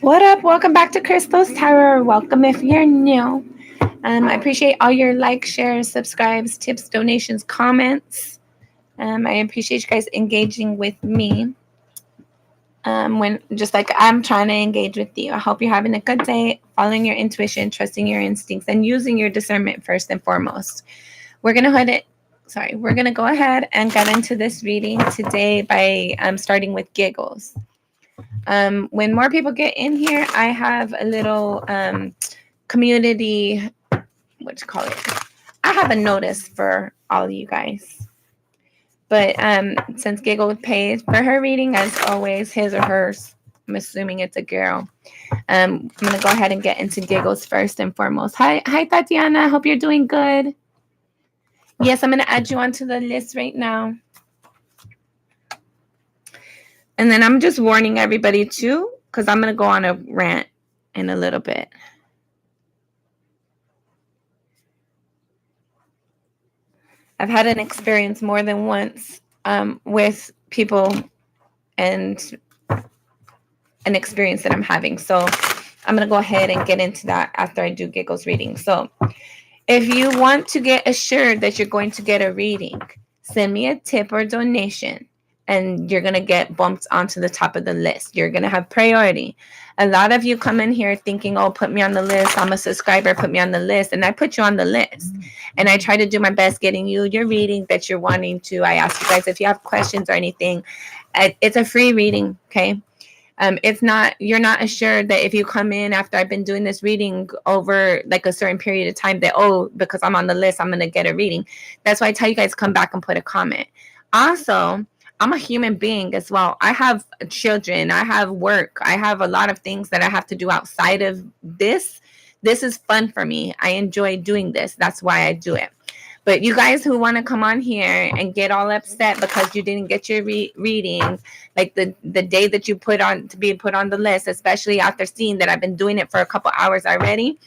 What up? Welcome back to Crystal's Tower. Welcome if you're new. I appreciate all your likes, shares, subscribes, tips, donations, comments. I appreciate you guys engaging with me. When just like I'm trying to engage with you. I hope you're having a good day, following your intuition, trusting your instincts, and using your discernment first and foremost. We're gonna go ahead and get into this reading today by starting with giggles. When more people get in here, I have a little community, what you call it? I have a notice for all of you guys. But since Giggle pays for her reading, as always, his or hers, I'm assuming it's a girl. I'm going to go ahead and get into Giggles first and foremost. Hi, Tatiana. Hope you're doing good. Yes, I'm going to add you onto the list right now. And then I'm just warning everybody too, because I'm going to go on a rant in a little bit. I've had an experience more than once with people and an experience that I'm having. So I'm going to go ahead and get into that after I do Giggles reading. So if you want to get assured that you're going to get a reading, send me a tip or donation, and you're going to get bumped onto the top of the list. You're going to have priority. A lot of you come in here thinking, oh, put me on the list. I'm a subscriber. Put me on the list. And I put you on the list. And I try to do my best getting you your reading that you're wanting to. I ask you guys if you have questions or anything. It's a free reading, okay? It's not, you're not assured that if you come in after I've been doing this reading over like a certain period of time that, oh, because I'm on the list, I'm going to get a reading. That's why I tell you guys, come back and put a comment. Also, I'm a human being as well. I have children. I have work. I have a lot of things that I have to do outside of this. This is fun for me. I enjoy doing this. That's why I do it. But you guys who want to come on here and get all upset because you didn't get your reading, like the day that you put on to be put on the list, especially after seeing that I've been doing it for a couple hours already,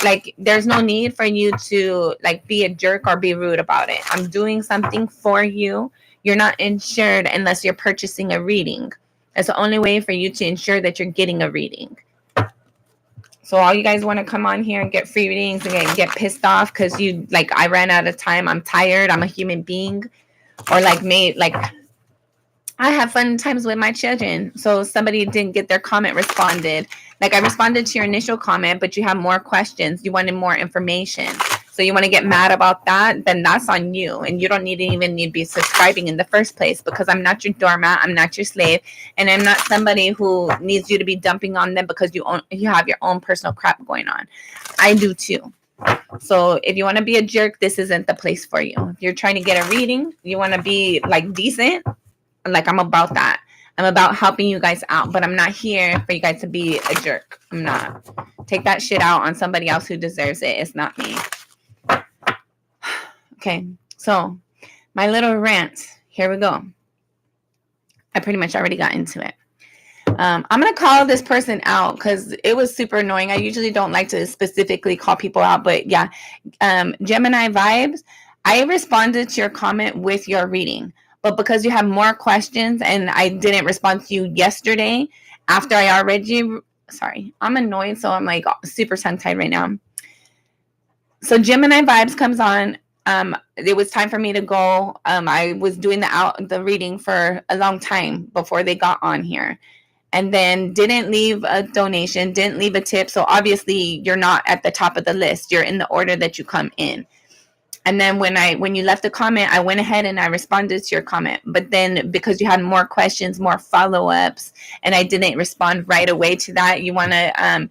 like there's no need for you to like be a jerk or be rude about it. I'm doing something for you. You're not insured unless you're purchasing a reading. That's the only way for you to ensure that you're getting a reading. So all you guys want to come on here and get free readings and get pissed off because you like I ran out of time. I'm tired. I'm a human being. Or like I have fun times with my children. So somebody didn't get their comment responded. Like I responded to your initial comment, but you have more questions. You wanted more information. So you want to get mad about that, then that's on you. And you don't need to be subscribing in the first place because I'm not your doormat. I'm not your slave. And I'm not somebody who needs you to be dumping on them because you have your own personal crap going on. I do too. So if you want to be a jerk, this isn't the place for you. If you're trying to get a reading, you want to be like decent, like I'm about that. I'm about helping you guys out, but I'm not here for you guys to be a jerk. I'm not. Take that shit out on somebody else who deserves it. It's not me. Okay, so my little rant, here we go. I pretty much already got into it. I'm going to call this person out because it was super annoying. I usually don't like to specifically call people out, but yeah, Gemini vibes, I responded to your comment with your reading, but because you have more questions and I didn't respond to you yesterday after I already, sorry, I'm annoyed, so I'm like super tongue-tied right now. So Gemini vibes comes on. It was time for me to go. I was doing the reading for a long time before they got on here, and then didn't leave a donation, didn't leave a tip. So obviously you're not at the top of the list. You're in the order that you come in. And then when you left a comment, I went ahead and I responded to your comment. But then because you had more questions, more follow-ups, and I didn't respond right away to that, you want to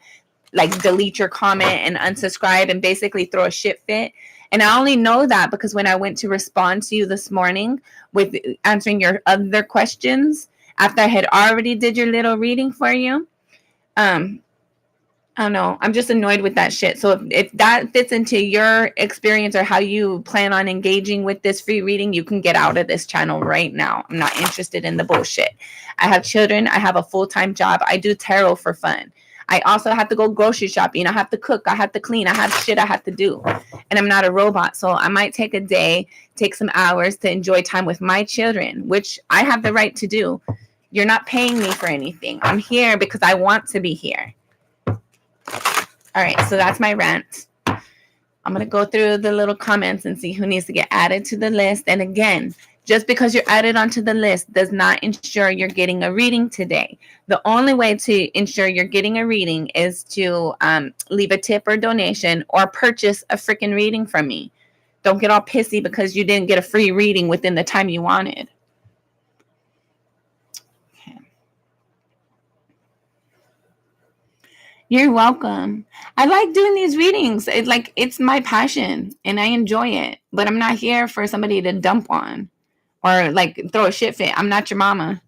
like delete your comment and unsubscribe and basically throw a shit fit. And I only know that because when I went to respond to you this morning with answering your other questions after I had already did your little reading for you, I don't know. I'm just annoyed with that shit. So if that fits into your experience or how you plan on engaging with this free reading, you can get out of this channel right now. I'm not interested in the bullshit. I have children. I have a full-time job. I do tarot for fun. I also have to go grocery shopping. I have to cook. I have to clean. I have shit I have to do. And I'm not a robot. So I might take a day, take some hours to enjoy time with my children, which I have the right to do. You're not paying me for anything. I'm here because I want to be here. All right, so that's my rant. I'm going to go through the little comments and see who needs to get added to the list. And again, just because you're added onto the list does not ensure you're getting a reading today. The only way to ensure you're getting a reading is to leave a tip or donation or purchase a freaking reading from me. Don't get all pissy because you didn't get a free reading within the time you wanted. Okay. You're welcome. I like doing these readings. It's my passion and I enjoy it. But I'm not here for somebody to dump on or like throw a shit fit. I'm not your mama.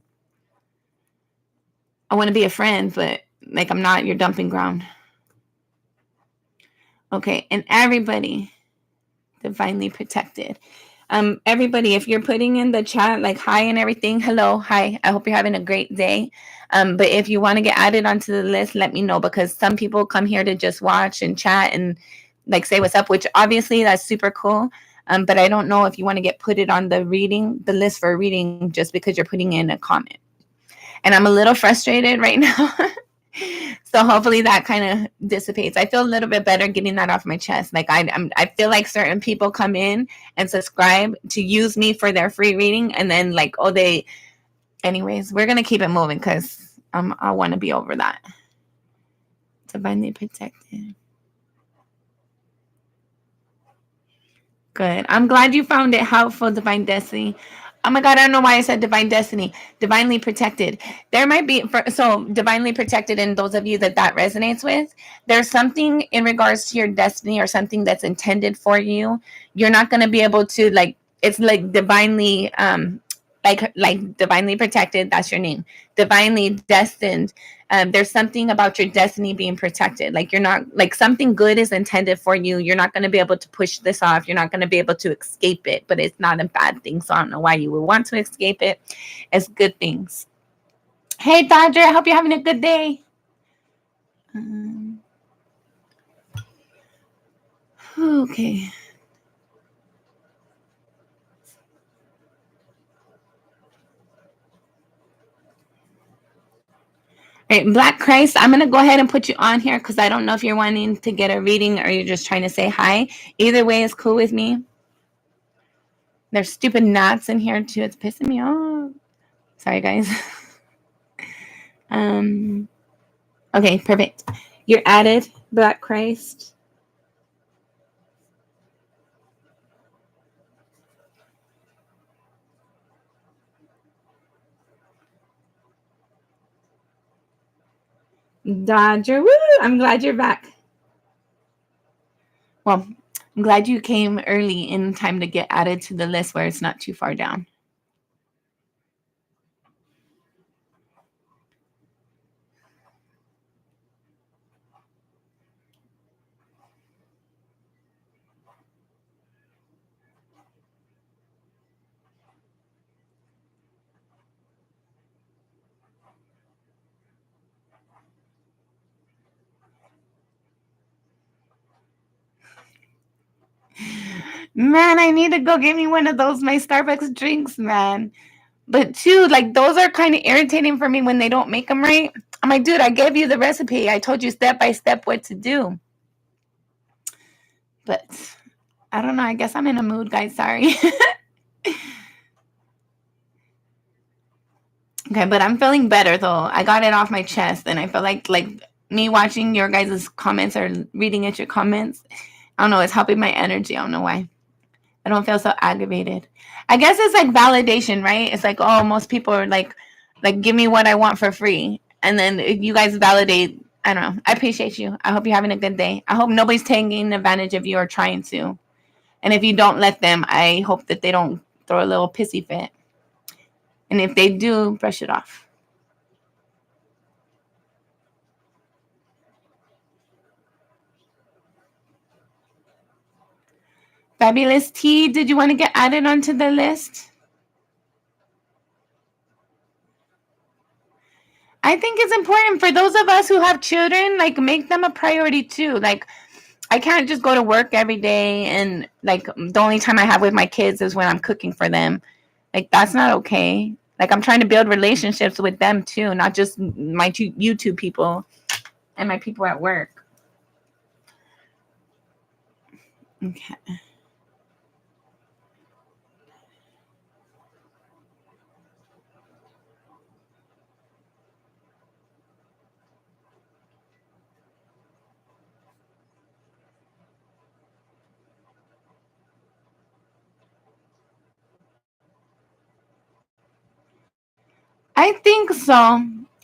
I want to be a friend, but like I'm not your dumping ground. Okay, and everybody divinely protected. Everybody, if you're putting in the chat like hi and everything, hello, hi. I hope you're having a great day. But if you want to get added onto the list, let me know because some people come here to just watch and chat and like say what's up, which obviously that's super cool. But I don't know if you want to get put it on the list for a reading just because you're putting in a comment. And I'm a little frustrated right now. So hopefully that kind of dissipates. I feel a little bit better getting that off my chest. Like I feel like certain people come in and subscribe to use me for their free reading. And then like, anyways, we're going to keep it moving because I want to be over that. Divinely protected. Good. I'm glad you found it helpful, Divine Destiny. Oh my God, I don't know why I said Divine Destiny. Divinely protected. There might be, divinely protected, and those of you that resonates with, there's something in regards to your destiny or something that's intended for you. You're not going to be able to, like, it's like divinely, like divinely protected. That's your name. Divinely destined. There's something about your destiny being protected. Like you're not, like something good is intended for you. You're not going to be able to push this off. You're not going to be able to escape it, but it's not a bad thing. So I don't know why you would want to escape it. It's good things. Hey, Dodger, I hope you're having a good day. Okay. All right, Black Christ, I'm going to go ahead and put you on here because I don't know if you're wanting to get a reading or you're just trying to say hi. Either way is cool with me. There's stupid gnats in here too. It's pissing me off. Sorry, guys. Okay, perfect. You're added, Black Christ. Dodger, woo! I'm glad you're back. Well, I'm glad you came early in time to get added to the list where it's not too far down. Man, I need to go get me one of those, my Starbucks drinks, man. But too, like those are kind of irritating for me when they don't make them right. I'm like, dude, I gave you the recipe. I told you step by step what to do. But I don't know. I guess I'm in a mood, guys. Sorry. Okay, but I'm feeling better though. I got it off my chest, and I feel like me watching your guys' comments or reading at your comments, I don't know, it's helping my energy. I don't know why. I don't feel so aggravated. I guess it's like validation, right? It's like, oh, most people are like give me what I want for free, and then you guys validate. I don't know. I appreciate you. I hope you're having a good day. I hope nobody's taking advantage of you or trying to. And if you don't let them, I hope that they don't throw a little pissy fit. And if they do, brush it off. Fabulous T, did you want to get added onto the list? I think it's important for those of us who have children, like make them a priority too. Like I can't just go to work every day and like the only time I have with my kids is when I'm cooking for them. Like that's not okay. Like I'm trying to build relationships with them too, not just my YouTube people and my people at work. Okay. I think so.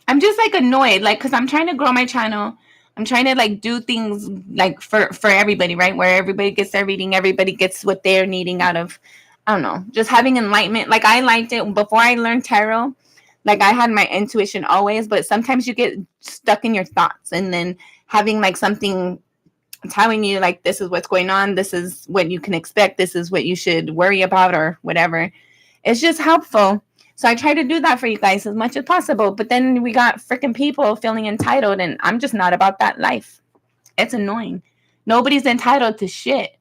I'm just like annoyed, like, because I'm trying to grow my channel. I'm trying to like do things like for everybody, right? Where everybody gets their reading, everybody gets what they're needing out of, I don't know, just having enlightenment. Like I liked it before I learned tarot. Like I had my intuition always, but sometimes you get stuck in your thoughts, and then having like something telling you like this is what's going on, this is what you can expect, this is what you should worry about or whatever. It's just helpful. So I try to do that for you guys as much as possible. But then we got freaking people feeling entitled, and I'm just not about that life. It's annoying. Nobody's entitled to shit.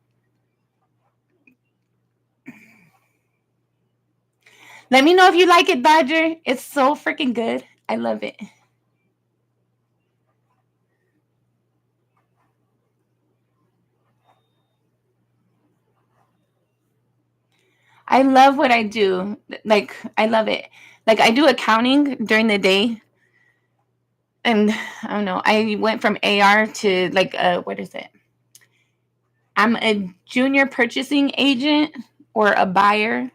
Let me know if you like it, Dodger. It's so freaking good. I love it. I love what I do. Like, I love it. Like, I do accounting during the day. And I don't know. I went from AR to like, what is it? I'm a junior purchasing agent or a buyer.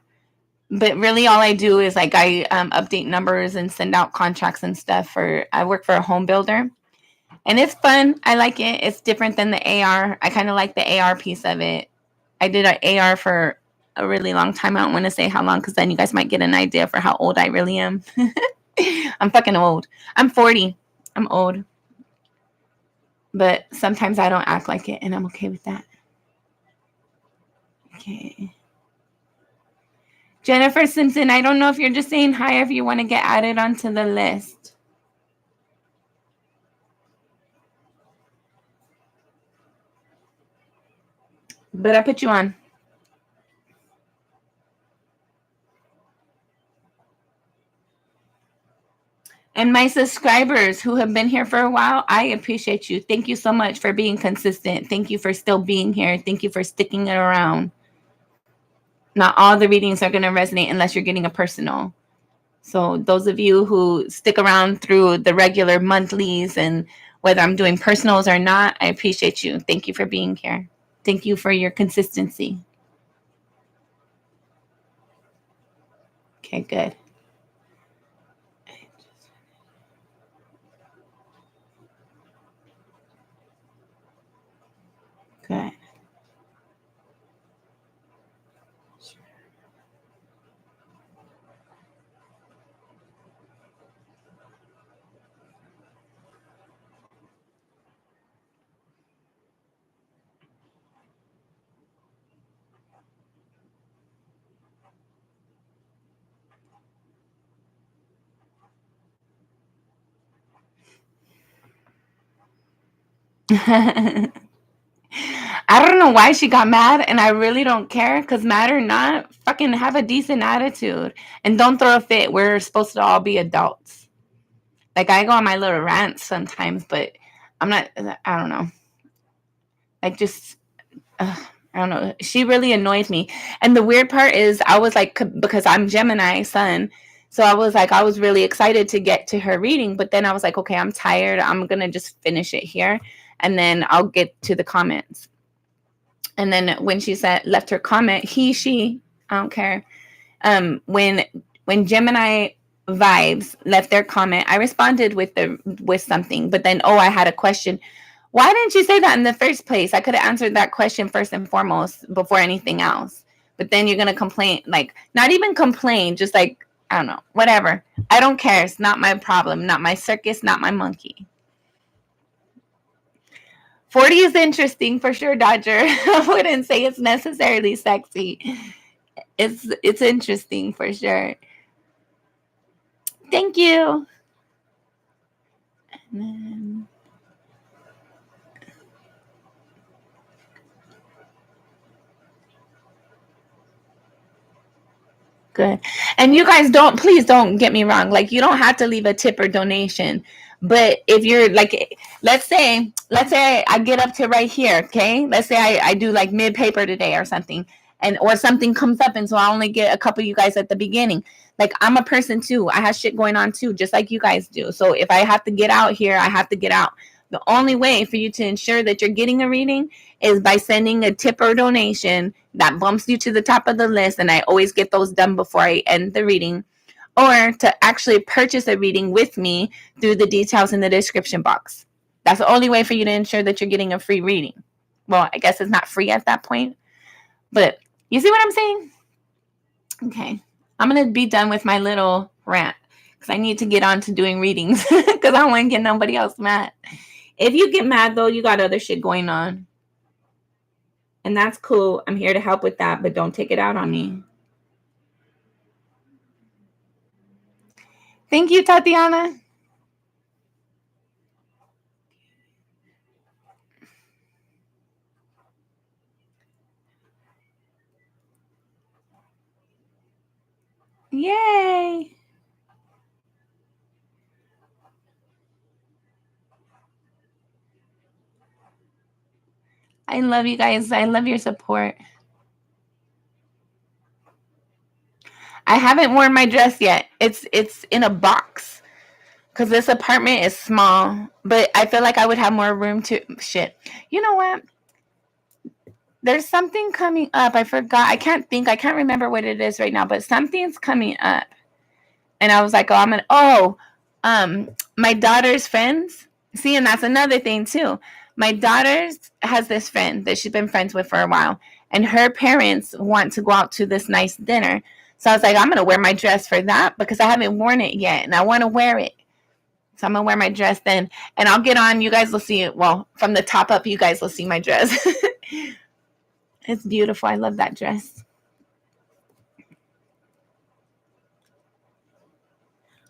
But really, all I do is like I update numbers and send out contracts and stuff. I work for a home builder, and it's fun. I like it. It's different than the AR. I kind of like the AR piece of it. I did an AR for a really long time. I don't want to say how long because then you guys might get an idea for how old I really am. I'm fucking old. I'm 40. I'm old, but sometimes I don't act like it, and I'm okay with that. Okay. Jennifer Simpson, I don't know if you're just saying hi or if you want to get added onto the list. But I put you on. And my subscribers who have been here for a while, I appreciate you. Thank you so much for being consistent. Thank you for still being here. Thank you for sticking it around. Not all the readings are going to resonate unless you're getting a personal. So those of you who stick around through the regular monthlies and whether I'm doing personals or not, I appreciate you. Thank you for being here. Thank you for your consistency. Okay, good. Good. I don't know why she got mad, and I really don't care because mad or not, fucking have a decent attitude and don't throw a fit. We're supposed to all be adults. Like I go on my little rants sometimes, but I'm not. I don't know. Like just. I don't know. She really annoyed me. And the weird part is, I was like, because I'm Gemini sun. So I was like, I was really excited to get to her reading. But then I was like, okay, I'm tired. I'm going to just finish it here. And then I'll get to the comments. And then when she left her comment, he, she, I don't care. When Gemini vibes left their comment, I responded with something. But then, I had a question. Why didn't you say that in the first place? I could have answered that question first and foremost before anything else. But then you're going to complain, like, not even complain, just like, I don't know, whatever. I don't care. It's not my problem. Not my circus, not my monkey. 40 is interesting for sure, Dodger. I wouldn't say it's necessarily sexy. It's interesting for sure. Thank you. And then, Good. And you guys please don't get me wrong. Like, you don't have to leave a tip or donation. But if you're like, let's say I get up to right here, okay? Let's say I do like mid paper today or something, and or something comes up, and so I only get a couple of you guys at the beginning. Like, I'm a person too. I have shit going on too, just like you guys do. So if I have to get out here, I have to get out. The only way for you to ensure that you're getting a reading is by sending a tip or donation that bumps you to the top of the list. And I always get those done before I end the reading, or to actually purchase a reading with me through the details in the description box. That's the only way for you to ensure that you're getting a free reading. Well, I guess it's not free at that point, but you see what I'm saying? Okay. I'm going to be done with my little rant because I need to get on to doing readings because I don't want to get nobody else mad. If you get mad, though, you got other shit going on. And that's cool. I'm here to help with that, but don't take it out on me. Thank you, Tatiana. Yay. I love you guys. I love your support. I haven't worn my dress yet. It's in a box because this apartment is small, but I feel like I would have more room to shit. You know what? There's something coming up. I forgot. I can't remember what it is right now, but something's coming up. And I was like, my daughter's friends. See, and that's another thing too. My daughter has this friend that she's been friends with for a while, and her parents want to go out to this nice dinner. So I was like, I'm going to wear my dress for that because I haven't worn it yet, and I want to wear it. So I'm going to wear my dress then, and I'll get on. You guys will see it. Well, from the top up, you guys will see my dress. It's beautiful. I love that dress.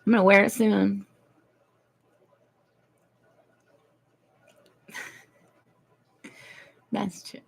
I'm going to wear it soon. That's true.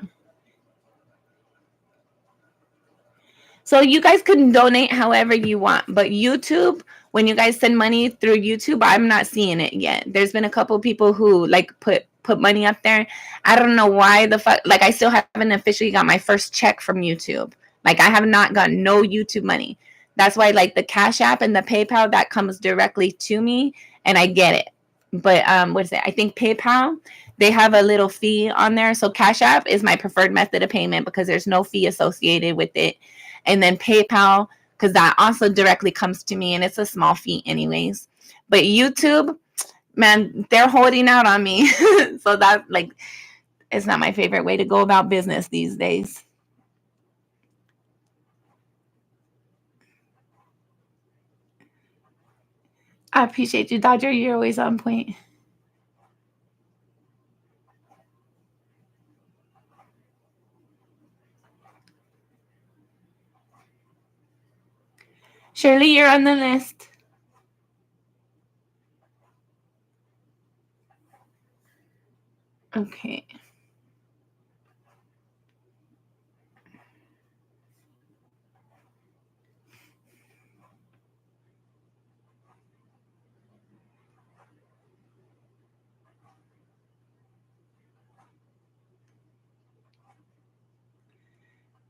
So you guys can donate however you want, but YouTube, when you guys send money through YouTube, I'm not seeing it yet. There's been a couple of people who like put money up there. I don't know why the fuck. Like, I still haven't officially got my first check from YouTube. Like, I have not gotten no YouTube money. That's why, like, the Cash App and the PayPal, that comes directly to me and I get it. But what is it? I think PayPal, they have a little fee on there. So Cash App is my preferred method of payment because there's no fee associated with it. And then PayPal, because that also directly comes to me and it's a small fee anyways. But YouTube, man, they're holding out on me. So that, like, it's not my favorite way to go about business these days. I appreciate you, Dodger. You're always on point. Shirley, you're on the list. Okay.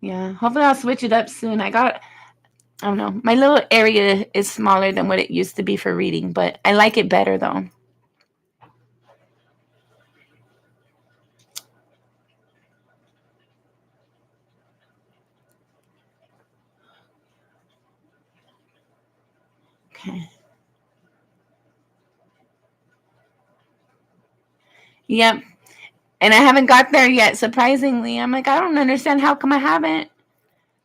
Yeah, hopefully I'll switch it up soon. I don't know. My little area is smaller than what it used to be for reading, but I like it better though. Okay. Yep. And I haven't got there yet, surprisingly. I'm like, I don't understand how come I haven't.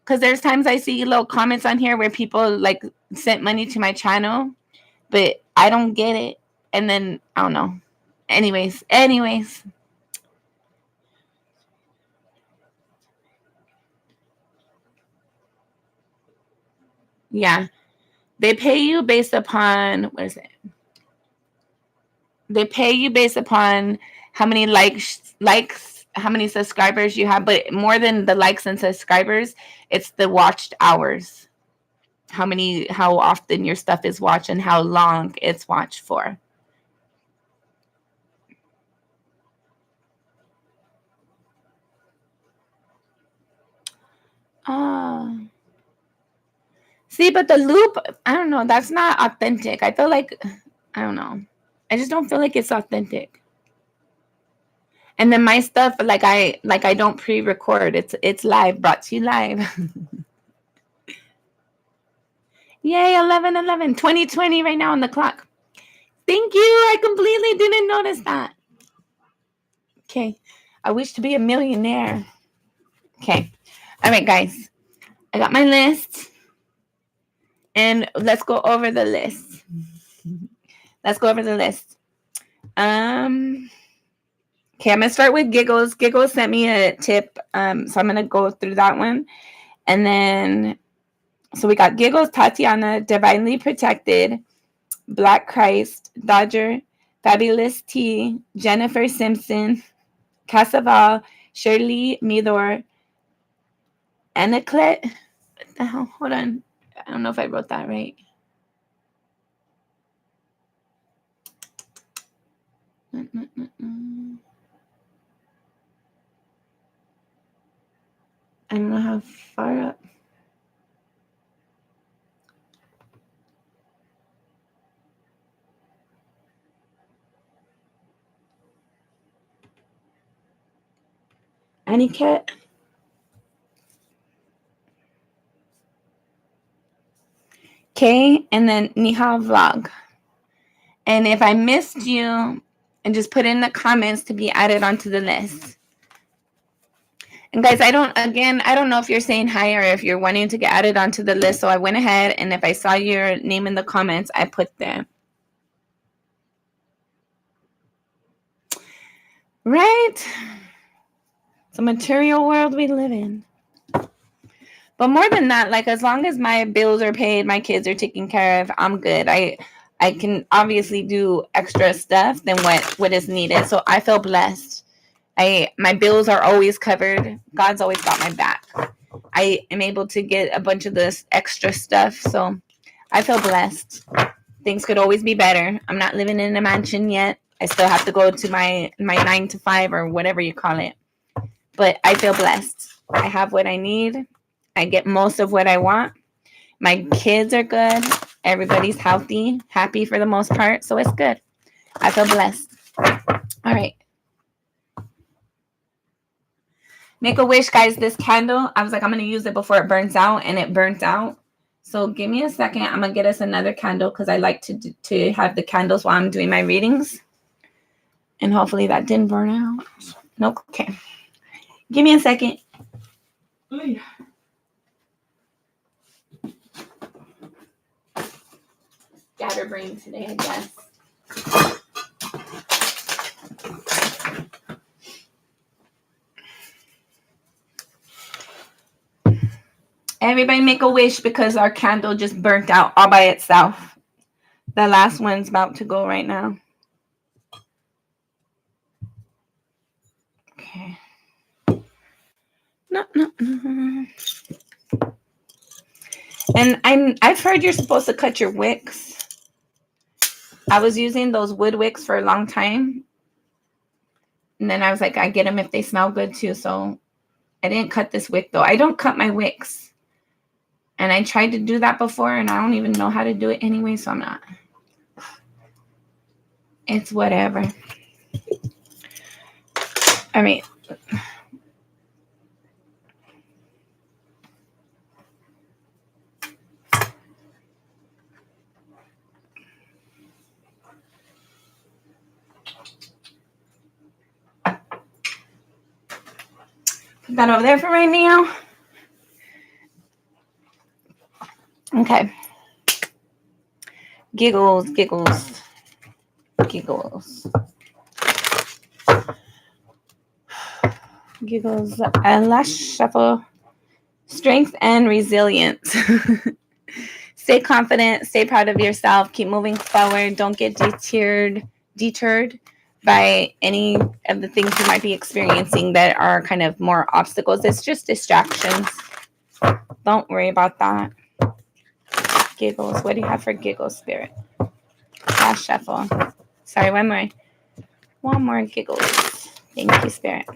Because there's times I see little comments on here where people like sent money to my channel, but I don't get it. And then I don't know. Anyways. Yeah. They pay you based upon, what is it? They pay you based upon how many likes, how many subscribers you have, but more than the likes and subscribers, it's the watched hours. how often your stuff is watched and how long it's watched for. See, but the loop, I don't know, that's not authentic. I feel like, I don't know. I just don't feel like it's authentic. And then my stuff, like I don't pre-record. It's live, brought to you live. Yay, 11/11, 2020 right now on the clock. Thank you. I completely didn't notice that. Okay. I wish to be a millionaire. Okay. All right, guys. I got my list. And let's go over the list. Let's go over the list. Okay, I'm gonna start with Giggles. Giggles sent me a tip. So I'm gonna go through that one. And then so we got Giggles, Tatiana, Divinely Protected, Black Christ, Dodger, Fabulous T, Jennifer Simpson, Casaval, Shirley Midor, Anaclet. What the hell? Hold on. I don't know if I wrote that right. I don't know how far up. Aniket. Okay, and then Nihal Vlog. And if I missed you, and just put in the comments to be added onto the list. And guys, I don't know if you're saying hi or if you're wanting to get added onto the list. So I went ahead, and if I saw your name in the comments, I put them. Right? It's a material world we live in. But more than that, like as long as my bills are paid, my kids are taken care of, I'm good. I can obviously do extra stuff than what is needed. So I feel blessed. My bills are always covered. God's always got my back. I am able to get a bunch of this extra stuff. So I feel blessed. Things could always be better. I'm not living in a mansion yet. I still have to go to my 9 to 5 or whatever you call it. But I feel blessed. I have what I need. I get most of what I want. My kids are good. Everybody's healthy, happy for the most part. So it's good. I feel blessed. All right. Make a wish, guys. This candle, I was like, I'm going to use it before it burns out, and it burnt out. So give me a second. I'm going to get us another candle because I like to have the candles while I'm doing my readings. And hopefully that didn't burn out. Nope. Okay. Give me a second. Scatterbrain today, I guess. Everybody make a wish because our candle just burnt out all by itself. The last one's about to go right now. Okay. No. And I've heard you're supposed to cut your wicks. I was using those wood wicks for a long time. And then I was like, I get them if they smell good too. So I didn't cut this wick though. I don't cut my wicks. And I tried to do that before and I don't even know how to do it anyway. So I'm not. It's whatever. All right. Put that over there for right now. Okay. Giggles. Lash shuffle. Strength and resilience. Stay confident. Stay proud of yourself. Keep moving forward. Don't get deterred by any of the things you might be experiencing that are kind of more obstacles. It's just distractions. Don't worry about that. Giggles. What do you have for giggles, Spirit? Last shuffle. Sorry, one more. One more giggles. Thank you, Spirit.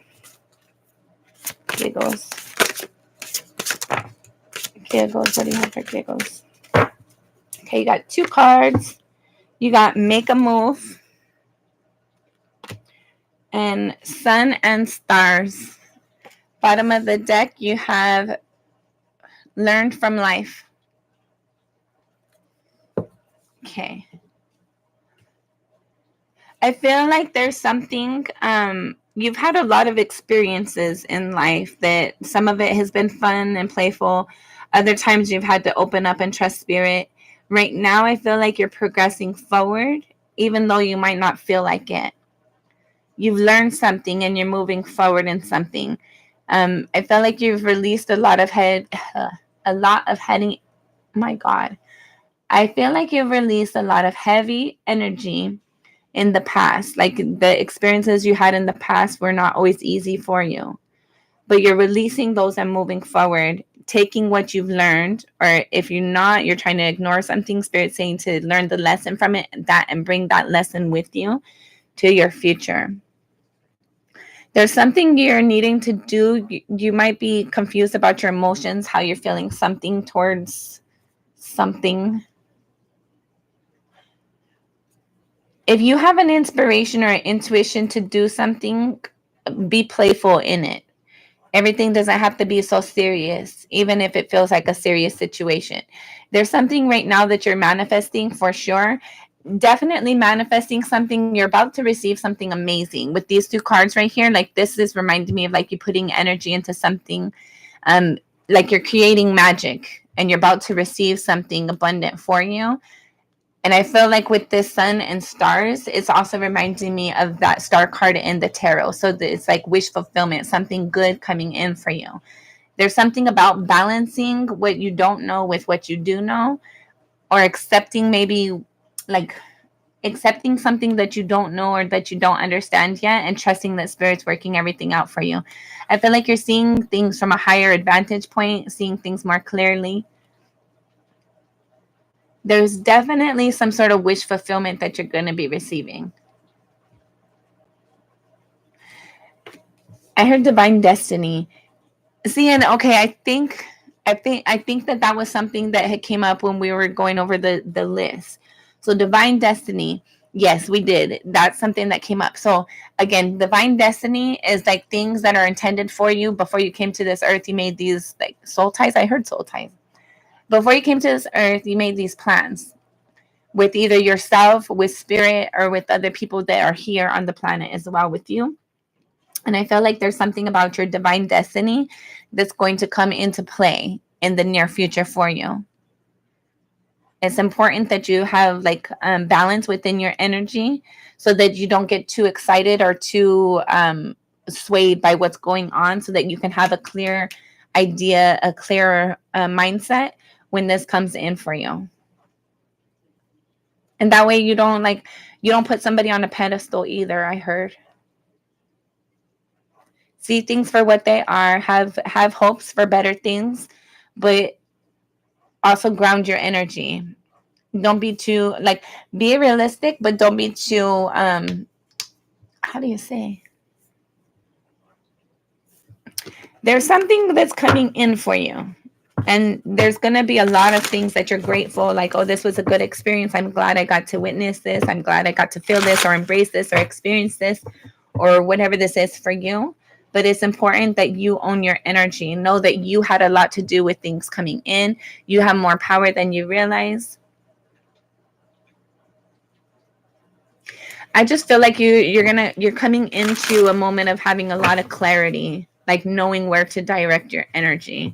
Giggles. Giggles. What do you have for giggles? Okay, you got 2 cards. You got Make a Move and Sun and Stars. Bottom of the deck, you have Learned from Life. Okay. I feel like there's something, you've had a lot of experiences in life that some of it has been fun and playful. Other times you've had to open up and trust spirit. Right now, I feel like you're progressing forward, even though you might not feel like it. You've learned something and you're moving forward in something. I feel like you've released a lot of my God. I feel like you've released a lot of heavy energy in the past. Like the experiences you had in the past were not always easy for you, but you're releasing those and moving forward, taking what you've learned, or if you're not, you're trying to ignore something, spirit saying to learn the lesson from it, that and bring that lesson with you to your future. There's something you're needing to do. You might be confused about your emotions, how you're feeling something towards something. If you have an inspiration or an intuition to do something, be playful in it. Everything doesn't have to be so serious, even if it feels like a serious situation. There's something right now that you're manifesting for sure. Definitely manifesting something. You're about to receive something amazing with these 2 cards right here. Like this is reminding me of like you putting energy into something, like you're creating magic and you're about to receive something abundant for you. And I feel like with this Sun and Stars, it's also reminding me of that star card in the tarot. So it's like wish fulfillment, something good coming in for you. There's something about balancing what you don't know with what you do know, or accepting accepting something that you don't know or that you don't understand yet, and trusting that spirit's working everything out for you. I feel like you're seeing things from a higher advantage point, seeing things more clearly. There's definitely some sort of wish fulfillment that you're going to be receiving. I heard divine destiny. See, and okay, I think that was something that had came up when we were going over the list. So divine destiny, yes, we did. That's something that came up. So again, divine destiny is like things that are intended for you before you came to this earth. You made these like soul ties. I heard soul ties. Before you came to this earth, you made these plans with either yourself, with spirit, or with other people that are here on the planet as well with you. And I feel like there's something about your divine destiny that's going to come into play in the near future for you. It's important that you have like balance within your energy so that you don't get too excited or too swayed by what's going on, so that you can have a clear idea, a clearer mindset when this comes in for you. And that way you don't put somebody on a pedestal either, I heard. See things for what they are, have hopes for better things, but also ground your energy. Don't be too be realistic, but don't be too how do you say? There's something that's coming in for you. And there's going to be a lot of things that you're grateful, like, oh, this was a good experience. I'm glad I got to witness this. I'm glad I got to feel this or embrace this or experience this or whatever this is for you. But it's important that you own your energy. Know that you had a lot to do with things coming in. You have more power than you realize. I just feel like you're coming into a moment of having a lot of clarity, like knowing where to direct your energy.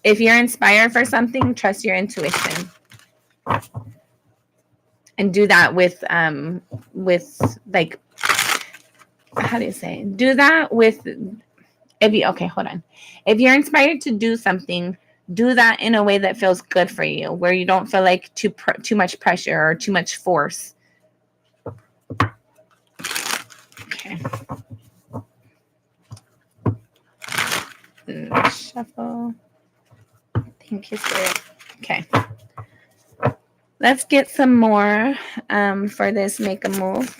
If you're inspired for something, trust your intuition. And do that with like, how do you say? Do that with hold on. If you're inspired to do something, do that in a way that feels good for you, where you don't feel like too much pressure or too much force. Okay. Shuffle. Thank you, Spirit. Okay. Let's get some more for this make a move.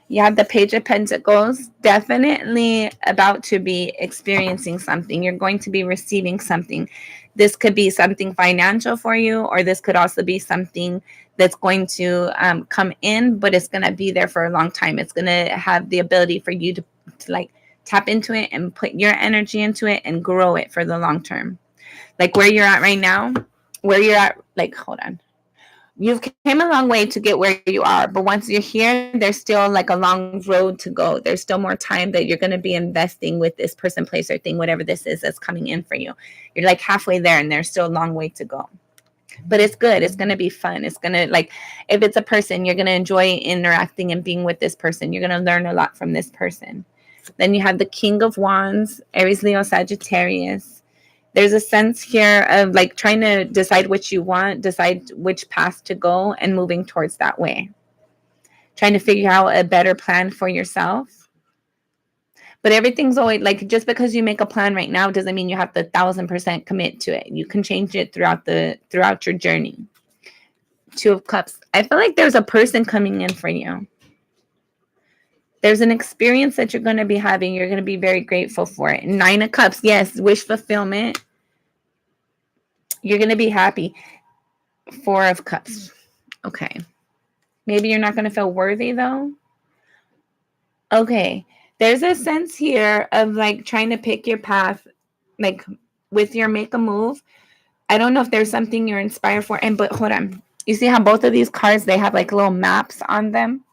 You have the Page of Pentacles, definitely about to be experiencing something. You're going to be receiving something. This could be something financial for you, or this could also be something that's going to come in, but it's going to be there for a long time. It's going to have the ability for you to like tap into it and put your energy into it and grow it for the long term. Like where you're at right now, where you're at, like, hold on. You've came a long way to get where you are, but once you're here, there's still like a long road to go. There's still more time that you're going to be investing with this person, place, or thing, whatever this is that's coming in for you. You're like halfway there, and there's still a long way to go. But it's good. It's going to be fun. It's going to, like, if it's a person, you're going to enjoy interacting and being with this person. You're going to learn a lot from this person. Then you have the King of Wands, Aries, Leo, Sagittarius. There's a sense here of like trying to decide what you want, decide which path to go, and moving towards that way. Trying to figure out a better plan for yourself. But everything's always like, just because you make a plan right now doesn't mean you have to 1,000% commit to it. You can change it throughout your journey. Two of Cups. I feel like there's a person coming in for you. There's an experience that you're going to be having. You're going to be very grateful for it. Nine of Cups. Yes, wish fulfillment. You're going to be happy. Four of Cups. Okay. Maybe you're not going to feel worthy, though. Okay. There's a sense here of like trying to pick your path, like with your make a move. I don't know if there's something you're inspired for. But hold on. You see how both of these cards, they have like little maps on them?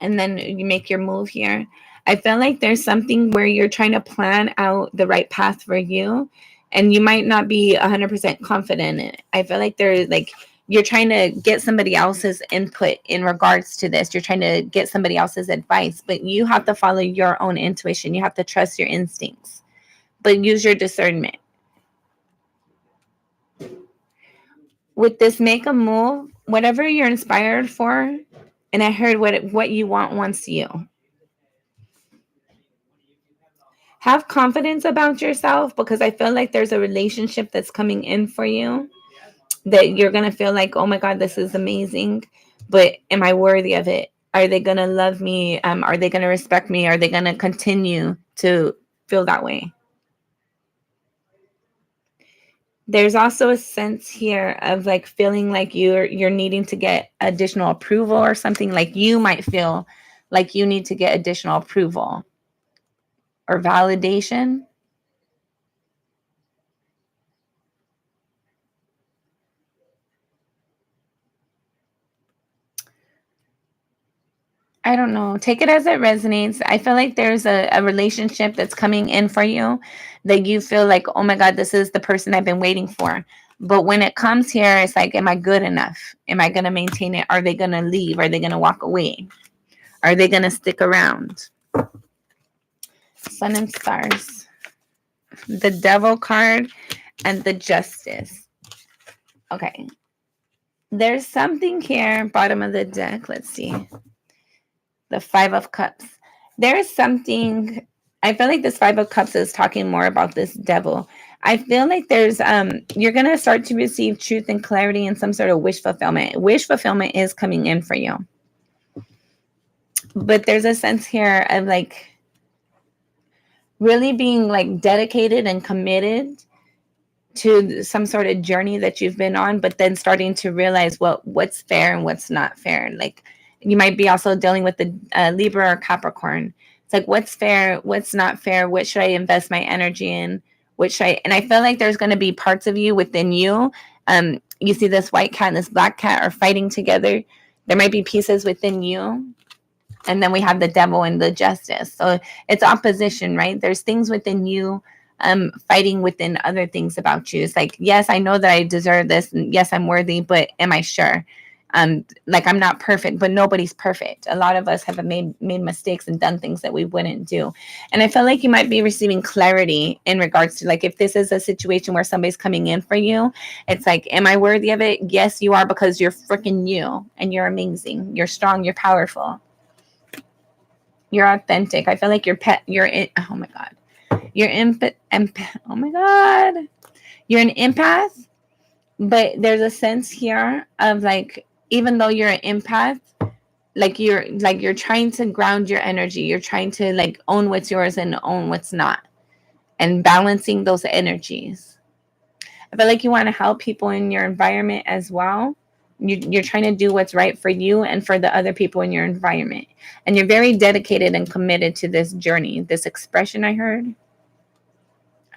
And then you make your move here. I feel like there's something where you're trying to plan out the right path for you, and you might not be 100% confident in it. I feel like there's like you're trying to get somebody else's input in regards to this. You're trying to get somebody else's advice, but you have to follow your own intuition. You have to trust your instincts, but use your discernment. With this make a move, whatever you're inspired for, and I heard what you want wants you. Have confidence about yourself, because I feel like there's a relationship that's coming in for you that you're going to feel like, oh my God, this is amazing. But am I worthy of it? Are they going to love me? Are they going to respect me? Are they going to continue to feel that way? There's also a sense here of like feeling like you're needing to get additional approval or something. Like you might feel like you need to get additional approval or validation. I don't know. Take it as it resonates. I feel like there's a relationship that's coming in for you that you feel like, oh my God, this is the person I've been waiting for. But when it comes here, it's like, am I good enough? Am I going to maintain it? Are they going to leave? Are they going to walk away? Are they going to stick around? Sun and Stars. The Devil card and the Justice. Okay. There's something here, bottom of the deck. Let's see. The Five of Cups. There is something, I feel like this Five of Cups is talking more about this devil. I feel like there's, you're going to start to receive truth and clarity and some sort of wish fulfillment. Wish fulfillment is coming in for you. But there's a sense here of like really being like dedicated and committed to some sort of journey that you've been on, but then starting to realize what's fair and what's not fair. Like you might be also dealing with the Libra or Capricorn. It's like, what's fair, what's not fair, what should I invest my energy in, and I feel like there's going to be parts of you within you. You see this white cat and this black cat are fighting together. There might be pieces within you. And then we have the devil and the justice. So it's opposition, right? There's things within you fighting within other things about you. It's like, yes, I know that I deserve this. And yes, I'm worthy, but am I sure? Like I'm not perfect, but nobody's perfect. A lot of us have made mistakes and done things that we wouldn't do. And I feel like you might be receiving clarity in regards to like, if this is a situation where somebody's coming in for you, it's like, am I worthy of it? Yes, you are, because you're freaking you and you're amazing. You're strong. You're powerful. You're authentic. I feel like oh my God. Oh my God. You're an empath, but there's a sense here of like, even though you're an empath, you're trying to ground your energy. You're trying to like own what's yours and own what's not, and balancing those energies. I feel like you want to help people in your environment as well. You're trying to do what's right for you and for the other people in your environment. And you're very dedicated and committed to this journey, this expression I heard.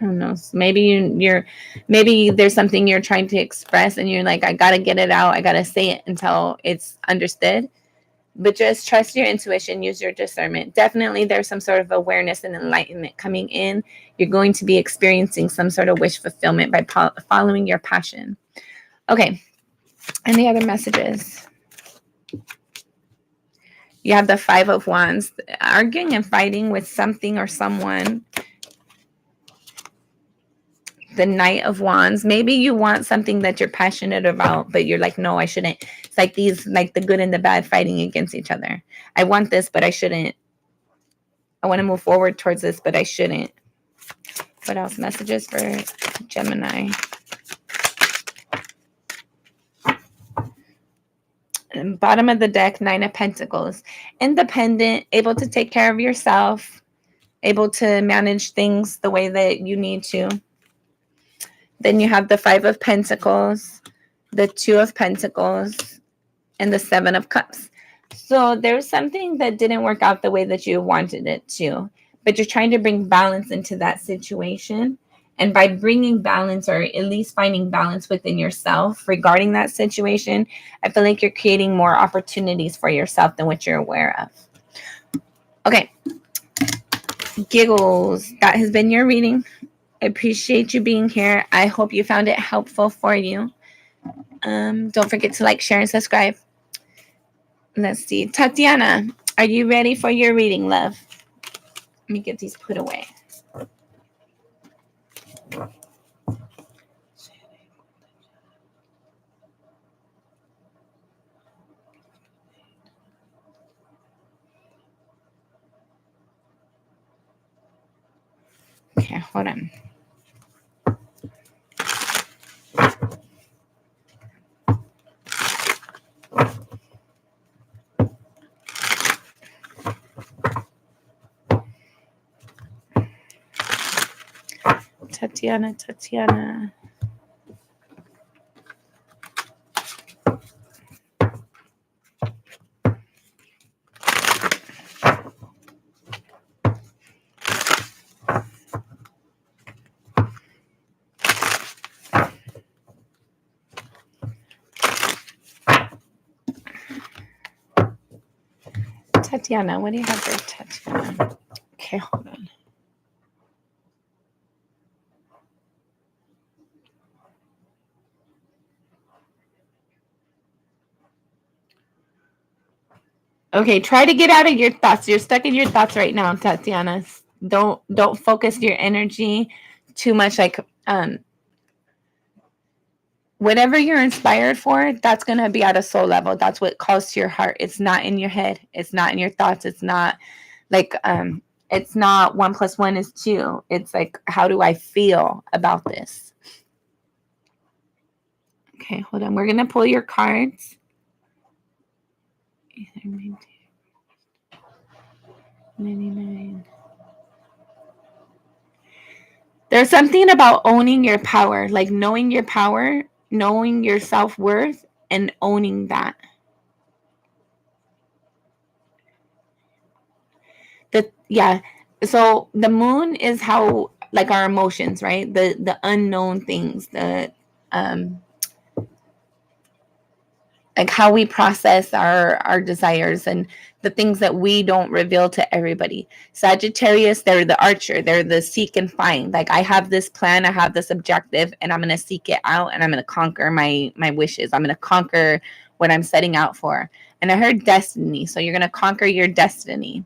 I don't know. Maybe maybe there's something you're trying to express and you're like, I got to get it out. I got to say it until it's understood. But just trust your intuition, use your discernment. Definitely there's some sort of awareness and enlightenment coming in. You're going to be experiencing some sort of wish fulfillment by following your passion. Okay. Any other messages? You have the 5 of Wands, arguing and fighting with something or someone. The Knight of Wands. Maybe you want something that you're passionate about, but you're like, no, I shouldn't. It's like these, like the good and the bad fighting against each other. I want this, but I shouldn't. I want to move forward towards this, but I shouldn't. What else? Messages for Gemini. And bottom of the deck, 9 of Pentacles. Independent, able to take care of yourself, able to manage things the way that you need to. Then you have the 5 of Pentacles, the 2 of Pentacles, and the 7 of Cups. So there's something that didn't work out the way that you wanted it to, but you're trying to bring balance into that situation. And by bringing balance, or at least finding balance within yourself regarding that situation, I feel like you're creating more opportunities for yourself than what you're aware of. Okay. Giggles. That has been your reading. I appreciate you being here. I hope you found it helpful for you. Don't forget to like, share, and subscribe. Let's see. Tatiana, are you ready for your reading, love? Let me get these put away. Okay, hold on. Tatiana. Tatiana, what do you have for Tatiana? Okay, hold on. Okay, try to get out of your thoughts. You're stuck in your thoughts right now, Tatiana. Don't focus your energy too much. Like whatever you're inspired for, that's gonna be at a soul level. That's what calls to your heart. It's not in your head. It's not in your thoughts. It's not like it's not 1 + 1 is 2. It's like, how do I feel about this? Okay, hold on. We're gonna pull your cards. 99. There's something about owning your power, like knowing your power, knowing your self-worth, and owning that. So the moon is how, like, our emotions, right? The unknown things, like how we process our desires and the things that we don't reveal to everybody. Sagittarius, they're the archer. They're the seek and find. Like, I have this plan, I have this objective, and I'm going to seek it out, and I'm going to conquer my wishes. I'm going to conquer what I'm setting out for. And I heard destiny. So you're going to conquer your destiny.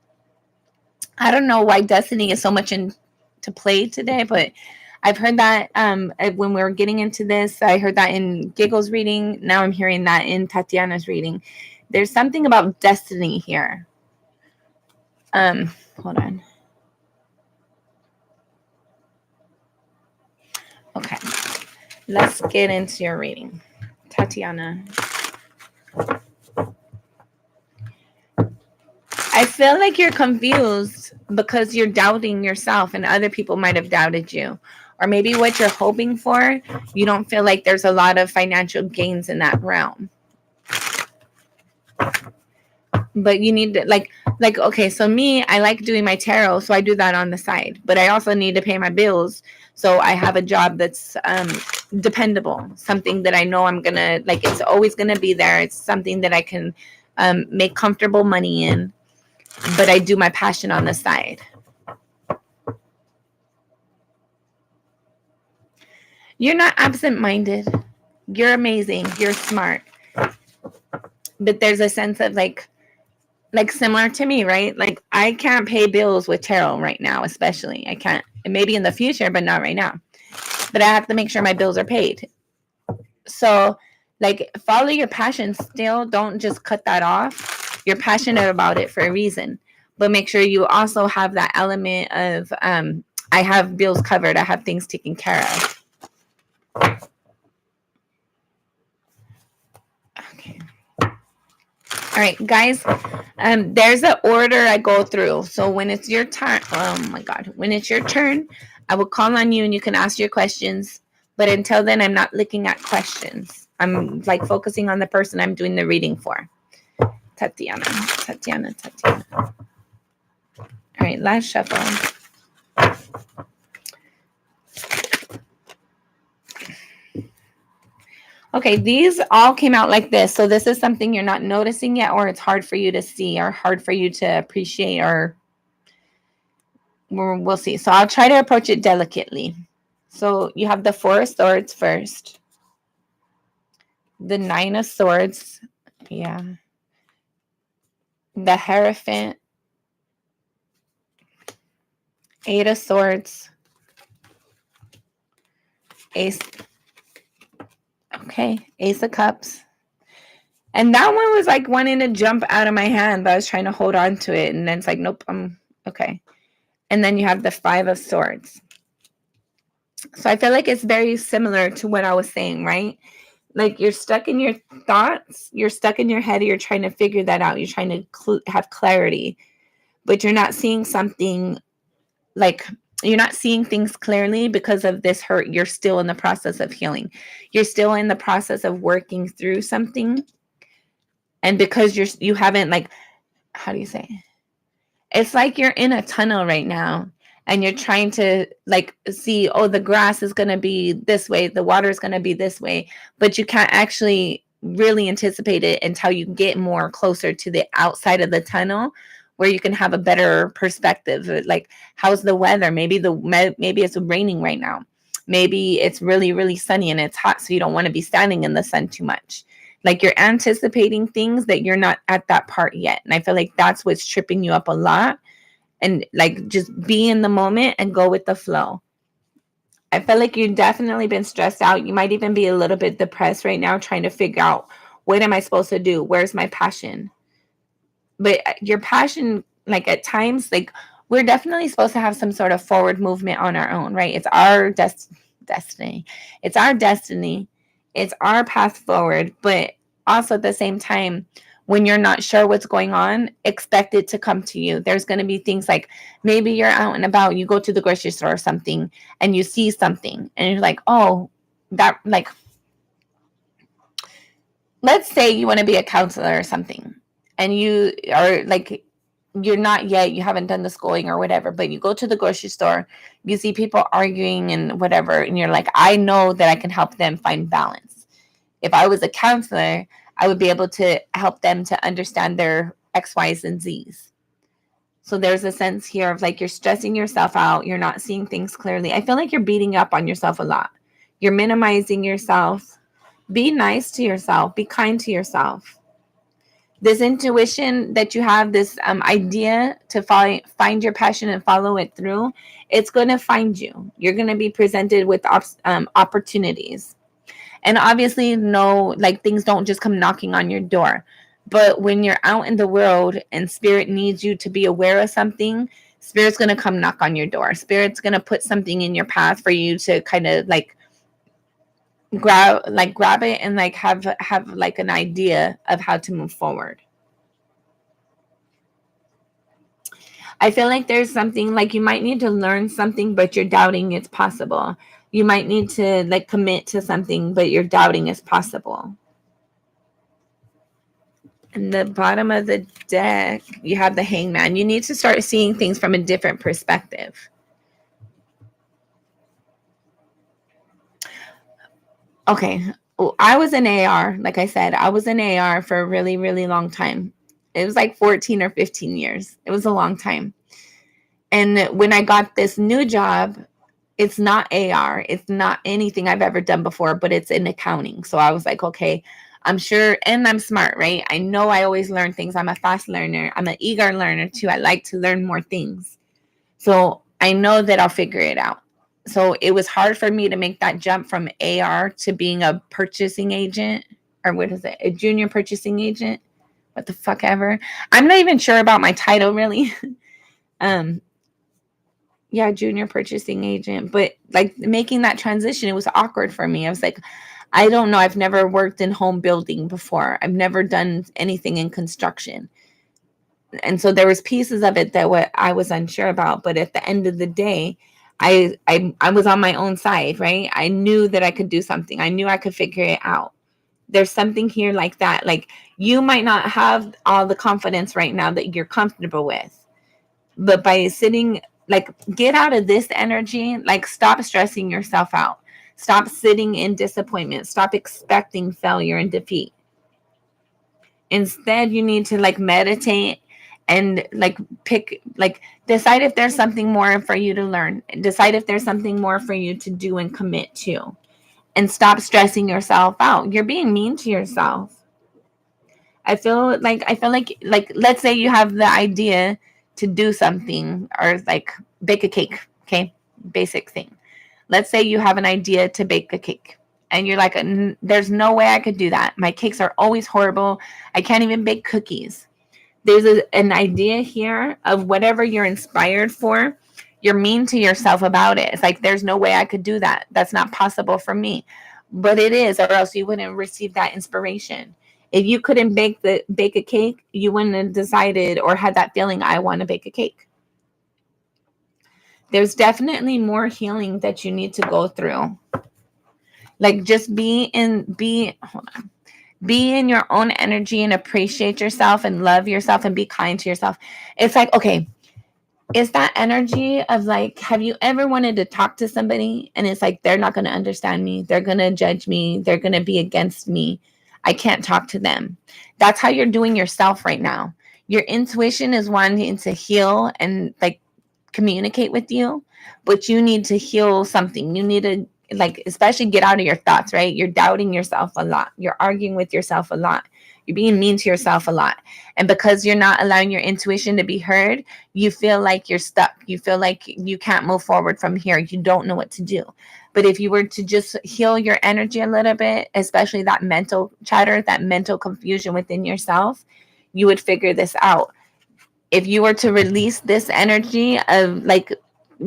I don't know why destiny is so much into play today, but I've heard that when we were getting into this, I heard that in Giggle's reading. Now I'm hearing that in Tatiana's reading. There's something about destiny here. Hold on. Okay. Let's get into your reading. Tatiana. I feel like you're confused because you're doubting yourself and other people might have doubted you. Or maybe what you're hoping for, you don't feel like there's a lot of financial gains in that realm. But you need to okay, so me, I like doing my tarot, so I do that on the side. But I also need to pay my bills. So I have a job that's dependable, something that I know I'm gonna it's always gonna be there. It's something that I can make comfortable money in. But I do my passion on the side. You're not absent-minded. You're amazing. You're smart. But there's a sense of like similar to me, right? Like I can't pay bills with tarot right now, especially. I can't. Maybe in the future, but not right now. But I have to make sure my bills are paid. So like follow your passion still. Don't just cut that off. You're passionate about it for a reason. But make sure you also have that element of I have bills covered. I have things taken care of. Okay. All right, guys, there's an order I go through. So when it's your turn, oh my God, when it's your turn, I will call on you and you can ask your questions. But until then, I'm not looking at questions. I'm like focusing on the person I'm doing the reading for. Tatiana. All right, last shuffle. Okay, these all came out like this. So this is something you're not noticing yet, or it's hard for you to see, or hard for you to appreciate, or we'll see. So I'll try to approach it delicately. So you have the Four of Swords first. The Nine of Swords. Yeah. The Hierophant. Eight of Swords. Ace. Okay. Ace of Cups. And that one was like wanting to jump out of my hand, but I was trying to hold on to it. And then it's like, nope, I'm okay. And then you have the Five of Swords. So I feel like it's very similar to what I was saying, right? Like you're stuck in your thoughts, you're stuck in your head, you're trying to figure that out. You're trying to have clarity, but you're not seeing something like you're not seeing things clearly because of this hurt. You're still in the process of healing. You're still in the process of working through something. And because you haven't like, how do you say? It's like you're in a tunnel right now and you're trying to like see, oh, the grass is going to be this way, the water is going to be this way, but you can't actually really anticipate it until you get more closer to the outside of the tunnel where you can have a better perspective. Like, how's the weather? Maybe it's raining right now. Maybe it's really, really sunny and it's hot, so you don't want to be standing in the sun too much. Like you're anticipating things that you're not at that part yet. And I feel like that's what's tripping you up a lot. And like just be in the moment and go with the flow. I feel like you've definitely been stressed out. You might even be a little bit depressed right now, trying to figure out, what am I supposed to do? Where's my passion? But your passion, like at times, like we're definitely supposed to have some sort of forward movement on our own, right? It's our destiny. It's our destiny. It's our path forward. But also at the same time, when you're not sure what's going on, expect it to come to you. There's going to be things like maybe you're out and about, you go to the grocery store or something, and you see something, and you're like, oh, that, like, let's say you want to be a counselor or something, and you are like, you're not yet, you haven't done the schooling or whatever, but you go to the grocery store, you see people arguing and whatever, and you're like, I know that I can help them find balance. If I was a counselor, I would be able to help them to understand their X, Y's, and Z's. So there's a sense here of like you're stressing yourself out. You're not seeing things clearly. I feel like you're beating up on yourself a lot. You're minimizing yourself. Be nice to yourself. Be kind to yourself. This intuition that you have, this idea to find your passion and follow it through, it's going to find you. You're going to be presented with opportunities. And obviously, no, like things don't just come knocking on your door. But when you're out in the world and spirit needs you to be aware of something, spirit's going to come knock on your door. Spirit's going to put something in your path for you to kind of like grab it and like have like an idea of how to move forward. I feel like there's something like you might need to learn something, but you're doubting it's possible. You might need to like commit to something, but you're doubting it's possible. And the bottom of the deck, you have the Hangman. You need to start seeing things from a different perspective. Okay. I was an AR. Like I said, I was an AR for a really, really long time. It was like 14 or 15 years. It was a long time. And when I got this new job, it's not AR. It's not anything I've ever done before, but it's in accounting. So I was like, okay, I'm sure, and I'm smart, right? I know I always learn things. I'm a fast learner. I'm an eager learner too. I like to learn more things. So I know that I'll figure it out. So it was hard for me to make that jump from AR to being a purchasing agent, or what is it? A junior purchasing agent? What the fuck ever. I'm not even sure about my title really. Yeah, junior purchasing agent. But like making that transition, it was awkward for me. I was like, I don't know. I've never worked in home building before. I've never done anything in construction. And so there was pieces of it that what I was unsure about. But at the end of the day, I was on my own side, right? I knew that I could do something. I knew I could figure it out. There's something here like that. Like you might not have all the confidence right now that you're comfortable with. But by sitting, like, get out of this energy, like, stop stressing yourself out. Stop sitting in disappointment. Stop expecting failure and defeat. Instead, you need to, like, meditate and, like, decide if there's something more for you to learn. Decide if there's something more for you to do and commit to. And stop stressing yourself out. You're being mean to yourself. I feel like let's say you have the idea to do something or like bake a cake, okay? Basic thing. Let's say you have an idea to bake a cake and you're like, there's no way I could do that. My cakes are always horrible. I can't even bake cookies. There's an idea here of whatever you're inspired for. You're mean to yourself about it. It's like, there's no way I could do that. That's not possible for me. But it is, or else you wouldn't receive that inspiration. If you couldn't bake a cake, you wouldn't have decided or had that feeling, I want to bake a cake. There's definitely more healing that you need to go through. Like just be in your own energy and appreciate yourself and love yourself and be kind to yourself. It's like, okay, it's that energy of like, have you ever wanted to talk to somebody and it's like, they're not going to understand me. They're going to judge me. They're going to be against me. I can't talk to them. That's how you're doing yourself right now. Your intuition is wanting to heal and like communicate with you, but you need to heal something. You need to like, especially get out of your thoughts, right? You're doubting yourself a lot. You're arguing with yourself a lot. You're being mean to yourself a lot. And because you're not allowing your intuition to be heard, you feel like you're stuck. You feel like you can't move forward from here. You don't know what to do. But if you were to just heal your energy a little bit, especially that mental chatter, that mental confusion within yourself, you would figure this out. If you were to release this energy of like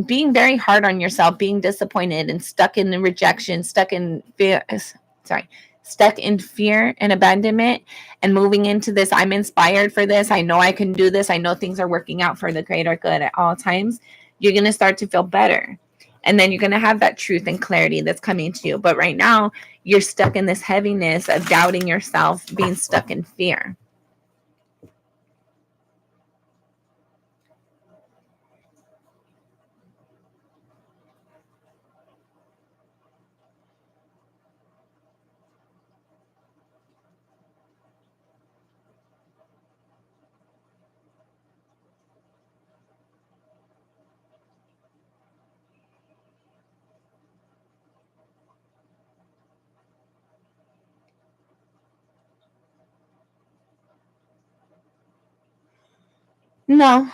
being very hard on yourself, being disappointed and stuck in the rejection, stuck in fear and abandonment, and moving into this, I'm inspired for this. I know I can do this. I know things are working out for the greater good at all times. You're going to start to feel better. And then you're going to have that truth and clarity that's coming to you. But right now, you're stuck in this heaviness of doubting yourself, being stuck in fear. No,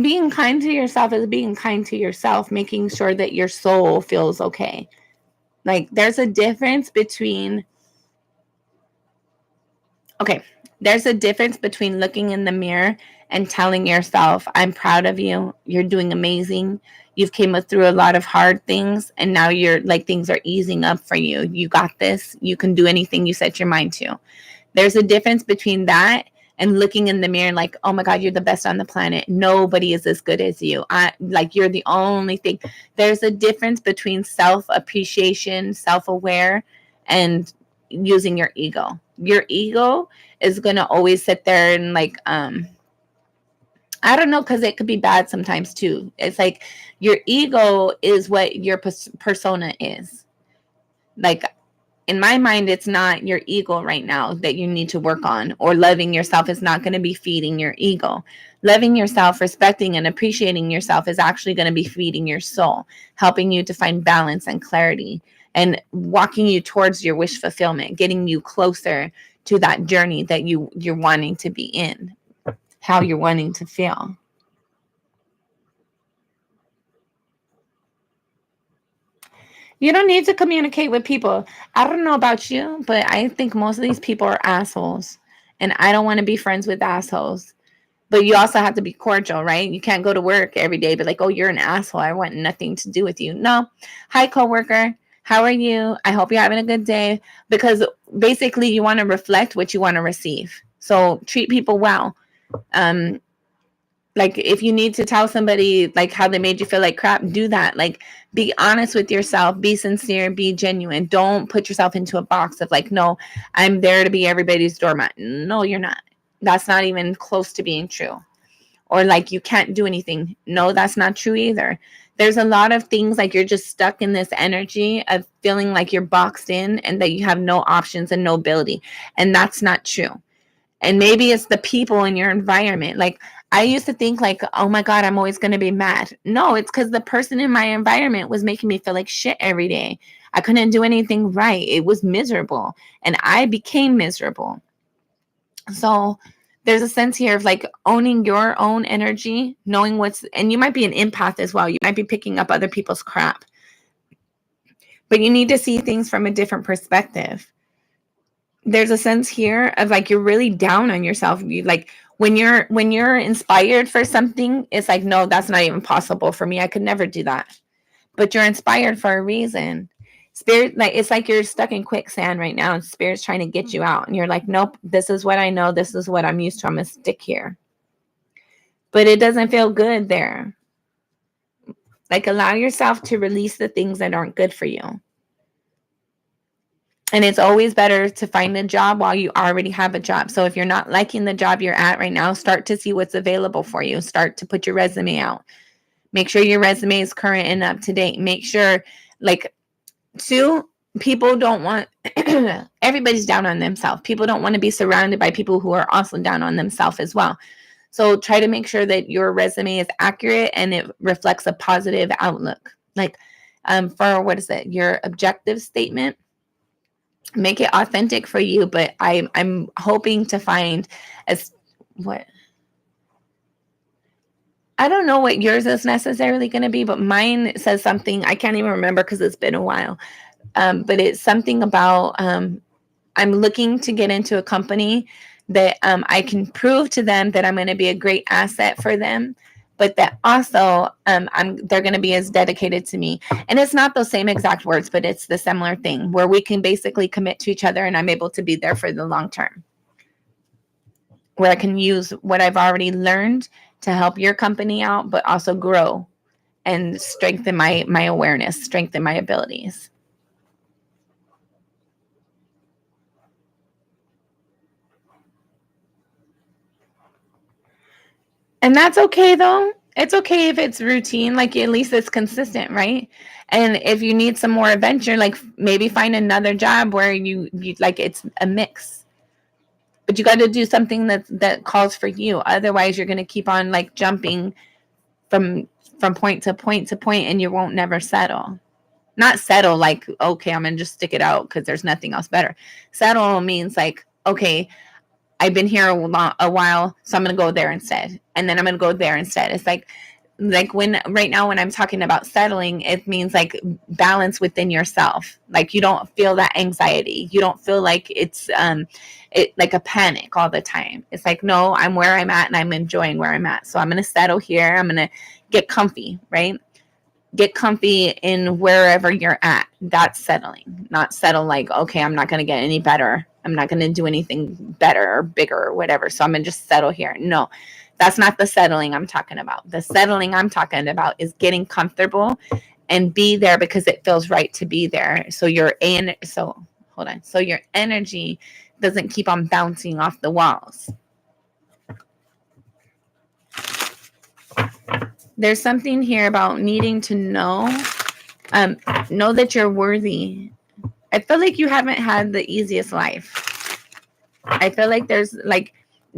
being kind to yourself is being kind to yourself, making sure that your soul feels okay. Like there's a difference between, okay, There's a difference between looking in the mirror and telling yourself, I'm proud of you. You're doing amazing. You've came through a lot of hard things, and now you're like, things are easing up for you. You got this. You can do anything you set your mind to. There's a difference between that and looking in the mirror like, oh my God, you're the best on the planet. Nobody is as good as you. Like, you're the only thing. There's a difference between self-appreciation, self-aware, and using your ego. Your ego is going to always sit there and like, I don't know, because it could be bad sometimes too. It's like your ego is what your persona is. Like, in my mind, it's not your ego right now that you need to work on, or loving yourself is not going to be feeding your ego. Loving yourself, respecting and appreciating yourself is actually going to be feeding your soul, helping you to find balance and clarity, and walking you towards your wish fulfillment, getting you closer to that journey that you're wanting to be in, how you're wanting to feel. You don't need to communicate with people. I don't know about you, but I think most of these people are assholes. And I don't want to be friends with assholes. But you also have to be cordial, right? You can't go to work every day, but like, oh, you're an asshole. I want nothing to do with you. No. Hi, coworker. How are you? I hope you're having a good day. Because basically, you want to reflect what you want to receive. So treat people well. Like, if you need to tell somebody like how they made you feel like crap, do that. Like, be honest with yourself, be sincere, be genuine. Don't put yourself into a box of like, no, I'm there to be everybody's doormat. No, you're not. That's not even close to being true. Or like, you can't do anything. No, that's not true either. There's a lot of things like you're just stuck in this energy of feeling like you're boxed in and that you have no options and no ability. And that's not true. And maybe it's the people in your environment. Like, I used to think like, oh my God, I'm always going to be mad. No, it's because the person in my environment was making me feel like shit every day. I couldn't do anything right. It was miserable. And I became miserable. So there's a sense here of like owning your own energy, knowing and you might be an empath as well. You might be picking up other people's crap. But you need to see things from a different perspective. There's a sense here of like, you're really down on yourself. You like, when you're inspired for something, it's like, no, that's not even possible for me. I could never do that. But you're inspired for a reason. Spirit, like, it's like you're stuck in quicksand right now and Spirit's trying to get you out. And you're like, nope, this is what I know. This is what I'm used to. I'm going to stick here. But it doesn't feel good there. Like, allow yourself to release the things that aren't good for you. And it's always better to find a job while you already have a job. So if you're not liking the job you're at right now, start to see what's available for you. Start to put your resume out. Make sure your resume is current and up to date. Make sure, like, people don't want, everybody's down on themselves. People don't want to be surrounded by people who are also down on themselves as well. So try to make sure that your resume is accurate and it reflects a positive outlook. Like, for your objective statement, make it authentic for you. But I'm hoping to find I don't know what yours is necessarily going to be, but mine says something. I can't even remember because it's been a while. But it's something about I'm looking to get into a company that I can prove to them that I'm going to be a great asset for them, but that also they're going to be as dedicated to me. And it's not those same exact words, but it's the similar thing where we can basically commit to each other and I'm able to be there for the long term, where I can use what I've already learned to help your company out, but also grow and strengthen my awareness, strengthen my abilities. And that's okay though. It's okay if it's routine, like at least it's consistent, right? And if you need some more adventure, like maybe find another job where you like it's a mix. But you got to do something that calls for you. Otherwise, you're going to keep on like jumping from point to point to point and you won't never settle. Not settle like, okay, I'm going to just stick it out because there's nothing else better. Settle means like, okay, I've been here a while, so I'm going to go there instead. And then I'm going to go there instead. It's like like right now when I'm talking about settling, it means like balance within yourself. Like you don't feel that anxiety. You don't feel like it's like a panic all the time. It's like, no, I'm where I'm at and I'm enjoying where I'm at. So I'm going to settle here. I'm going to get comfy, right? Get comfy in wherever you're at. That's settling. Not settle like, okay, I'm not going to get any better. I'm not going to do anything better or bigger or whatever. So I'm going to just settle here. No, that's not the settling I'm talking about. The settling I'm talking about is getting comfortable and be there because it feels right to be there. So your energy doesn't keep on bouncing off the walls. There's something here about needing to know that you're worthy. I feel like you haven't had the easiest life. I feel like there's like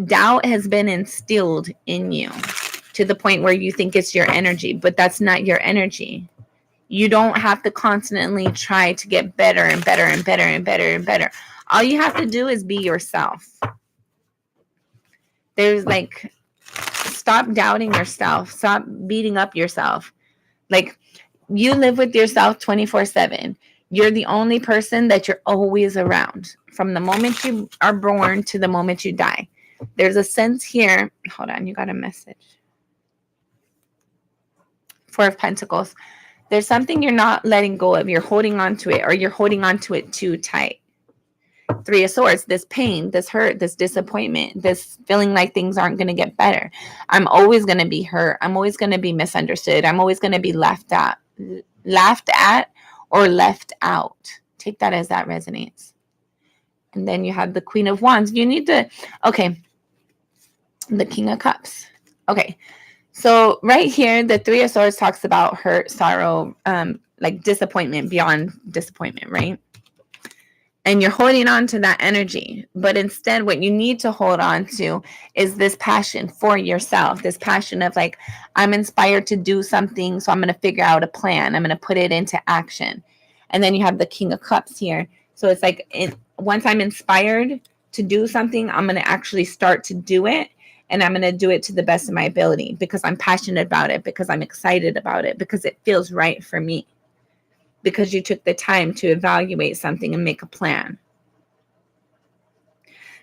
doubt has been instilled in you to the point where you think it's your energy, but that's not your energy. You don't have to constantly try to get better and better and better and better and better. All you have to do is be yourself. There's like, stop doubting yourself. Stop beating up yourself. Like, you live with yourself 24/7. You're the only person that you're always around from the moment you are born to the moment you die. There's a sense here. Hold on, you got a message. Four of Pentacles. There's something you're not letting go of. You're holding on to it, or you're holding on to it too tight. Three of Swords, this pain, this hurt, this disappointment, this feeling like things aren't going to get better. I'm always going to be hurt. I'm always going to be misunderstood. I'm always going to be laughed at, or left out. Take that as that resonates. And then you have the Queen of Wands. You need to, okay, the King of Cups. Okay, so right here, the Three of Swords talks about hurt, sorrow, like disappointment beyond disappointment, right? And you're holding on to that energy. But instead, what you need to hold on to is this passion for yourself, this passion of like, I'm inspired to do something, so I'm going to figure out a plan. I'm going to put it into action. And then you have the King of Cups here. So it's like, once I'm inspired to do something, I'm going to actually start to do it. And I'm going to do it to the best of my ability because I'm passionate about it, because I'm excited about it, because it feels right for me. Because you took the time to evaluate something and make a plan.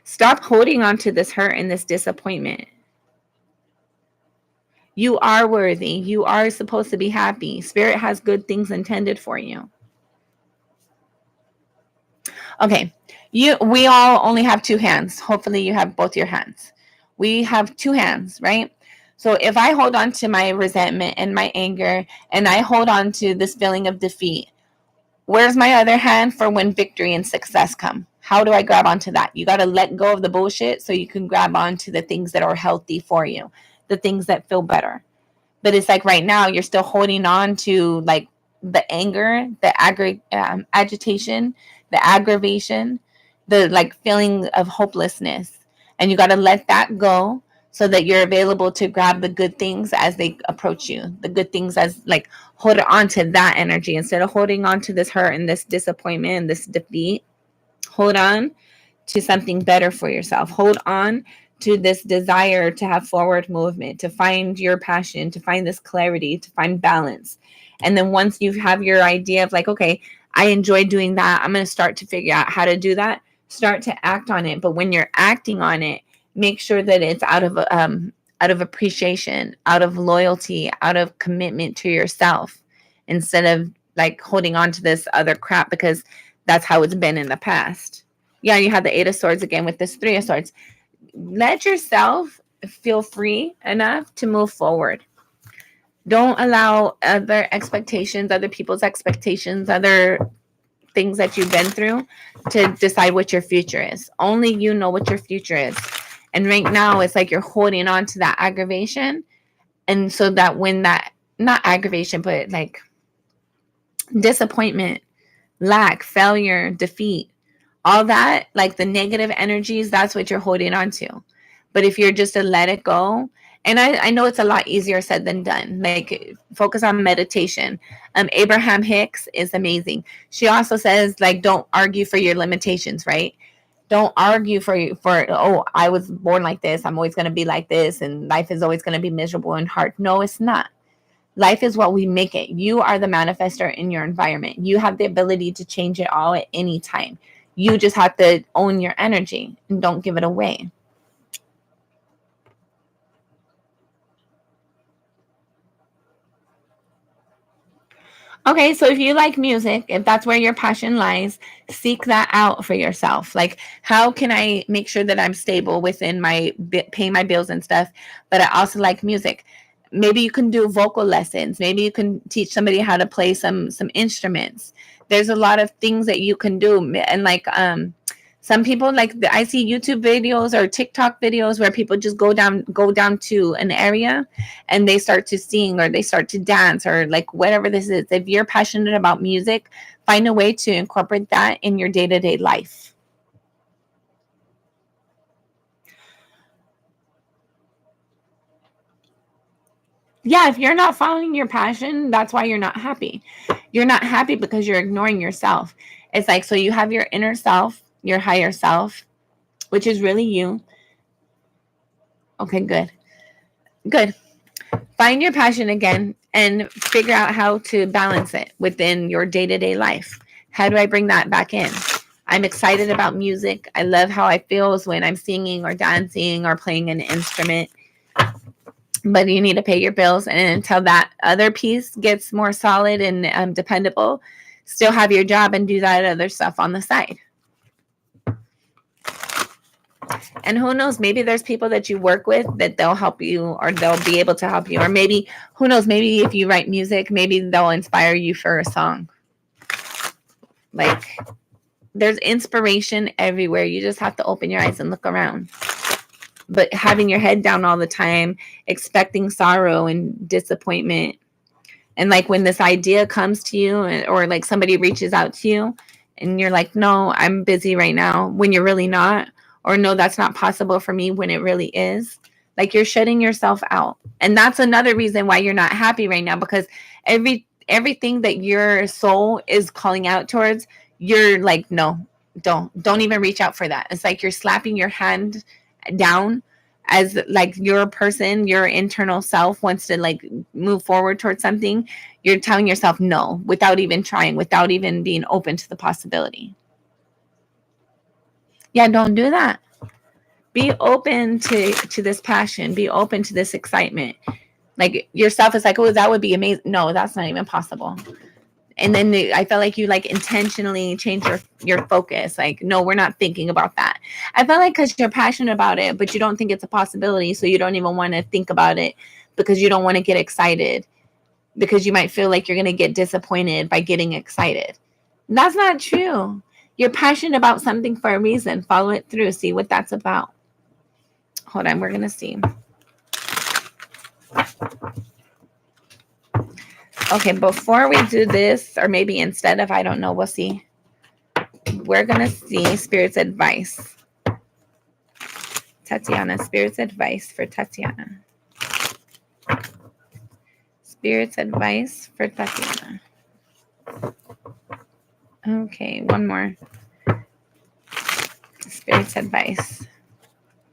Stop holding on to this hurt and this disappointment. You are worthy. You are supposed to be happy. Spirit has good things intended for you. Okay, we all only have two hands. Hopefully you have both your hands. We have two hands, right? So if I hold on to my resentment and my anger, and I hold on to this feeling of defeat, where's my other hand for when victory and success come? How do I grab onto that? You got to let go of the bullshit so you can grab onto the things that are healthy for you, the things that feel better. But it's like right now you're still holding on to like the anger, the agitation, the aggravation, the like feeling of hopelessness. And you got to let that go so that you're available to grab the good things as they approach you. The good things as like hold on to that energy instead of holding on to this hurt and this disappointment and this defeat. Hold on to something better for yourself. Hold on to this desire to have forward movement, to find your passion, to find this clarity, to find balance. And then once you have your idea of like, okay, I enjoy doing that, I'm going to start to figure out how to do that. Start to act on it. But when you're acting on it, make sure that it's out of appreciation, out of loyalty, out of commitment to yourself, instead of like holding on to this other crap because that's how it's been in the past. Yeah, you have the Eight of Swords again with this Three of Swords. Let yourself feel free enough to move forward. Don't allow other expectations, other people's expectations, other things that you've been through to decide what your future is. Only you know what your future is. And right now, it's like you're holding on to that aggravation. And so that when that, not aggravation, but like disappointment, lack, failure, defeat, all that, like the negative energies, that's what you're holding on to. But if you're just to let it go, and I know it's a lot easier said than done. Like focus on meditation. Abraham Hicks is amazing. She also says like, don't argue for your limitations, right? Don't argue for oh, I was born like this. I'm always going to be like this. And life is always going to be miserable and hard. No, it's not. Life is what we make it. You are the manifester in your environment. You have the ability to change it all at any time. You just have to own your energy and don't give it away. Okay, so if you like music, if that's where your passion lies, seek that out for yourself. Like, how can I make sure that I'm stable within my paying my bills and stuff, but I also like music? Maybe you can do vocal lessons. Maybe you can teach somebody how to play some instruments. There's a lot of things that you can do, and like some people, like I see YouTube videos or TikTok videos where people just go down to an area and they start to sing or they start to dance or like whatever this is. If you're passionate about music, find a way to incorporate that in your day-to-day life. Yeah, if you're not following your passion, that's why you're not happy. You're not happy because you're ignoring yourself. It's like, so you have your inner self, your higher self, which is really you. Okay, good. Good. Find your passion again and figure out how to balance it within your day-to-day life. How do I bring that back in? I'm excited about music. I love how I feel when I'm singing or dancing or playing an instrument. But you need to pay your bills, and until that other piece gets more solid and dependable, still have your job and do that other stuff on the side. And who knows, maybe there's people that you work with that they'll help you or they'll be able to help you. Or maybe, who knows, maybe if you write music, maybe they'll inspire you for a song. Like, there's inspiration everywhere. You just have to open your eyes and look around. But having your head down all the time, expecting sorrow and disappointment, and like when this idea comes to you or like somebody reaches out to you and you're like, no, I'm busy right now, when you're really not, or no, that's not possible for me when it really is. Like, you're shutting yourself out. And that's another reason why you're not happy right now, because everything that your soul is calling out towards, you're like, no, don't even reach out for that. It's like you're slapping your hand down as like your person, your internal self wants to like move forward towards something. You're telling yourself no without even trying, without even being open to the possibility. Yeah, don't do that. Be open to this passion. Be open to this excitement. Like, yourself is like, oh, that would be amazing. No, that's not even possible. And then I felt like you like intentionally change your focus. Like, no, we're not thinking about that. I felt like because you're passionate about it, but you don't think it's a possibility. So you don't even want to think about it because you don't want to get excited, because you might feel like you're going to get disappointed by getting excited. That's not true. You're passionate about something for a reason. Follow it through. See what that's about. Hold on. We're going to see. Okay, before we do this, or maybe instead of, I don't know, we'll see. We're going to see Spirit's advice. Tatiana, Spirit's advice for Tatiana. Spirit's advice for Tatiana. Okay, one more. Spirit's advice.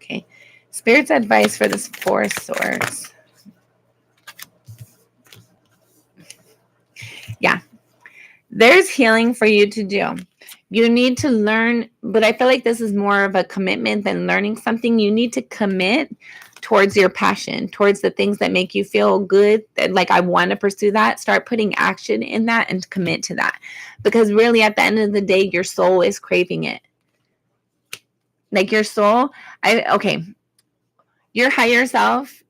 Okay. Spirit's advice for this Four of Swords. Yeah. There's healing for you to do. You need to learn, but I feel like this is more of a commitment than learning something. You need to commit towards your passion, towards the things that make you feel good. Like, I want to pursue that. Start putting action in that and commit to that. Because really, at the end of the day, your soul is craving it. Like, your soul, your higher self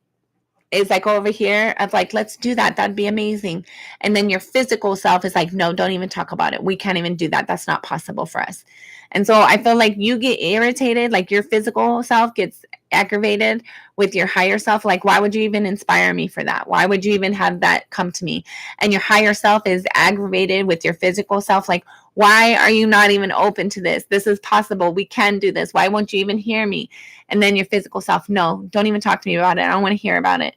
is like over here of like, let's do that. That'd be amazing. And then your physical self is like, no, don't even talk about it. We can't even do that. That's not possible for us. And so I feel like you get irritated, like your physical self gets aggravated with your higher self. Like, why would you even inspire me for that? Why would you even have that come to me? And your higher self is aggravated with your physical self. Like, why are you not even open to this? This is possible. We can do this. Why won't you even hear me? And then your physical self, no, don't even talk to me about it. I don't want to hear about it.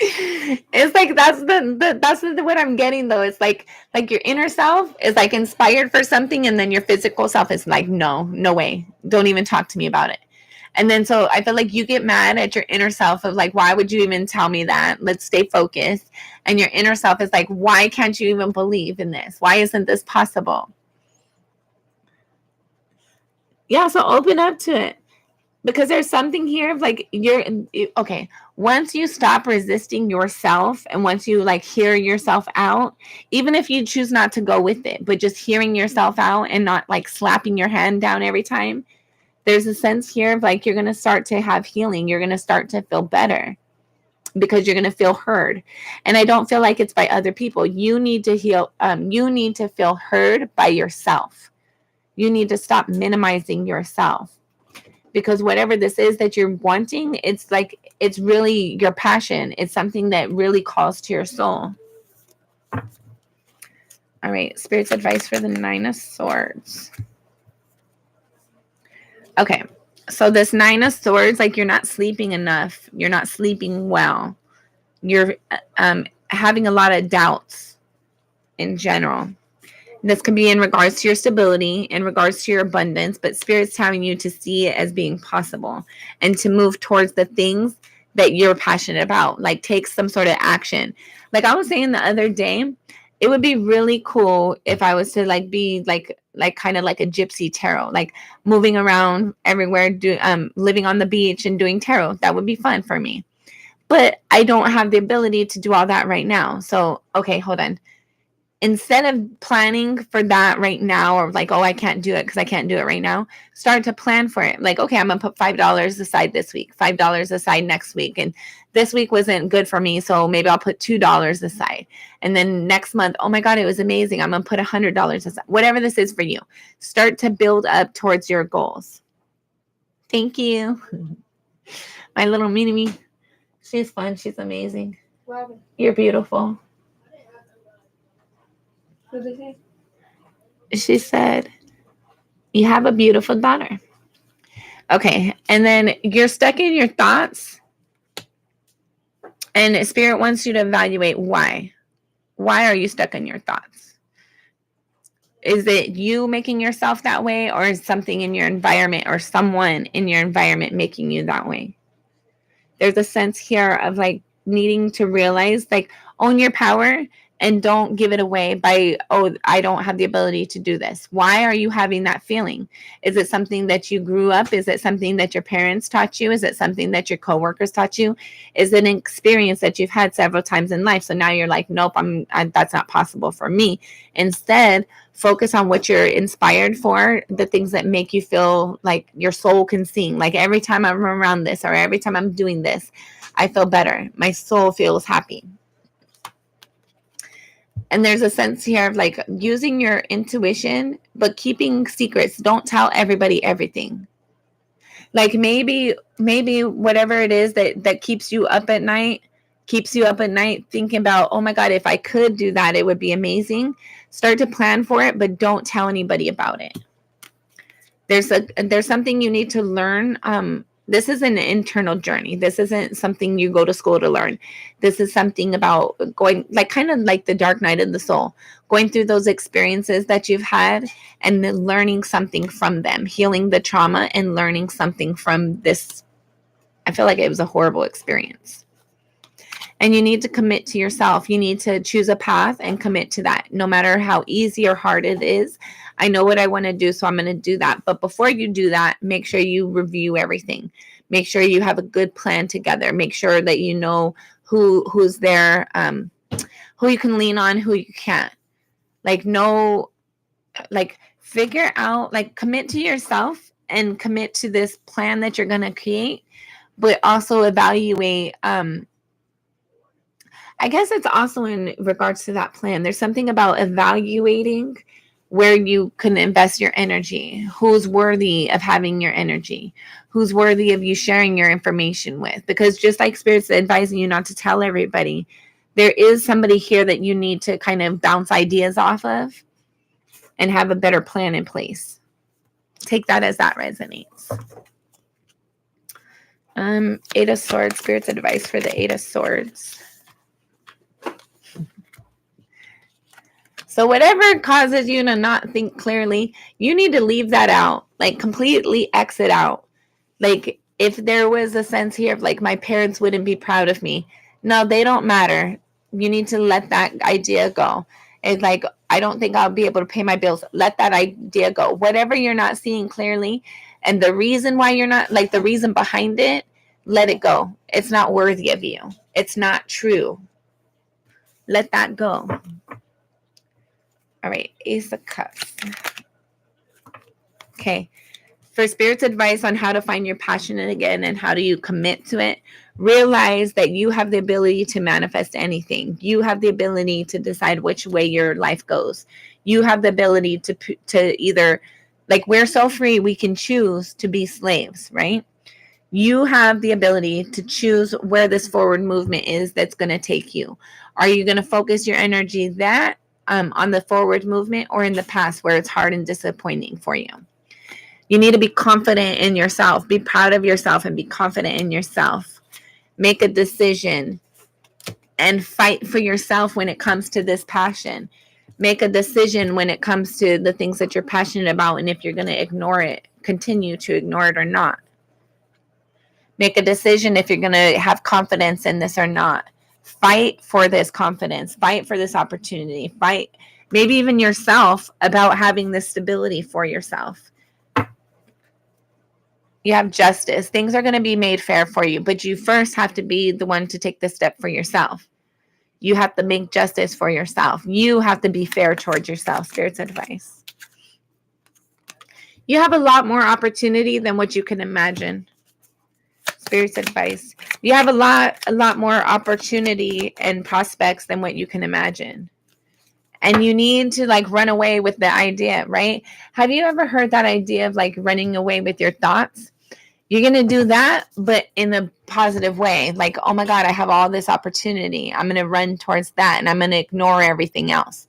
It's like that's what I'm getting though. It's like your inner self is like inspired for something, and then your physical self is like, no way, don't even talk to me about it. And then so I feel like you get mad at your inner self of like, why would you even tell me that? Let's stay focused. And your inner self is like, why can't you even believe in this? Why isn't this possible? Yeah, so open up to it. Because there's something here of like okay, once you stop resisting yourself and once you like hear yourself out, even if you choose not to go with it, but just hearing yourself out and not like slapping your hand down every time, there's a sense here of like you're going to start to have healing. You're going to start to feel better because you're going to feel heard. And I don't feel like it's by other people. You need to heal. You need to feel heard by yourself. You need to stop minimizing yourself. Because whatever this is that you're wanting, it's like, it's really your passion. It's something that really calls to your soul. All right, Spirit's advice for the 9 of Swords. Okay, so this 9 of Swords, like you're not sleeping enough. You're not sleeping well. You're having a lot of doubts in general. This can be in regards to your stability, in regards to your abundance, but Spirit's telling you to see it as being possible and to move towards the things that you're passionate about, like take some sort of action. Like I was saying the other day, it would be really cool if I was to like be like kind of like a gypsy tarot, like moving around everywhere, living on the beach and doing tarot. That would be fun for me. But I don't have the ability to do all that right now. So, okay, hold on. Instead of planning for that right now, or like, oh, I can't do it because I can't do it right now, start to plan for it. Like, okay, I'm going to put $5 aside this week, $5 aside next week. And this week wasn't good for me, so maybe I'll put $2 aside. And then next month, oh my God, it was amazing. I'm going to put $100 aside. Whatever this is for you, start to build up towards your goals. Thank you. My little mini-me. She's fun. She's amazing. You're beautiful. What did they say? She said, you have a beautiful daughter. Okay. And then you're stuck in your thoughts. And Spirit wants you to evaluate why. Why are you stuck in your thoughts? Is it you making yourself that way, or is something in your environment or someone in your environment making you that way? There's a sense here of like needing to realize, like, own your power and don't give it away by, oh, I don't have the ability to do this. Why are you having that feeling? Is it something that you grew up? Is it something that your parents taught you? Is it something that your coworkers taught you? Is it an experience that you've had several times in life? So now you're like, nope, that's not possible for me. Instead, focus on what you're inspired for, the things that make you feel like your soul can sing. Like every time I'm around this, or every time I'm doing this, I feel better. My soul feels happy. And there's a sense here of like using your intuition, but keeping secrets. Don't tell everybody everything. Like maybe whatever it is that keeps you up at night, thinking about, oh my God, if I could do that, it would be amazing. Start to plan for it, but don't tell anybody about it. There's something you need to learn. This is an internal journey. This isn't something you go to school to learn. This is something about going, like kind of like the dark night of the soul, going through those experiences that you've had and then learning something from them, healing the trauma and learning something from this. I feel like it was a horrible experience. And you need to commit to yourself. You need to choose a path and commit to that, no matter how easy or hard it is. I know what I want to do, so I'm going to do that. But before you do that, make sure you review everything. Make sure you have a good plan together. Make sure that you know who's there, who you can lean on, who you can't. Figure out, like commit to yourself and commit to this plan that you're going to create, but also evaluate. I guess it's also in regards to that plan. There's something about evaluating where you can invest your energy, who's worthy of having your energy, who's worthy of you sharing your information with. Because just like Spirit's advising you not to tell everybody, there is somebody here that you need to kind of bounce ideas off of and have a better plan in place. Take that as that resonates. 8 of Swords, Spirit's advice for the 8 of Swords. So whatever causes you to not think clearly, you need to leave that out, like completely exit out. Like if there was a sense here of like my parents wouldn't be proud of me, no, they don't matter. You need to let that idea go. It's like, I don't think I'll be able to pay my bills. Let that idea go. Whatever you're not seeing clearly, and the reason why you're not, like the reason behind it, let it go. It's not worthy of you. It's not true. Let that go. All right, Ace of Cups. Okay. For Spirit's advice on how to find your passion again and how do you commit to it, realize that you have the ability to manifest anything. You have the ability to decide which way your life goes. You have the ability to either, like, we're so free, we can choose to be slaves, right? You have the ability to choose where this forward movement is that's going to take you. Are you going to focus your energy on the forward movement, or in the past where it's hard and disappointing for you? You need to be confident in yourself. Be proud of yourself and be confident in yourself. Make a decision and fight for yourself when it comes to this passion. Make a decision when it comes to the things that you're passionate about, and if you're going to ignore it, continue to ignore it or not. Make a decision if you're going to have confidence in this or not. Fight for this confidence. Fight for this opportunity. Fight, maybe even yourself, about having this stability for yourself. You have justice. Things are going to be made fair for you, but you first have to be the one to take the step for yourself. You have to make justice for yourself. You have to be fair towards yourself. Spirit's advice. You have a lot more opportunity than what you can imagine. Spirit's advice. You have a lot more opportunity and prospects than what you can imagine. And you need to like run away with the idea, right? Have you ever heard that idea of like running away with your thoughts? You're going to do that, but in a positive way. Like, oh my God, I have all this opportunity. I'm going to run towards that, and I'm going to ignore everything else.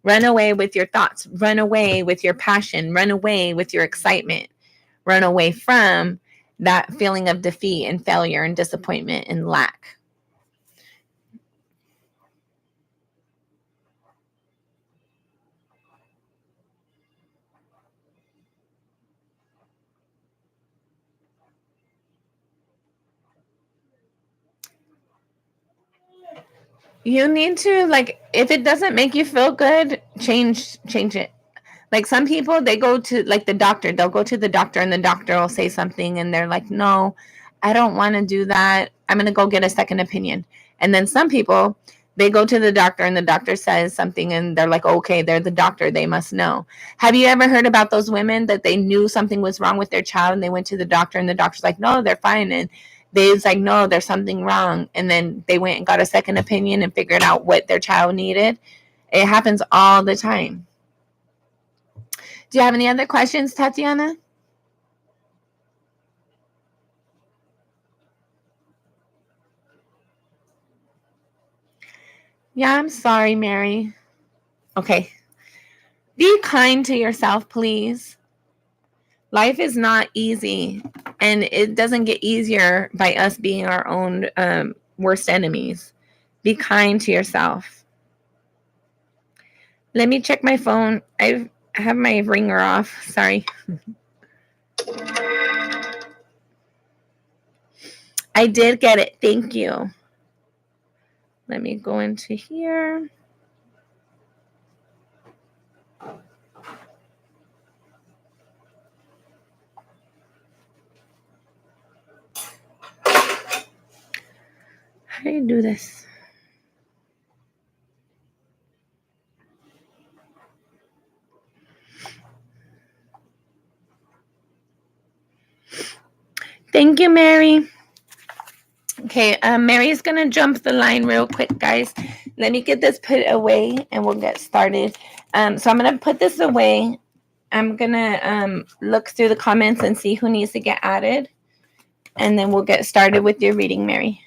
Run away with your thoughts. Run away with your passion. Run away with your excitement. Run away from that feeling of defeat and failure and disappointment and lack. You need to, like, if it doesn't make you feel good, change it. Like some people, they go to like the doctor. They'll go to the doctor and the doctor will say something and they're like, no, I don't want to do that. I'm going to go get a second opinion. And then some people, they go to the doctor and the doctor says something and they're like, okay, they're the doctor. They must know. Have you ever heard about those women that they knew something was wrong with their child and they went to the doctor and the doctor's like, no, they're fine. And they was like, no, there's something wrong. And then they went and got a second opinion and figured out what their child needed. It happens all the time. Do you have any other questions, Tatiana? Yeah, I'm sorry, Mary. Okay. Be kind to yourself, please. Life is not easy, and it doesn't get easier by us being our own worst enemies. Be kind to yourself. Let me check my phone. I have my ringer off. Sorry. I did get it. Thank you. Let me go into here. How do you do this? Thank you, Mary. Okay, Mary's going to jump the line real quick, guys. Let me get this put away and we'll get started. So I'm going to put this away. I'm going to look through the comments and see who needs to get added. And then we'll get started with your reading, Mary.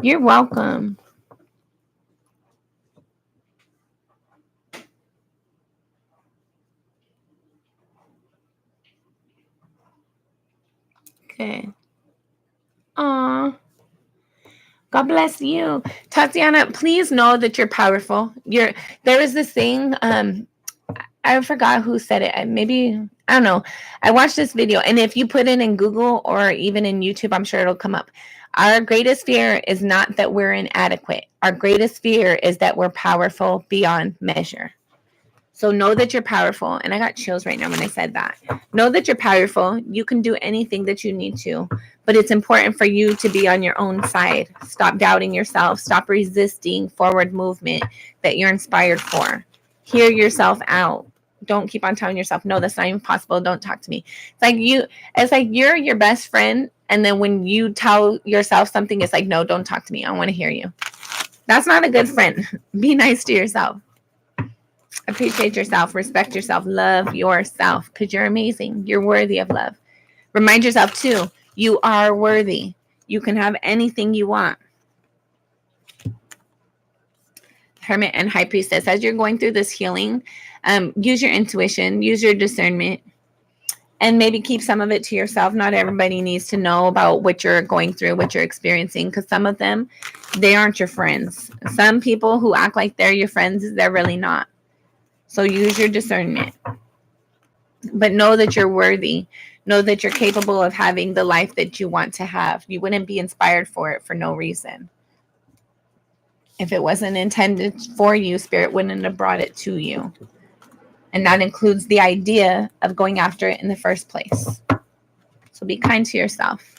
You're welcome. Okay. Aw. God bless you. Tatiana, please know that you're powerful. There is this thing, I forgot who said it. Maybe I don't know. I watched this video, and if you put it in Google or even in YouTube, I'm sure it'll come up. Our greatest fear is not that we're inadequate. Our greatest fear is that we're powerful beyond measure. So know that you're powerful. And I got chills right now when I said that. Know that you're powerful. You can do anything that you need to, but it's important for you to be on your own side. Stop doubting yourself. Stop resisting forward movement that you're inspired for. Hear yourself out. Don't keep on telling yourself, no, that's not even possible. Don't talk to me. It's like you're your best friend. And then when you tell yourself something, it's like, no, don't talk to me. I don't want to hear you. That's not a good friend. Be nice to yourself. Appreciate yourself, respect yourself, love yourself because you're amazing. You're worthy of love. Remind yourself too, you are worthy. You can have anything you want. Hermit and High Priestess, as you're going through this healing, use your intuition, use your discernment, and maybe keep some of it to yourself. Not everybody needs to know about what you're going through, what you're experiencing, because some of them, they aren't your friends. Some people who act like they're your friends, they're really not. So use your discernment. But know that you're worthy. Know that you're capable of having the life that you want to have. You wouldn't be inspired for it for no reason. If it wasn't intended for you, Spirit wouldn't have brought it to you. And that includes the idea of going after it in the first place. So be kind to yourself.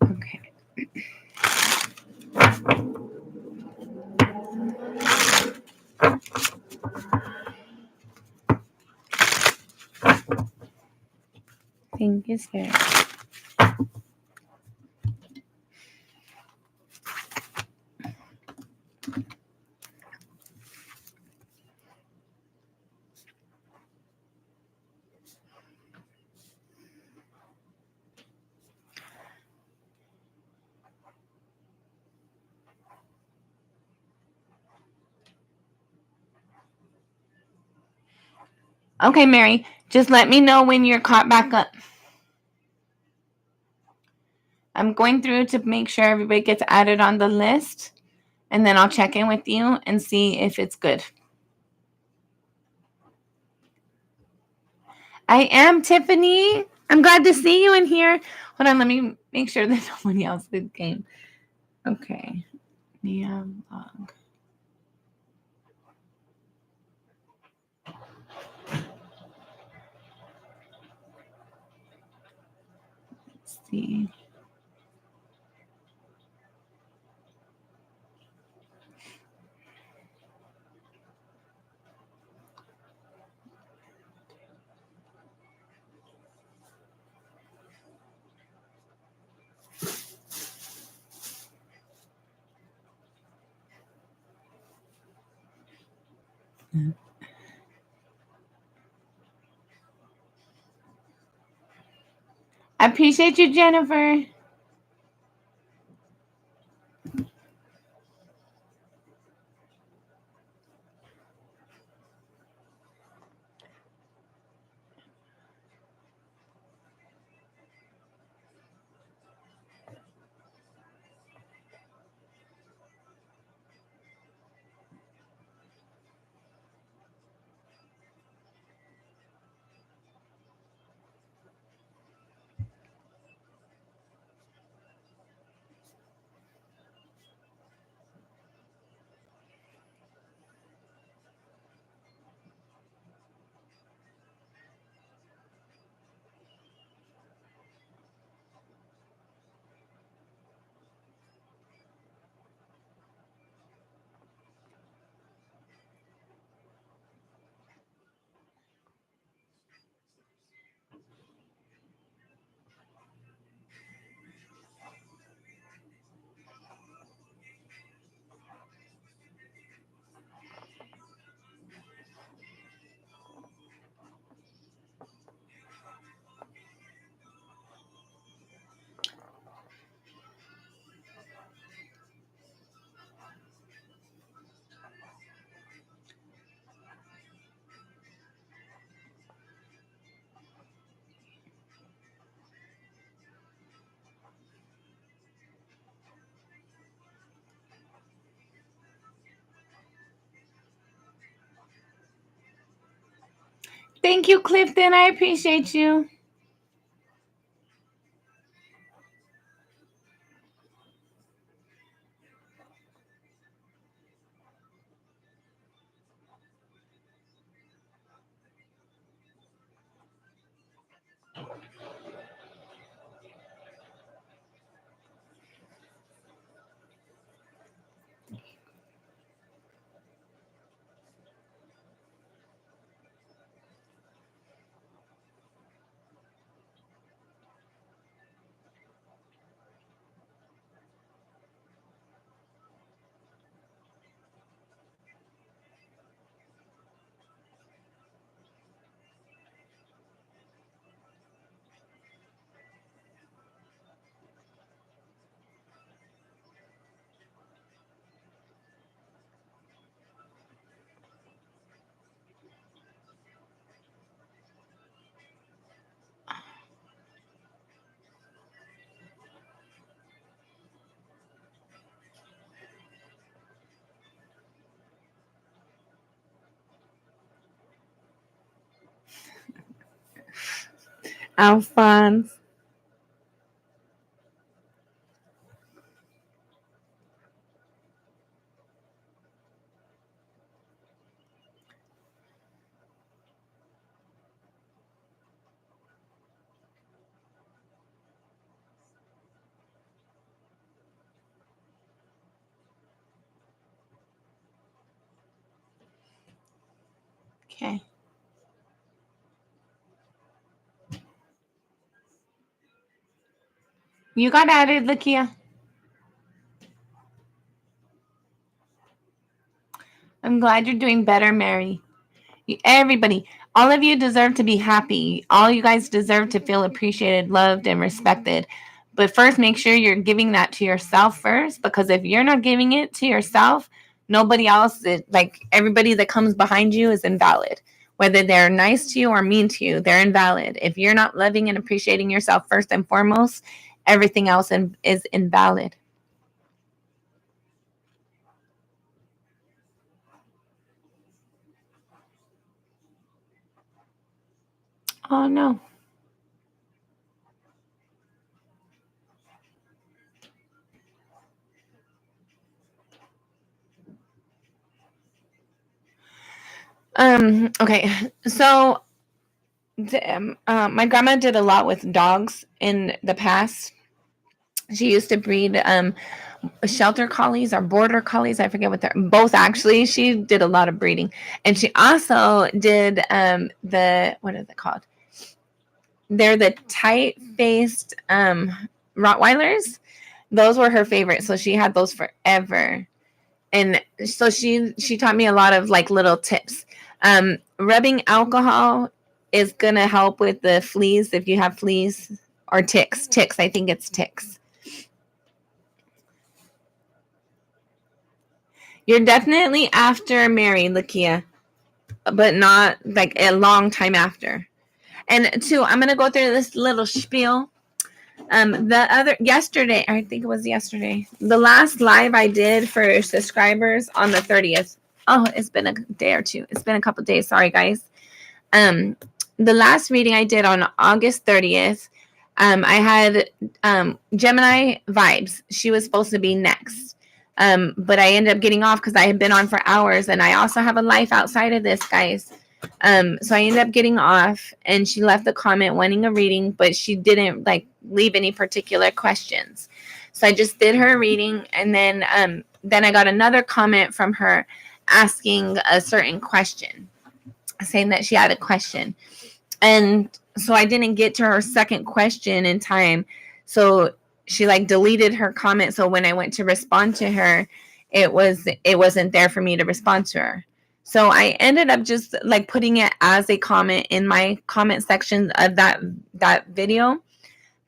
Okay. Thank you, Spirit. Okay, Mary, just let me know when you're caught back up. I'm going through to make sure everybody gets added on the list, and then I'll check in with you and see if it's good. I am, Tiffany. I'm glad to see you in here. Hold on, let me make sure that nobody else did game. Okay. Yeah, log. Let's see. I appreciate you, Jennifer. Thank you, Clifton. I appreciate you. Alphonse. Okay. You got added, Lakia. I'm glad you're doing better, Mary. Everybody, all of you deserve to be happy. All you guys deserve to feel appreciated, loved, and respected. But first, make sure you're giving that to yourself first, because if you're not giving it to yourself, nobody else, like everybody that comes behind you, is invalid. Whether they're nice to you or mean to you, they're invalid. If you're not loving and appreciating yourself first and foremost, everything else is invalid. Oh, no. Okay. So my grandma did a lot with dogs in the past. She used to breed shelter collies or border collies. I forget what they're both, actually. She did a lot of breeding. And she also did the, what is it called? They're the tight-faced Rottweilers. Those were her favorite. So she had those forever. And so she taught me a lot of like little tips. Rubbing alcohol is gonna help with the fleas if you have fleas or ticks. Ticks, I think it's ticks. You're definitely after Mary, Lakia, but not like a long time after. And two, I'm gonna go through this little spiel. Yesterday, I think it was yesterday, the last live I did for subscribers on the 30th. Oh, it's been a day or two. It's been a couple days. Sorry, guys. The last reading I did on August 30th, I had Gemini vibes. She was supposed to be next. But I ended up getting off because I had been on for hours, and I also have a life outside of this, guys. So I ended up getting off, and she left a comment wanting a reading, but she didn't like leave any particular questions. So I just did her reading, and then I got another comment from her asking a certain question, saying that she had a question. And so I didn't get to her second question in time. So she like deleted her comment. So when I went to respond to her, it wasn't there for me to respond to her. So I ended up just like putting it as a comment in my comment section of that video.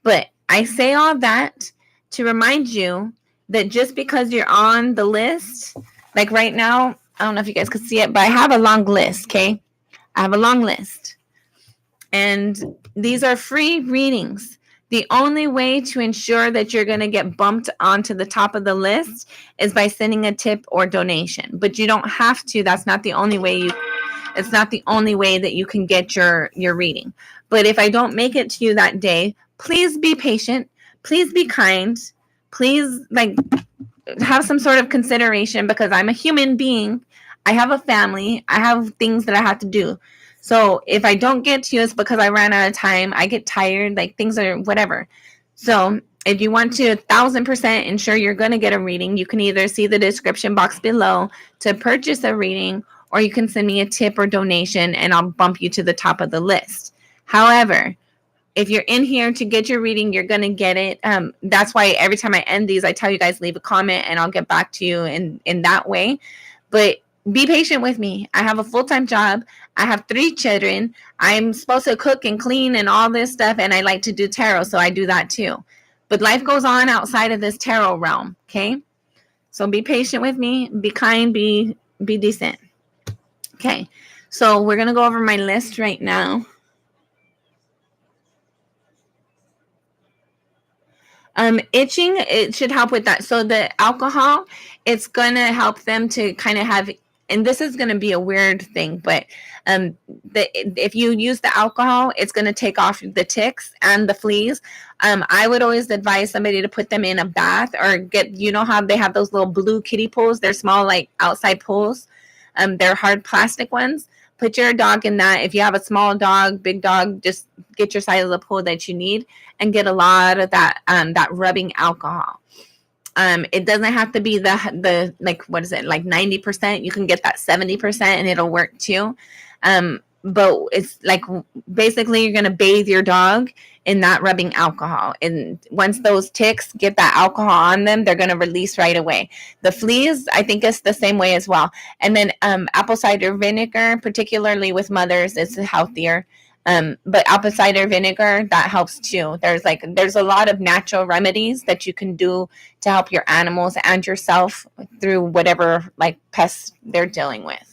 But I say all that to remind you that just because you're on the list, like right now, I don't know if you guys could see it, but I have a long list, okay? I have a long list. And these are free readings. The only way to ensure that you're going to get bumped onto the top of the list is by sending a tip or donation. But you don't have to. That's not the only way It's not the only way that you can get your reading. But if I don't make it to you that day, please be patient. Please be kind. Please, like, have some sort of consideration, because I'm a human being. I have a family. I have things that I have to do. So if I don't get to you, it's because I ran out of time. I get tired, like things are whatever. So if you want to 1,000% ensure you're going to get a reading, you can either see the description box below to purchase a reading, or you can send me a tip or donation and I'll bump you to the top of the list. However, if you're in here to get your reading, you're going to get it. That's why every time I end these, I tell you guys, leave a comment and I'll get back to you in that way. But be patient with me. I have a full-time job. I have 3 children. I'm supposed to cook and clean and all this stuff. And I like to do tarot, so I do that too. But life goes on outside of this tarot realm, okay? So be patient with me. Be kind. Be decent. Okay. So we're going to go over my list right now. Itching, it should help with that. So the alcohol, it's going to help them to kind of have, and this is going to be a weird thing, but if you use the alcohol, it's going to take off the ticks and the fleas. I would always advise somebody to put them in a bath, or get, you know how they have those little blue kiddie pools? They're small, like outside pools. They're hard plastic ones. Put your dog in that. If you have a small dog, big dog, just get your size of the pool that you need and get a lot of that that rubbing alcohol. It doesn't have to be the like, what is it, like 90%. You can get that 70% and it'll work too. But it's like, basically you're going to bathe your dog in that rubbing alcohol. And once those ticks get that alcohol on them, they're going to release right away. The fleas, I think it's the same way as well. And then apple cider vinegar, particularly with mothers, is healthier. But apple cider vinegar, that helps too. There's a lot of natural remedies that you can do to help your animals and yourself through whatever like pests they're dealing with.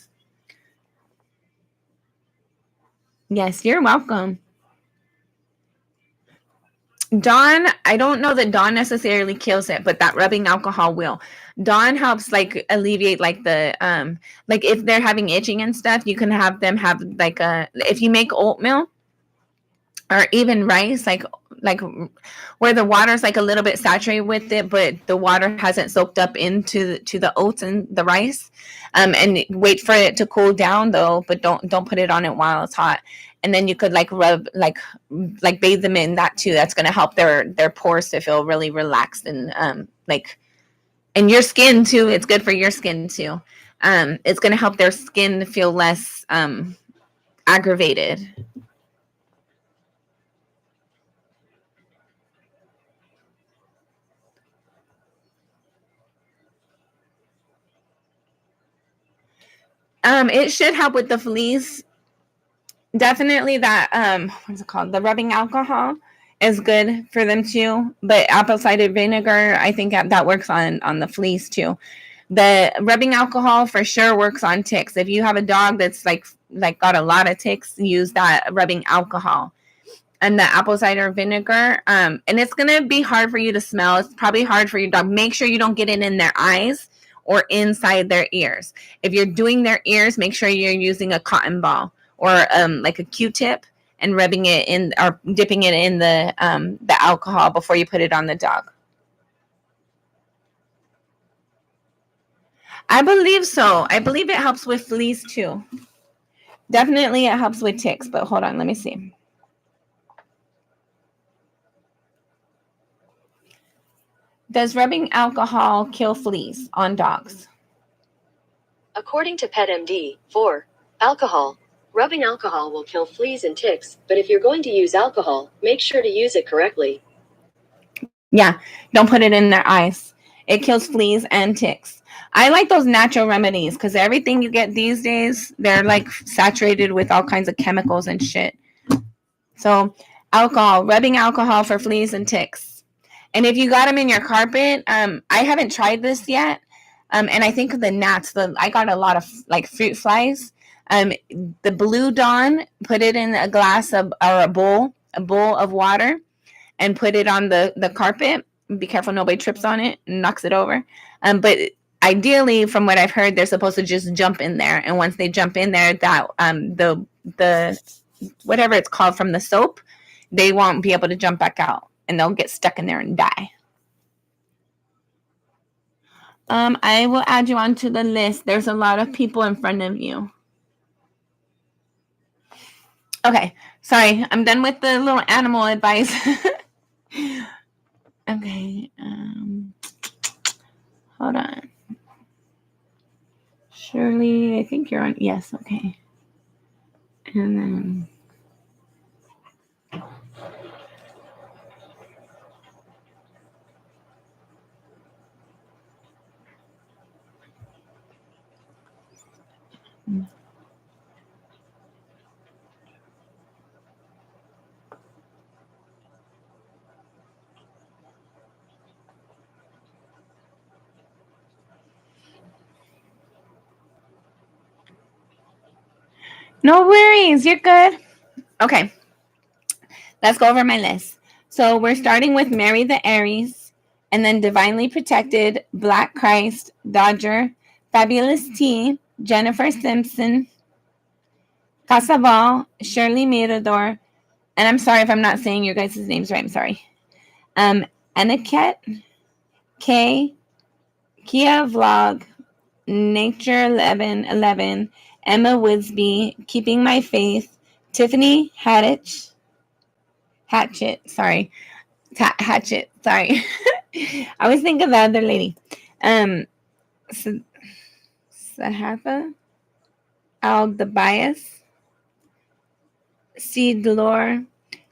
Yes, you're welcome. Dawn, I don't know that Dawn necessarily kills it, but that rubbing alcohol will. Dawn helps like alleviate like the like if they're having itching and stuff, you can have them have like if you make oatmeal or even rice, like where the water is like a little bit saturated with it, but the water hasn't soaked up into the oats and the rice. And wait for it to cool down though, but don't put it on it while it's hot. And then you could like rub, like bathe them in that too. That's going to help their pores to feel really relaxed and like, and your skin too. It's good for your skin too. It's going to help their skin feel less aggravated. It should help with the fleas. Definitely that what is it called? The rubbing alcohol is good for them too. But apple cider vinegar, I think that works on the fleas too. The rubbing alcohol for sure works on ticks. If you have a dog that's like got a lot of ticks, use that rubbing alcohol. And the apple cider vinegar, and it's gonna be hard for you to smell. It's probably hard for your dog. Make sure you don't get it in their eyes or inside their ears. If you're doing their ears, make sure you're using a cotton ball or like a Q-tip and rubbing it in or dipping it in the alcohol before you put it on the dog. I believe so. I believe it helps with fleas too. Definitely it helps with ticks, but hold on, let me see. Does rubbing alcohol kill fleas on dogs? According to PetMD, 4. Alcohol. Rubbing alcohol will kill fleas and ticks, but if you're going to use alcohol, make sure to use it correctly. Yeah, don't put it in their eyes. It kills fleas and ticks. I like those natural remedies because everything you get these days, they're like saturated with all kinds of chemicals and shit. So alcohol, rubbing alcohol for fleas and ticks. And if you got them in your carpet, I haven't tried this yet. And I think the gnats, I got a lot of like fruit flies. The Blue Dawn, put it in a glass of or a bowl of water and put it on the carpet. Be careful nobody trips on it and knocks it over. But ideally, from what I've heard, they're supposed to just jump in there, and once they jump in there, that the whatever it's called from the soap, they won't be able to jump back out, and they'll get stuck in there and die. I will add you onto the list. There's a lot of people in front of you. Okay, sorry, I'm done with the little animal advice. Okay, hold on. Shirley, I think you're on. Yes, okay. And then no worries, you're good. Okay, let's go over my list. So we're starting with Mary the Aries, and then Divinely Protected, Black Christ, Dodger, Fabulous T, Jennifer Simpson, Casaval, Shirley Mirador, and I'm sorry if I'm not saying your guys' names right. I'm sorry. Aniket, K, Kia Vlog, Nature 1111, Emma Wisby, Keeping My Faith, Tiffany Hatchett, sorry. Hatchet, sorry. I always think of the other lady. Sahatha, Al-Dabias, C. Delore,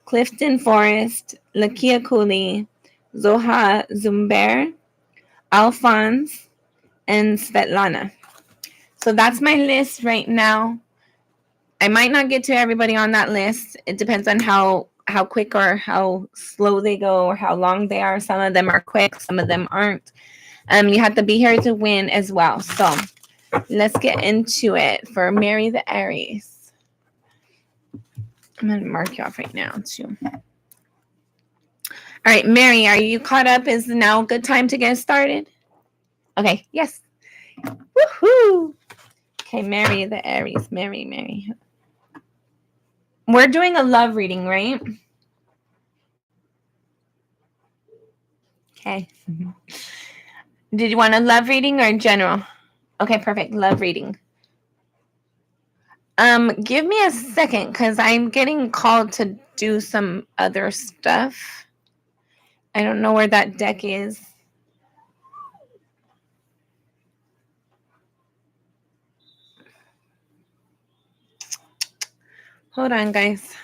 Clifton Forrest, Lakia Cooley, Zoha Zumber, Alphonse, and Svetlana. So that's my list right now. I might not get to everybody on that list. It depends on how quick or how slow they go or how long they are. Some of them are quick, some of them aren't. You have to be here to win as well. So let's get into it for Mary the Aries. I'm going to mark you off right now too. All right, Mary, are you caught up? Is now a good time to get started? Okay, yes. Woohoo! Okay, Mary the Aries. Mary. We're doing a love reading, right? Okay. Did you want a love reading or general? Okay, perfect. Love reading. Give me a second because I'm getting called to do some other stuff. I don't know where that deck is. Hold on, guys.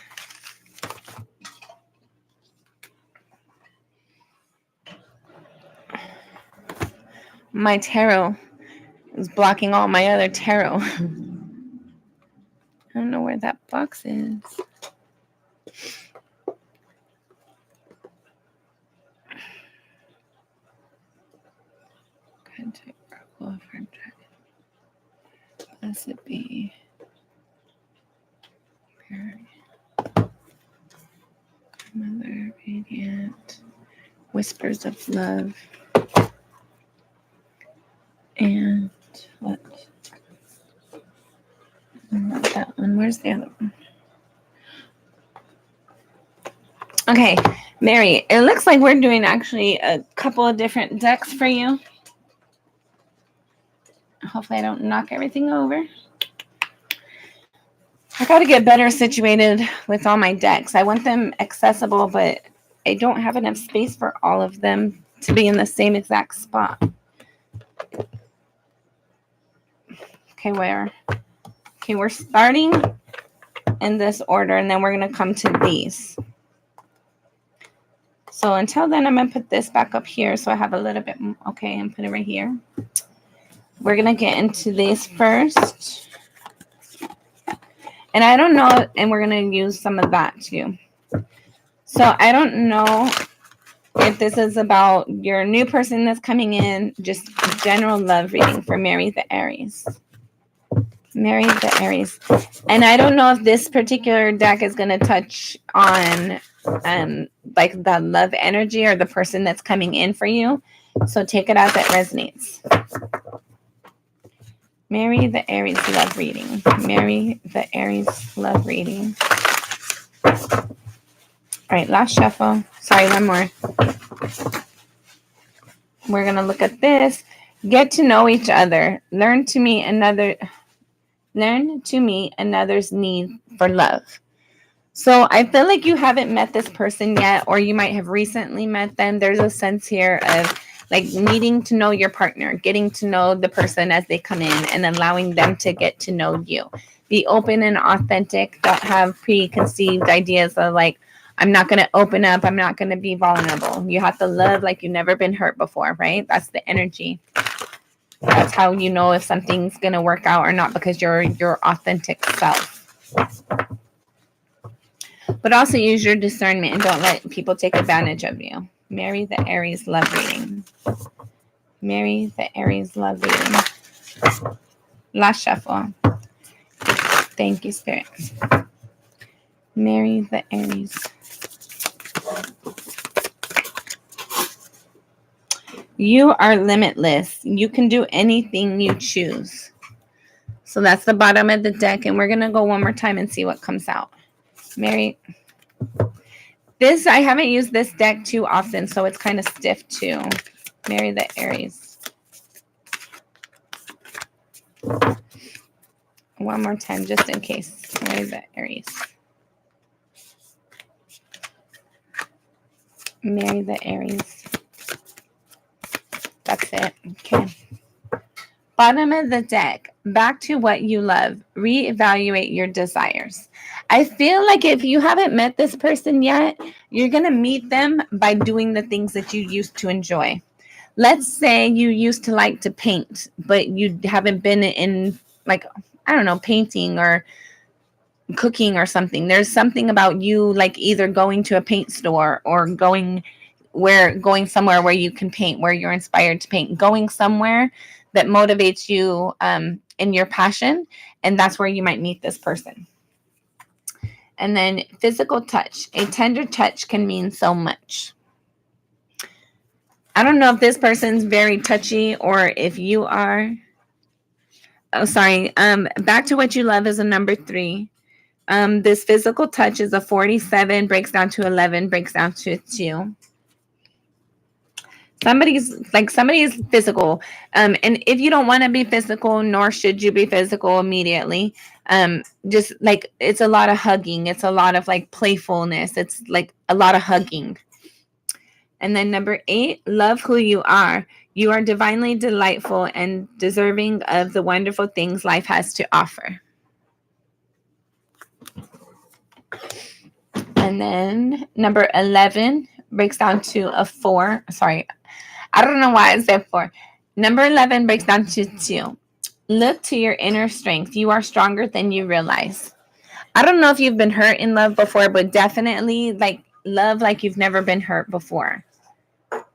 My tarot is blocking all my other tarot. I don't know where that box is. Contact Virgo for dragon. Blessed be. Mother Radiant. Whispers of Love. And what? Not that one. Where's the other one? Okay, Mary, it looks like we're doing actually a couple of different decks for you. Hopefully I don't knock everything over. I got to get better situated with all my decks. I want them accessible, but I don't have enough space for all of them to be in the same exact spot. Okay, we're starting in this order, and then we're going to come to these. So until then, I'm going to put this back up here so I have a little bit. Okay, and put it right here. We're going to get into these first. And I don't know, and we're going to use some of that too. So I don't know if this is about your new person that's coming in, just general love reading for Mary the Aries. Mary the Aries. And I don't know if this particular deck is going to touch on like the love energy or the person that's coming in for you. So take it out that resonates. Marry the Aries love reading. Marry the Aries love reading. All right, last shuffle. Sorry, one more. We're going to look at this. Get to know each other. Learn to meet another's need for love. So I feel like you haven't met this person yet, or you might have recently met them. There's a sense here of like needing to know your partner, getting to know the person as they come in and allowing them to get to know you. Be open and authentic. Don't have preconceived ideas of like, I'm not going to open up. I'm not going to be vulnerable. You have to love like you've never been hurt before, right? That's the energy. That's how you know if something's going to work out or not, because you're your authentic self. But also use your discernment and don't let people take advantage of you. Marry the Aries love reading. Marry the Aries love reading. Last shuffle. Thank you, Spirit. Marry the Aries. You are limitless. You can do anything you choose. So that's the bottom of the deck. And we're going to go one more time and see what comes out. Marry. This, I haven't used this deck too often, so it's kind of stiff too. Marry the Aries. One more time, just in case. Marry the Aries. Marry the Aries. That's it. Okay. Bottom of the deck. Back to what you love. Reevaluate your desires. I feel like if you haven't met this person yet, you're going to meet them by doing the things that you used to enjoy. Let's say you used to like to paint, but you haven't been in, like, I don't know, painting or cooking or something. There's something about you, like either going to a paint store or going somewhere where you can paint, where you're inspired to paint, going somewhere that motivates you in your passion. And that's where you might meet this person. And then physical touch. A tender touch can mean so much. I don't know if this person's very touchy or if you are. Oh, sorry. Back to what you love is a number 3. This physical touch is a 47, breaks down to 11, breaks down to 2. Somebody is physical. And if you don't want to be physical, nor should you be physical immediately, just like it's a lot of hugging. It's a lot of like playfulness. It's like a lot of hugging. And then number 8, love who you are. You are divinely delightful and deserving of the wonderful things life has to offer. And then number 11 breaks down to a 4. Sorry, I don't know why I said 4. Number 11 breaks down to 2. Look to your inner strength. You are stronger than you realize. I don't know if you've been hurt in love before, but definitely like love like you've never been hurt before.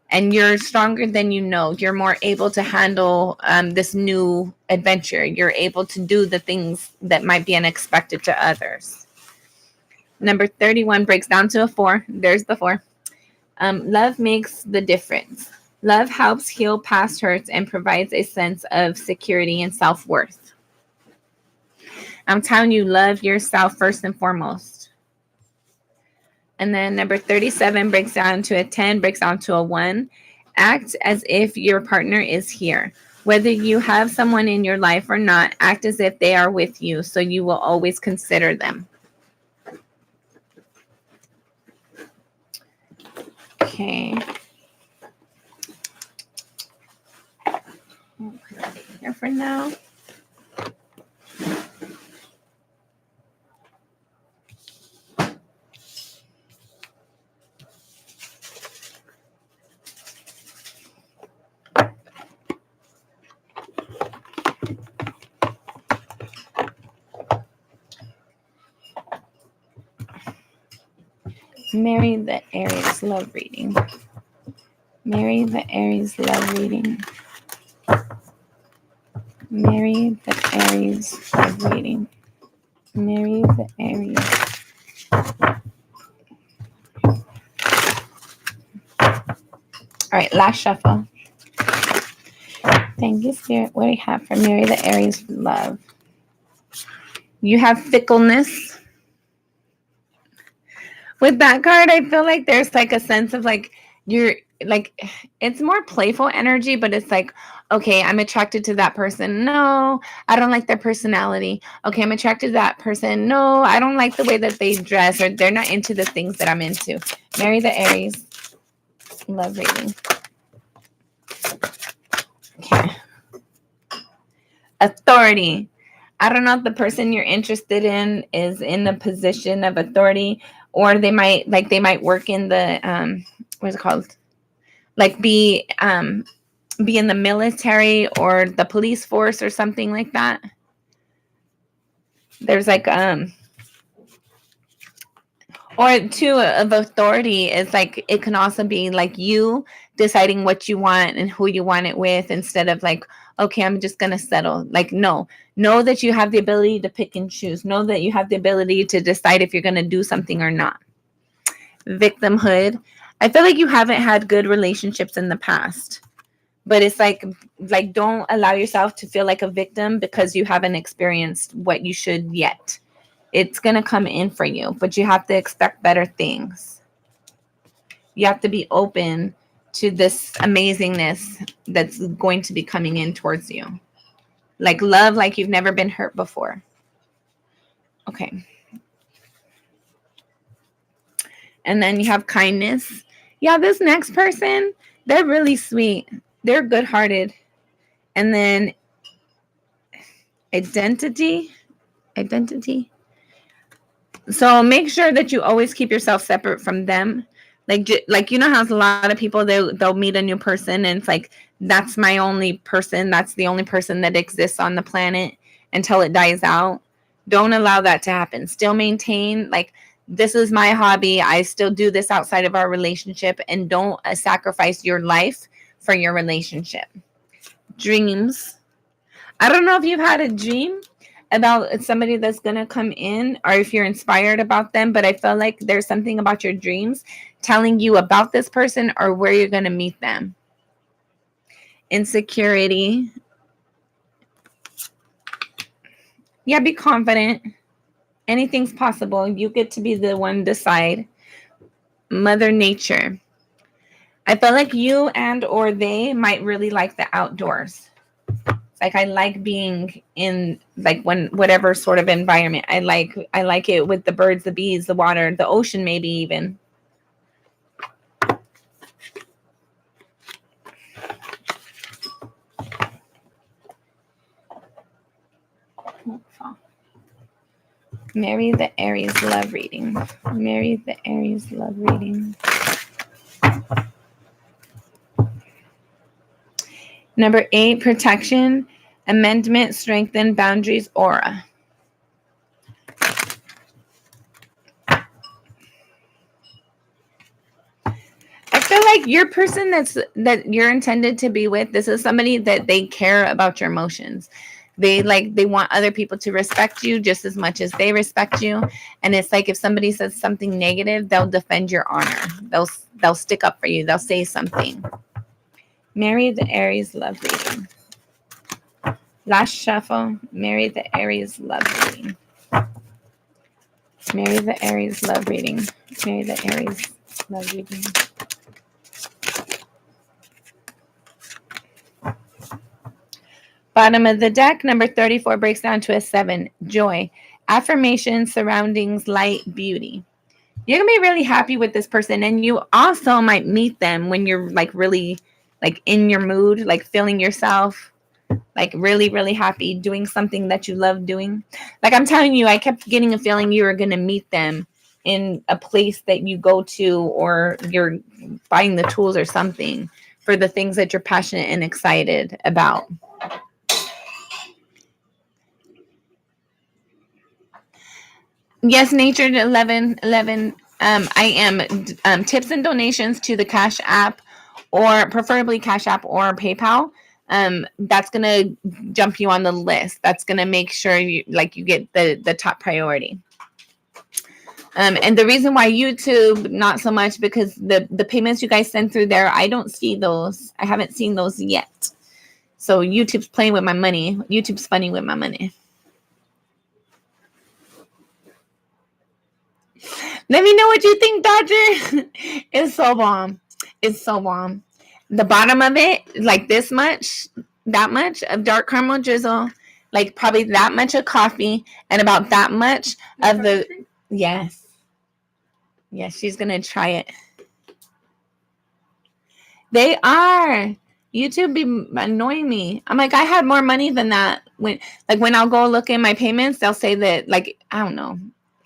And you're stronger than you know. You're more able to handle this new adventure. You're able to do the things that might be unexpected to others. Number 31 breaks down to a 4. There's the 4. Love makes the difference. Love helps heal past hurts and provides a sense of security and self-worth. I'm telling you, love yourself first and foremost. And then number 37 breaks down to a 10, breaks down to a 1. Act as if your partner is here. Whether you have someone in your life or not, act as if they are with you, so you will always consider them. Okay. I'll put that here for now. Marry the Aries love reading. Marry the Aries love reading. Marry the Aries love reading. Marry the Aries. All right, last shuffle. Thank you, Spirit. What do you have for Mary the Aries love? You have fickleness. With that card, I feel like there's like a sense of like you're like it's more playful energy, but it's like, okay, I'm attracted to that person. No, I don't like their personality. Okay, I'm attracted to that person. No, I don't like the way that they dress, or they're not into the things that I'm into. Mary the Aries love reading. Okay. Authority. I don't know if the person you're interested in is in a position of authority, or they might work in the what's it called? Like be in the military or the police force or something like that. There's like or two of authority is like it can also be like you deciding what you want and who you want it with, instead of like, okay, I'm just gonna settle. Like, no, know that you have the ability to pick and choose. Know that you have the ability to decide if you're gonna do something or not. Victimhood. I feel like you haven't had good relationships in the past, but it's like don't allow yourself to feel like a victim because you haven't experienced what you should yet. It's going to come in for you, but you have to expect better things. You have to be open to this amazingness that's going to be coming in towards you. Like love like you've never been hurt before. Okay. And then you have kindness. Yeah, this next person, they're really sweet. They're good-hearted. And then identity. So make sure that you always keep yourself separate from them. Like you know how a lot of people they'll meet a new person and it's like, that's my only person. That's the only person that exists on the planet until it dies out. Don't allow that to happen. Still maintain like, this is my hobby. I still do this outside of our relationship, and don't sacrifice your life for your relationship. Dreams. I don't know if you've had a dream about somebody that's going to come in, or if you're inspired about them, but I feel like there's something about your dreams telling you about this person or where you're going to meet them. Insecurity. Yeah, be confident. Anything's possible. You get to be the one decide. Mother Nature. I feel like you and or they might really like the outdoors. Like I like being in like whatever sort of environment. I like it with the birds, the bees, the water, the ocean, maybe even. Mary the Aries love reading. Mary the Aries love reading. Number 8, protection, amendment, strengthen, boundaries, aura. I feel like your person that you're intended to be with, this is somebody that they care about your emotions. They want other people to respect you just as much as they respect you. And it's like if somebody says something negative, they'll defend your honor. They'll stick up for you. They'll say something. Mary the Aries love reading. Last shuffle. Mary the Aries love reading. Mary the Aries love reading. Mary the Aries love reading. Bottom of the deck, number 34 breaks down to a 7. Joy. Affirmation, surroundings, light, beauty. You're going to be really happy with this person, and you also might meet them when you're like really like in your mood, like feeling yourself like really, really happy, doing something that you love doing. Like I'm telling you, I kept getting a feeling you were going to meet them in a place that you go to, or you're buying the tools or something for the things that you're passionate and excited about. Yes, Natured 1111. I am tips and donations to the Cash App, or preferably Cash App or PayPal. That's gonna jump you on the list. That's gonna make sure you get the top priority. And the reason why YouTube, not so much, because the payments you guys send through there, I don't see those. I haven't seen those yet. So YouTube's playing with my money. YouTube's funny with my money. Let me know what you think, Dodger. It's so bomb. It's so bomb. The bottom of it, like this much, that much of dark caramel drizzle, like probably that much of coffee, and about that much of the, yes. Yes, she's going to try it. They are. YouTube be annoying me. I'm like, I had more money than that. When I'll go look in my payments, they'll say that, like, I don't know.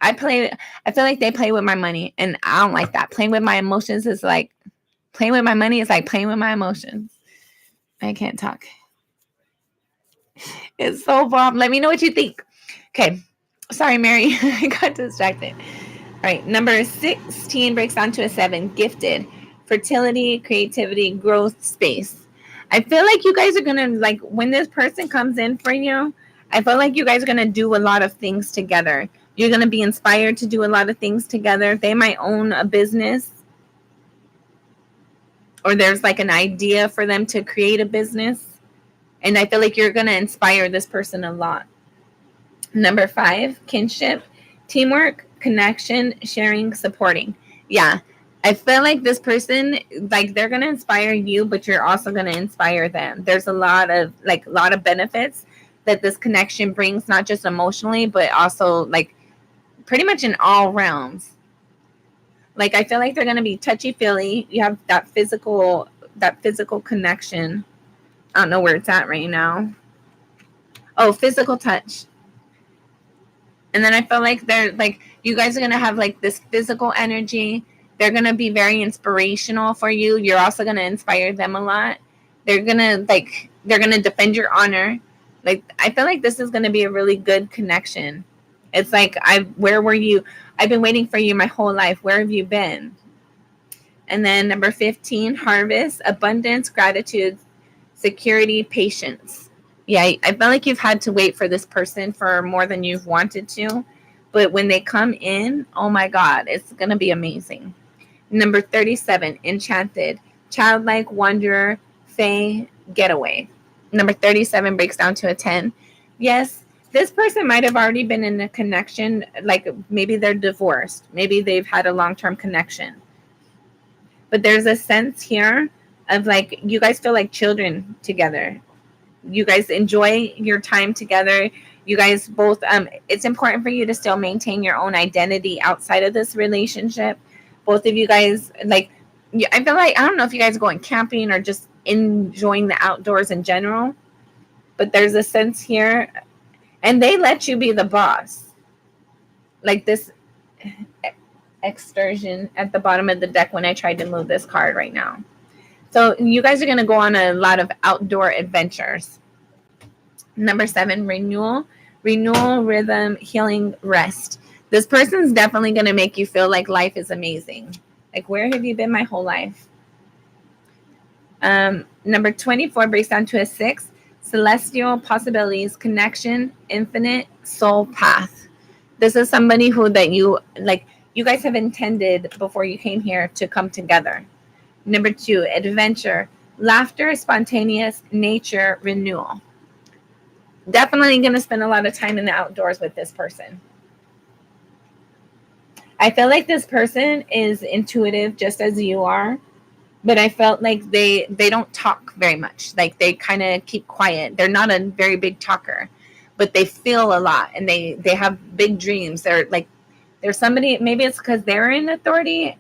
I feel like they play with my money, and I don't like that. Playing with my emotions is like playing with my money is like playing with my emotions. I can't talk. It's so bomb. Let me know what you think. Okay. Sorry, Mary. I got distracted. All right. Number 16 breaks down to a 7. Gifted. Fertility, creativity, growth, space. I feel like you guys are going to, like, when this person comes in for you, I feel like you guys are going to do a lot of things together. You're going to be inspired to do a lot of things together. They might own a business, or there's like an idea for them to create a business. And I feel like you're going to inspire this person a lot. Number 5, kinship, teamwork, connection, sharing, supporting. Yeah. I feel like this person, like, they're going to inspire you, but you're also going to inspire them. There's a lot of benefits that this connection brings, not just emotionally, but also like pretty much in all realms. Like, I feel like they're going to be touchy-feely. You have that physical connection. I don't know where it's at right now. Oh, physical touch. And then I feel like they're like, you guys are going to have like this physical energy. They're going to be very inspirational for you. You're also going to inspire them a lot. They're going to defend your honor. Like, I feel like this is going to be a really good connection. It's like, where were you? I've been waiting for you my whole life. Where have you been? And then number 15, harvest, abundance, gratitude, security, patience. Yeah, I feel like you've had to wait for this person for more than you've wanted to. But when they come in, oh my God, it's going to be amazing. Number 37, enchanted, childlike, wanderer, fae, getaway. Number 37 breaks down to a 10. Yes, this person might have already been in a connection, like maybe they're divorced. Maybe they've had a long-term connection. But there's a sense here of like, you guys feel like children together. You guys enjoy your time together. You guys both, it's important for you to still maintain your own identity outside of this relationship. Both of you guys, like, I feel like, I don't know if you guys are going camping or just enjoying the outdoors in general, but there's a sense here, and they let you be the boss. Like this excursion at the bottom of the deck when I tried to move this card right now. So you guys are going to go on a lot of outdoor adventures. Number 7, renewal, rhythm, healing, rest. This person's definitely going to make you feel like life is amazing. Like, where have you been my whole life? Number 24 breaks down to a 6, celestial, possibilities, connection, infinite, soul path. This is somebody who that you like. You guys have intended before you came here to come together. Number 2, adventure, laughter, spontaneous, nature, renewal. Definitely going to spend a lot of time in the outdoors with this person. I feel like this person is intuitive just as you are, but I felt like they don't talk very much. Like, they kind of keep quiet. They're not a very big talker, but they feel a lot, and they have big dreams. They're somebody, maybe it's because they're in authority.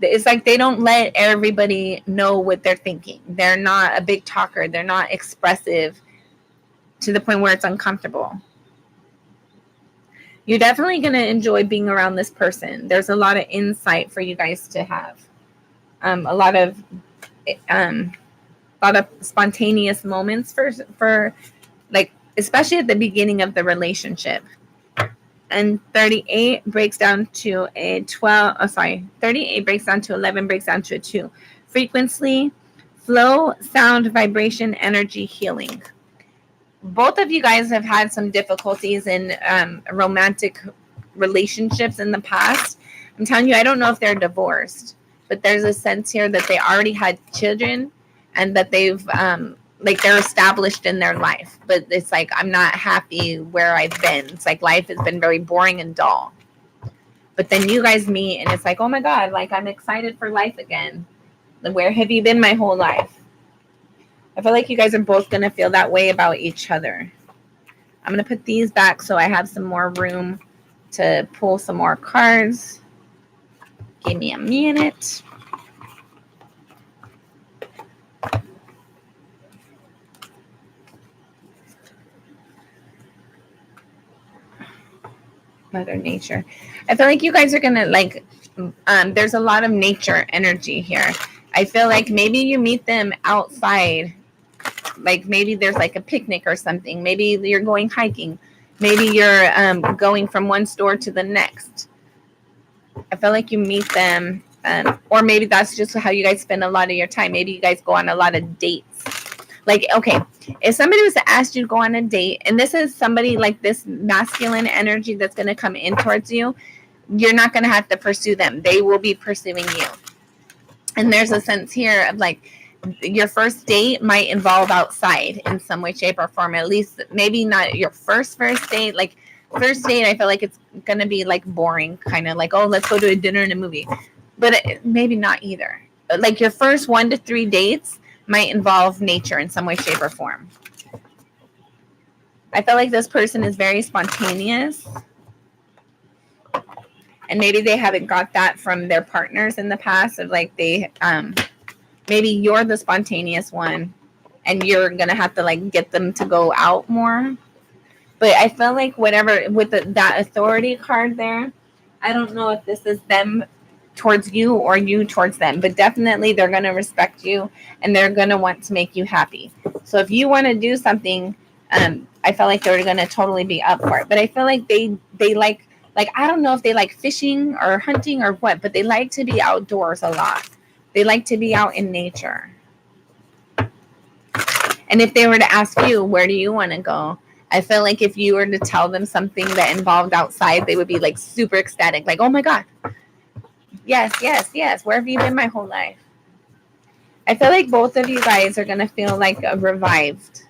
It's like they don't let everybody know what they're thinking. They're not a big talker. They're not expressive to the point where it's uncomfortable. You're definitely going to enjoy being around this person. There's a lot of insight for you guys to have. A lot of spontaneous moments for like, especially at the beginning of the relationship. And 38 breaks down to a 12. Oh, sorry. 38 breaks down to 11, breaks down to a 2. Frequency, flow, sound, vibration, energy, healing. Both of you guys have had some difficulties in romantic relationships in the past. I'm telling you, I don't know if they're divorced, but there's a sense here that they already had children, and that they've like they're established in their life, but it's like I'm not happy where I've been. It's like life has been very boring and dull. But then you guys meet and it's like, oh my God, like I'm excited for life again. Where have you been my whole life? I feel like you guys are both going to feel that way about each other. I'm going to put these back so I have some more room to pull some more cards. Give me a minute. Mother Nature. I feel like you guys are going to like, there's a lot of nature energy here. I feel like maybe you meet them outside. Like maybe there's like a picnic or something. Maybe you're going hiking. Maybe you're going from one store to the next. I feel like you meet them, or maybe that's just how you guys spend a lot of your time. Maybe you guys go on a lot of dates. Like, okay, if somebody was to ask you to go on a date, and this is somebody like this masculine energy that's going to come in towards you, you're not going to have to pursue them. They will be pursuing you. And there's a sense here of like, your first date might involve outside in some way, shape, or form. At least maybe not your first date. Like first date, I feel like it's gonna be like boring, kind of like, oh, let's go to a dinner and a movie. But maybe not either. Like your first 1 to 3 dates might involve nature in some way, shape, or form. I feel like this person is very spontaneous. And maybe they haven't got that from their partners in the past of like they maybe you're the spontaneous one and you're going to have to like get them to go out more. But I feel like whatever with that authority card there, I don't know if this is them towards you or you towards them, but definitely they're going to respect you and they're going to want to make you happy. So if you want to do something, I feel like they're going to totally be up for it. But I feel like they like I don't know if they like fishing or hunting or what, but they like to be outdoors a lot. They like to be out in nature. And if they were to ask you, where do you want to go? I feel like if you were to tell them something that involved outside, they would be like super ecstatic. Like, oh my God. Yes, yes, yes. Where have you been my whole life? I feel like both of you guys are going to feel like revived.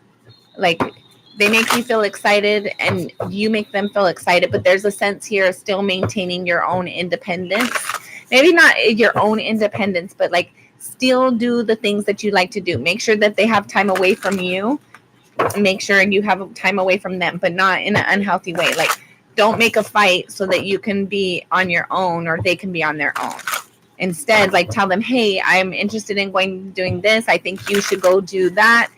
Like they make you feel excited and you make them feel excited. But there's a sense here of still maintaining your own independence. Maybe not your own independence, but like still do the things that you like to do. Make sure that they have time away from you. Make sure you have time away from them, but not in an unhealthy way. Like don't make a fight so that you can be on your own or they can be on their own. Instead, like tell them, hey, I'm interested in doing this. I think you should go do that.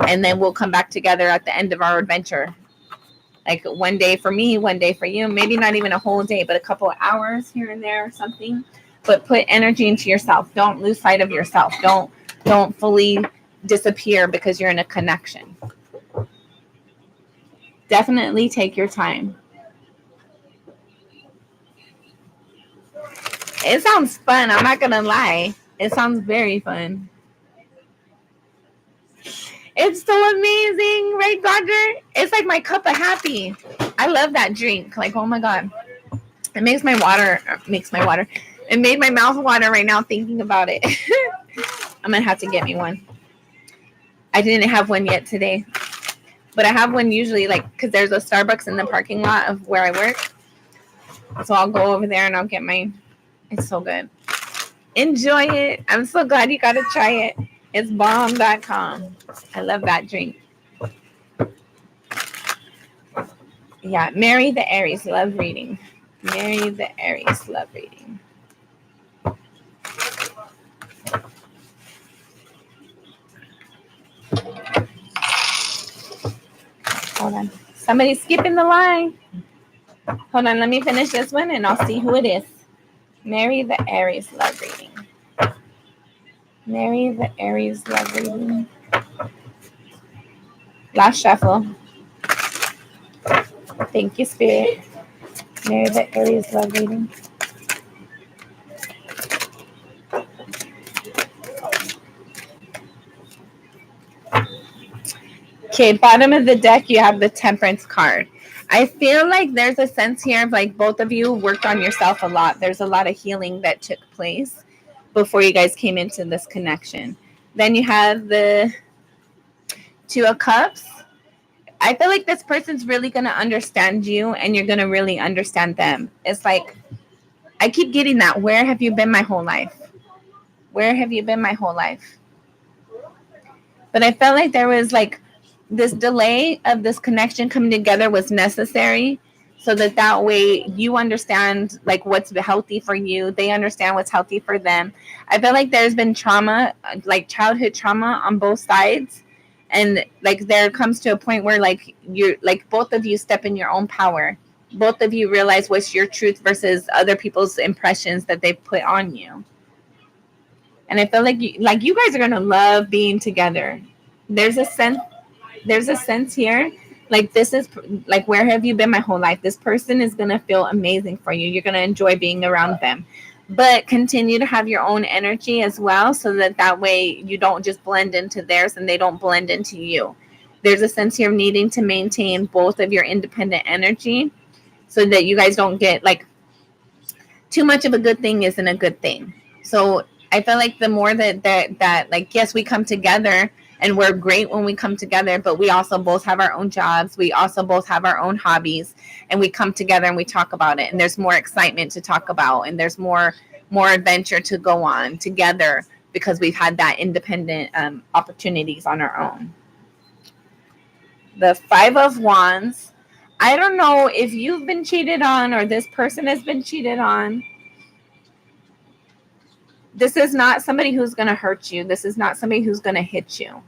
And then we'll come back together at the end of our adventure. Like one day for me, one day for you. Maybe not even a whole day, but a couple of hours here and there or something. But put energy into yourself. Don't lose sight of yourself. Don't fully disappear because you're in a connection. Definitely take your time. It sounds fun. I'm not going to lie. It sounds very fun. It's so amazing, right, Roger? It's like my cup of happy. I love that drink. Like, oh my God. It makes my water. It made my mouth water right now thinking about it. I'm going to have to get me one. I didn't have one yet today. But I have one usually, like, because there's a Starbucks in the parking lot of where I work. So I'll go over there and I'll get mine. It's so good. Enjoy it. I'm so glad you got to try it. It's bomb.com. I love that drink. Yeah, Mary the Aries, love reading. Mary the Aries, love reading. Hold on. Somebody's skipping the line. Hold on, let me finish this one and I'll see who it is. Mary the Aries, love reading. Mary the Aries, love reading. Last shuffle. Thank you, Spirit. Mary the Aries, love reading. Okay, bottom of the deck, you have the Temperance card. I feel like there's a sense here of like both of you worked on yourself a lot. There's a lot of healing that took place before you guys came into this connection. Then you have the Two of Cups. I feel like this person's really going to understand you and you're going to really understand them. It's like, I keep getting that. Where have you been my whole life? Where have you been my whole life? But I felt like there was like this delay of this connection coming together was necessary so that way you understand like what's healthy for you. They understand what's healthy for them. I feel like there's been trauma, like childhood trauma on both sides. And like there comes to a point where like you're like both of you step in your own power. Both of you realize what's your truth versus other people's impressions that they put on you. And I feel like you guys are gonna love being together. There's a sense here like this is like where have you been my whole life? This person is gonna feel amazing for you. You're gonna enjoy being around them, but continue to have your own energy as well, so that way you don't just blend into theirs and they don't blend into you. There's a sense here of needing to maintain both of your independent energy so that you guys don't get like too much of a good thing isn't a good thing. So I feel like the more that like, yes, we come together and we're great when we come together, but we also both have our own jobs. We also both have our own hobbies, and we come together and we talk about it. And there's more excitement to talk about, and there's more adventure to go on together because we've had that independent opportunities on our own. The Five of Wands. I don't know if you've been cheated on or this person has been cheated on. This is not somebody who's going to hurt you. This is not somebody who's going to hit you.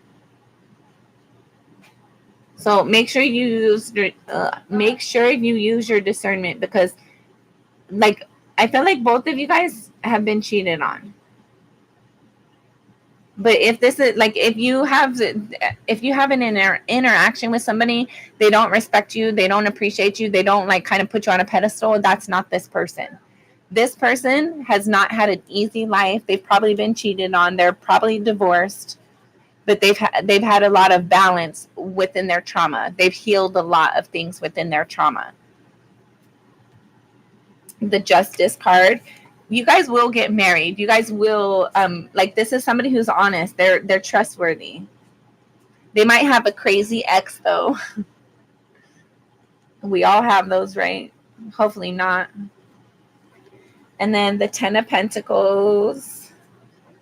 So make sure you use your discernment, because like I feel like both of you guys have been cheated on. But if this is like if you have an interaction with somebody, they don't respect you, they don't appreciate you, they don't like kind of put you on a pedestal, that's not this person. This person has not had an easy life. They've probably been cheated on. They're probably divorced, but they've had a lot of balance within their trauma. They've healed a lot of things within their trauma. The Justice card. You guys will get married. You guys will like this is somebody who's honest. They're trustworthy. They might have a crazy ex though. We all have those, right? Hopefully not. And then the Ten of Pentacles.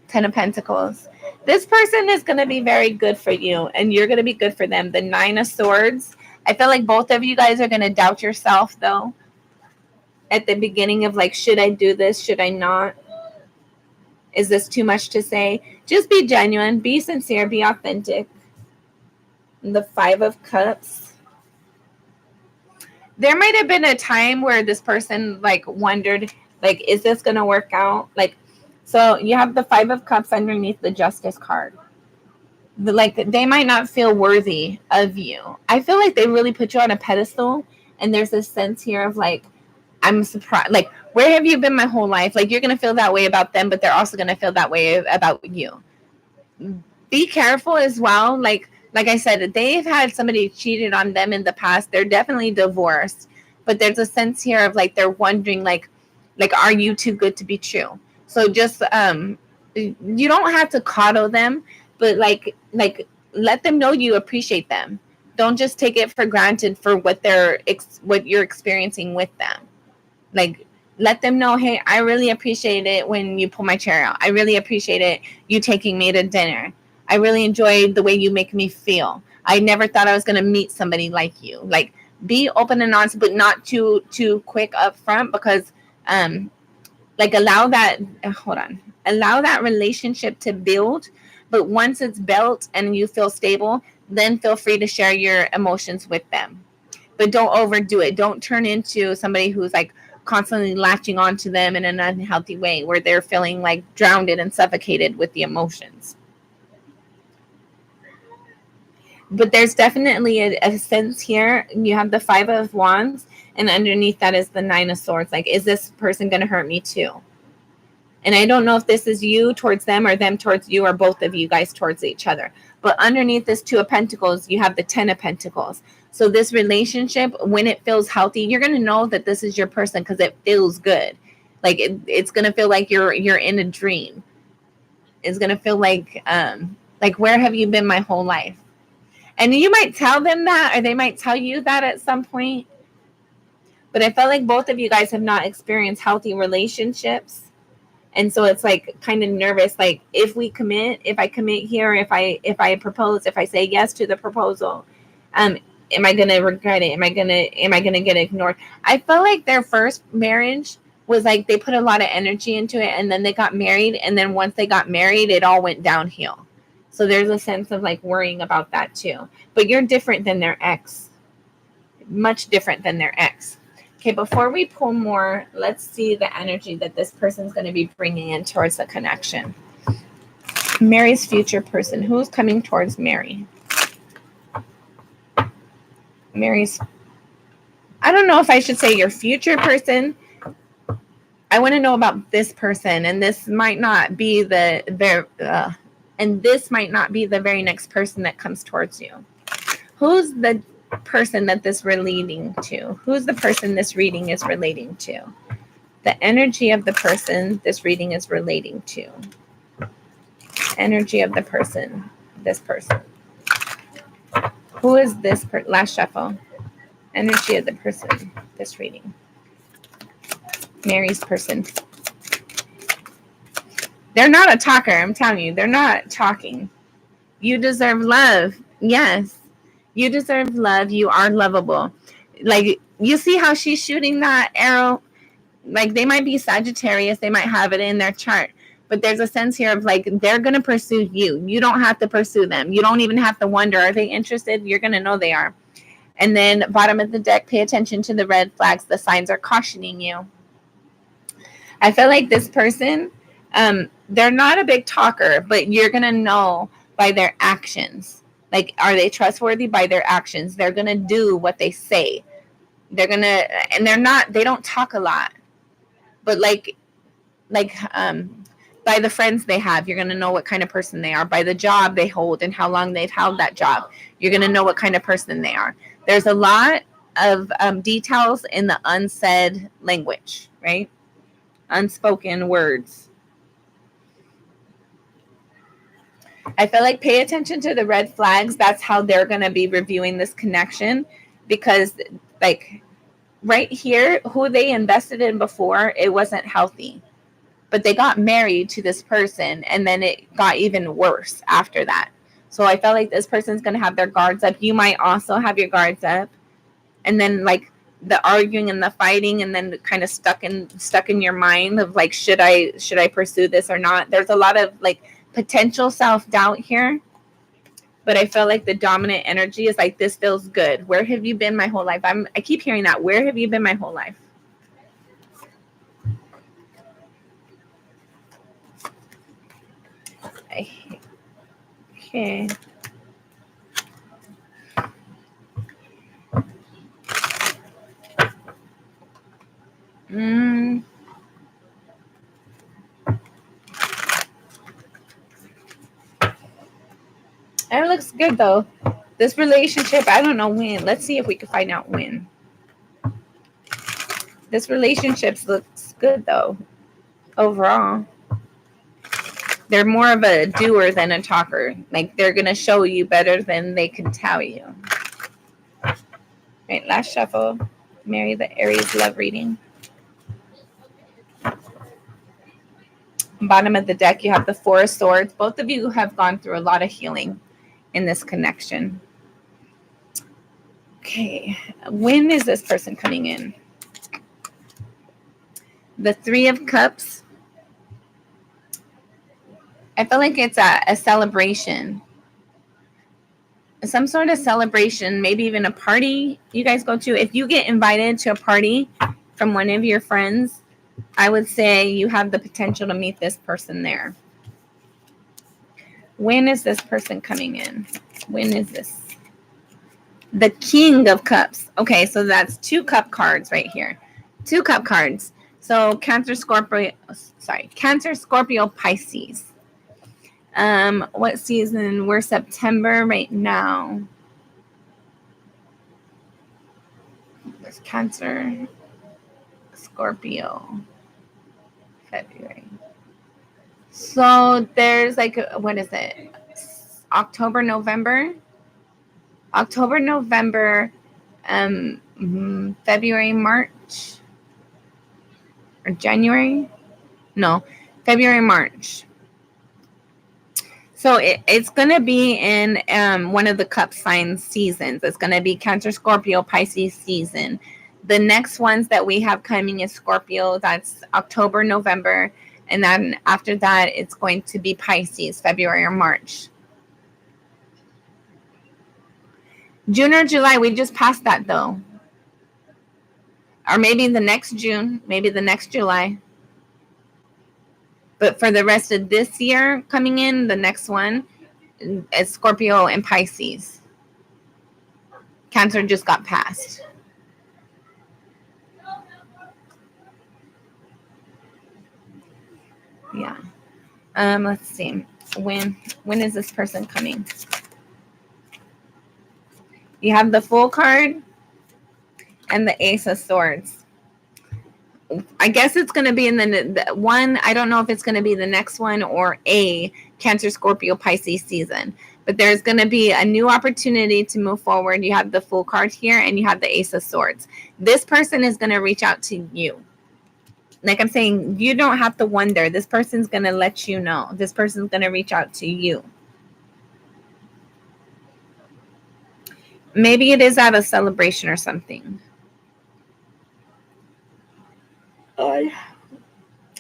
Ten of Pentacles. This person is going to be very good for you, and you're going to be good for them. The Nine of Swords. I feel like both of you guys are going to doubt yourself, though, at the beginning of like, should I do this? Should I not? Is this too much to say? Just be genuine. Be sincere. Be authentic. And the Five of Cups. There might have been a time where this person like wondered, like, is this going to work out? Like, so you have the Five of Cups underneath the Justice card. Like they might not feel worthy of you. I feel like they really put you on a pedestal, and there's this sense here of like, I'm surprised. Like, where have you been my whole life? Like, you're going to feel that way about them, but they're also going to feel that way about you. Be careful as well. Like I said, they've had somebody cheated on them in the past. They're definitely divorced, but there's a sense here of like, they're wondering like, are you too good to be true? So just, you don't have to coddle them, but like let them know you appreciate them. Don't just take it for granted for what you're experiencing with them. Like, let them know, hey, I really appreciate it when you pull my chair out. I really appreciate it you taking me to dinner. I really enjoyed the way you make me feel. I never thought I was going to meet somebody like you. Like, be open and honest, but not too quick up front, because like allow that relationship to build. But once it's built and you feel stable, then feel free to share your emotions with them. But don't overdo it. Don't turn into somebody who's like constantly latching onto them in an unhealthy way where they're feeling like drowned and suffocated with the emotions. But there's definitely a sense here. You have the Five of Wands, and underneath that is the Nine of Swords. Like, is this person going to hurt me too? And I don't know if this is you towards them or them towards you, or both of you guys towards each other. But underneath this Two of Pentacles, you have the Ten of Pentacles. So this relationship, when it feels healthy, you're going to know that this is your person because it feels good. Like it's going to feel like you're in a dream. is going to feel like where have you been my whole life? And you might tell them that, or they might tell you that at some point. But I felt like both of you guys have not experienced healthy relationships. And so it's like kind of nervous, like if I commit here, if I propose, if I say yes to the proposal, am I gonna regret it? Am I gonna get ignored? I felt like their first marriage was like they put a lot of energy into it, and then they got married, and then once they got married, it all went downhill. So there's a sense of like worrying about that too. But you're different than their ex, much different than their ex. Okay, before we pull more, let's see the energy that this person's going to be bringing in towards the connection. Mary's future person. Who's coming towards Mary? Mary's, I don't know if I should say your future person. I want to know about this person, and this might not be the very next person that comes towards you. Who's the person that this relating to? Who's the person this reading is relating to? The energy of the person this reading is relating to. Energy of the person, this person. Who is this last shuffle? Energy of the person this reading. Mary's person. They're not a talker, I'm telling you. They're not talking. You deserve love. Yes. You deserve love. You are lovable. Like, you see how she's shooting that arrow? Like, they might be Sagittarius. They might have it in their chart. But there's a sense here of like, they're going to pursue you. You don't have to pursue them. You don't even have to wonder, are they interested? You're going to know they are. And then bottom of the deck, pay attention to the red flags. The signs are cautioning you. I feel like this person, they're not a big talker, but you're going to know by their actions. Like, are they trustworthy? By their actions. They're going to do what they say. They're going to, and they don't talk a lot. But by the friends they have, you're going to know what kind of person they are. By the job they hold and how long they've held that job, you're going to know what kind of person they are. There's a lot of details in the unsaid language, right? Unspoken words. I feel like pay attention to the red flags. That's how they're going to be reviewing this connection, because like right here, who they invested in before, it wasn't healthy. But they got married to this person, and then it got even worse after that. So I felt like this person's going to have their guards up. You might also have your guards up. And then like the arguing and the fighting, and then kind of stuck in your mind of like, should I pursue this or not? There's a lot of like potential self-doubt here. But I feel like the dominant energy is like, this feels good. Where have you been my whole life? I keep hearing that. Where have you been my whole life? Okay. It looks good though. This relationship, I don't know when. Let's see if we can find out when. This relationship looks good though. Overall, they're more of a doer than a talker. Like, they're gonna show you better than they can tell you. Right, last shuffle. Mary, the Aries love reading. Bottom of the deck, you have the Four of Swords. Both of you have gone through a lot of healing in this connection. Okay, when is this person coming in? The Three of Cups. I feel like it's a celebration. Some sort of celebration, maybe even a party you guys go to. If you get invited to a party from one of your friends, I would say you have the potential to meet this person there. When is this person coming in? When is this? The King of Cups. Okay, so that's 2 cup cards right here. 2 cup cards. So Cancer, Scorpio, Pisces. What season? We're September right now. There's Cancer, Scorpio, February. So there's like, what is it? October, November, February, March, or January. No, February, March. So it's going to be in one of the cup sign seasons. It's going to be Cancer, Scorpio, Pisces season. The next ones that we have coming is Scorpio. That's October, November. And then after that, it's going to be Pisces, February or March. June or July, we just passed that though. Or maybe the next June, maybe the next July. But for the rest of this year coming in, the next one is Scorpio and Pisces. Cancer just got passed. Yeah. Let's see. When is this person coming? You have the Fool card and the Ace of Swords. I guess it's going to be in the one. I don't know if it's going to be the next one or a Cancer, Scorpio, Pisces season. But there's going to be a new opportunity to move forward. You have the Fool card here and you have the Ace of Swords. This person is going to reach out to you. Like I'm saying, you don't have to wonder. This person's going to let you know. This person's going to reach out to you. Maybe it is at a celebration or something.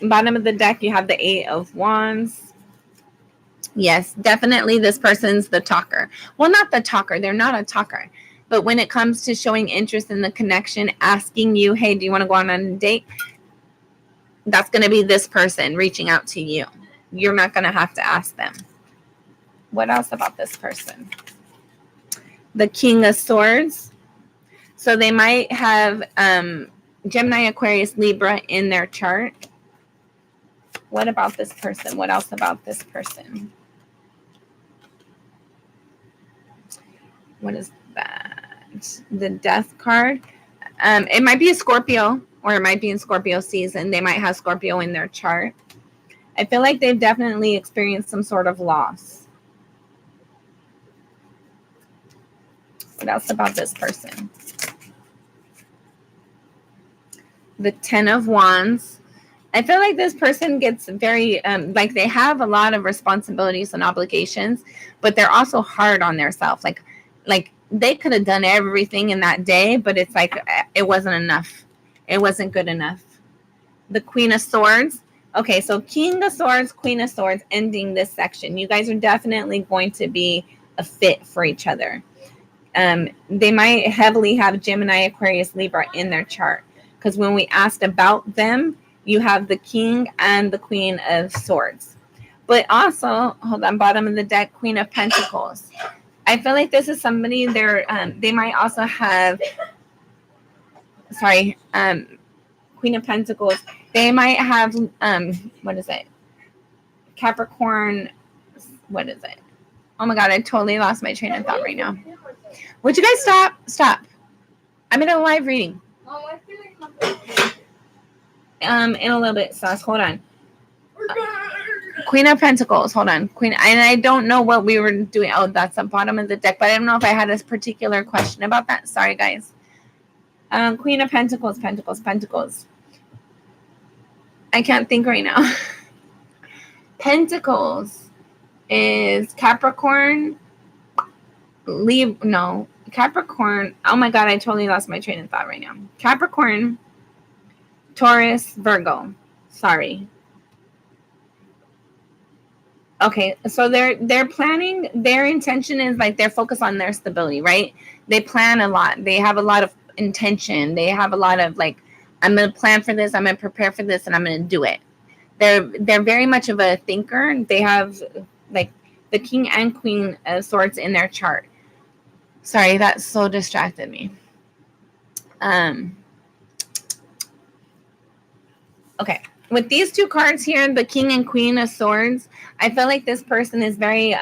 Bottom of the deck, you have the Eight of Wands. Yes, definitely this person's the talker. Well, not the talker. They're not a talker. But when it comes to showing interest in the connection, asking you, hey, do you want to go on a date? That's going to be this person reaching out to you. You're not going to have to ask them. What else about this person? The King of Swords. So they might have Gemini, Aquarius, Libra in their chart. What about this person? What else about this person? What is that? The Death card. It might be a Scorpio, or it might be in Scorpio season. They might have Scorpio in their chart. I feel like they've definitely experienced some sort of loss. What else about this person? The Ten of Wands. I feel like this person gets very, like they have a lot of responsibilities and obligations, but they're also hard on themselves. Like they could have done everything in that day, but it's like it wasn't enough. It wasn't good enough. The Queen of Swords. Okay, so King of Swords, Queen of Swords, ending this section. You guys are definitely going to be a fit for each other. They might heavily have Gemini, Aquarius, Libra in their chart. Because when we asked about them, you have the King and the Queen of Swords. But also, hold on, bottom of the deck, Queen of Pentacles. I feel like this is somebody they might also have, Queen of Pentacles. They might have, what is it? Capricorn, what is it? Oh my God, I totally lost my train of thought right now. Would you guys stop? I'm in a live reading. In a little bit, Sauce. Hold on. Queen of Pentacles. Hold on. Queen. And I don't know what we were doing. Oh, that's the bottom of the deck. But I don't know if I had a particular question about that. Sorry, guys. Queen of Pentacles. Pentacles. I can't think right now. Pentacles is Capricorn. Capricorn. Oh my God, I totally lost my train of thought right now. Capricorn, Taurus, Virgo. Sorry. Okay, so they're planning. Their intention is like they're focused on their stability, right? They plan a lot. They have a lot of intention. They have a lot of like, I'm going to plan for this. I'm going to prepare for this, and I'm going to do it. They're very much of a thinker. They have like the King and Queen of Swords in their chart. Sorry, that so distracted me. Okay. With these two cards here, the King and Queen of Swords, I feel like this person is very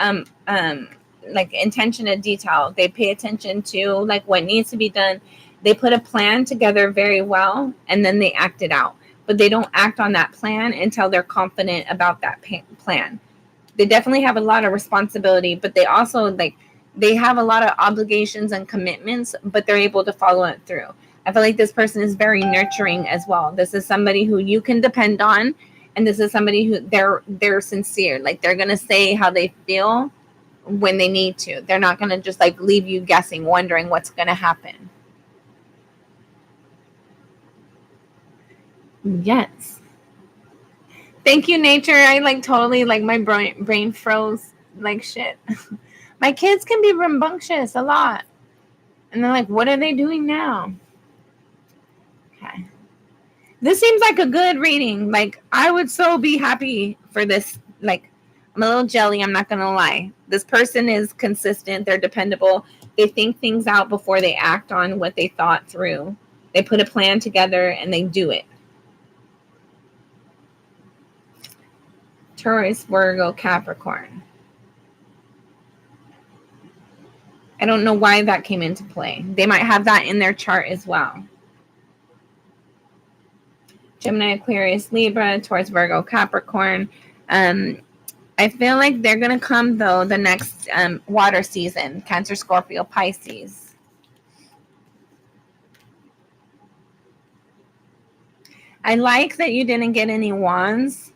like attention to detail. They pay attention to like what needs to be done. They put a plan together very well, and then they act it out. but they don't act on that plan until they're confident about that plan. They definitely have a lot of responsibility, but they also like they have a lot of obligations and commitments, but they're able to follow it through. I feel like this person is very nurturing as well. This is somebody who you can depend on, and this is somebody who they're sincere. Like they're gonna say how they feel when they need to. They're not gonna just like leave you guessing, wondering what's gonna happen. Yes. Thank you, nature. I like totally like my brain froze like shit. My kids can be rambunctious a lot. And they're like, what are they doing now? Okay. This seems like a good reading. Like, I would so be happy for this. Like, I'm a little jelly, I'm not going to lie. This person is consistent. They're dependable. They think things out before they act on what they thought through. They put a plan together and they do it. Taurus, Virgo, Capricorn. I don't know why that came into play. They might have that in their chart as well. Gemini, Aquarius, Libra, Taurus, Virgo, Capricorn. I feel like they're going to come, though, the next water season. Cancer, Scorpio, Pisces. I like that you didn't get any wands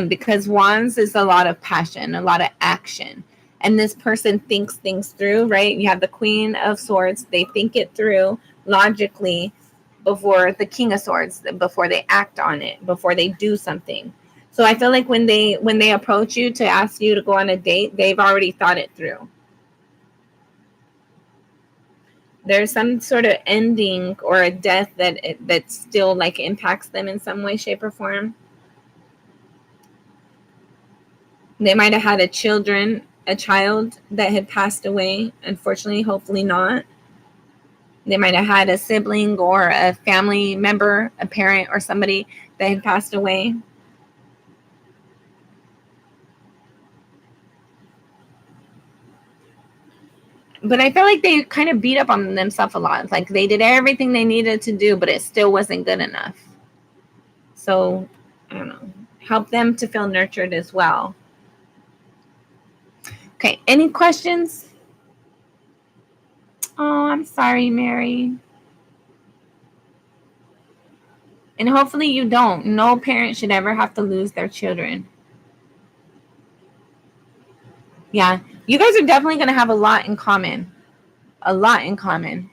because wands is a lot of passion, a lot of action. And this person thinks things through, right? You have the Queen of Swords. They think it through logically before the King of Swords, before they act on it, before they do something. So I feel like when they approach you to ask you to go on a date, they've already thought it through. There's some sort of ending or a death that still like impacts them in some way, shape, or form. They might have had a child that had passed away. Unfortunately, hopefully not. They might have had a sibling or a family member, a parent or somebody that had passed away. But I feel like they kind of beat up on themselves a lot. Like they did everything they needed to do, but it still wasn't good enough. So, I don't know. Help them to feel nurtured as well. Okay, any questions? Oh, I'm sorry, Mary. And hopefully you don't. No parent should ever have to lose their children. Yeah, you guys are definitely going to have a lot in common. A lot in common.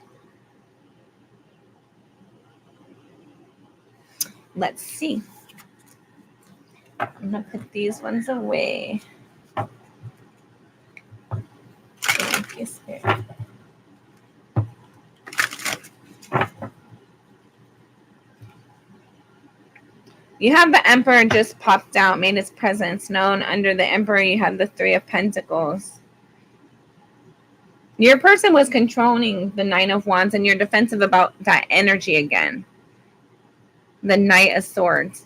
Let's see. I'm going to put these ones away. Thank you, Spirit. You have the Emperor just popped out, made its presence known. Under the Emperor, you have the Three of Pentacles. Your person was controlling the Nine of Wands, and you're defensive about that energy again. The Knight of Swords.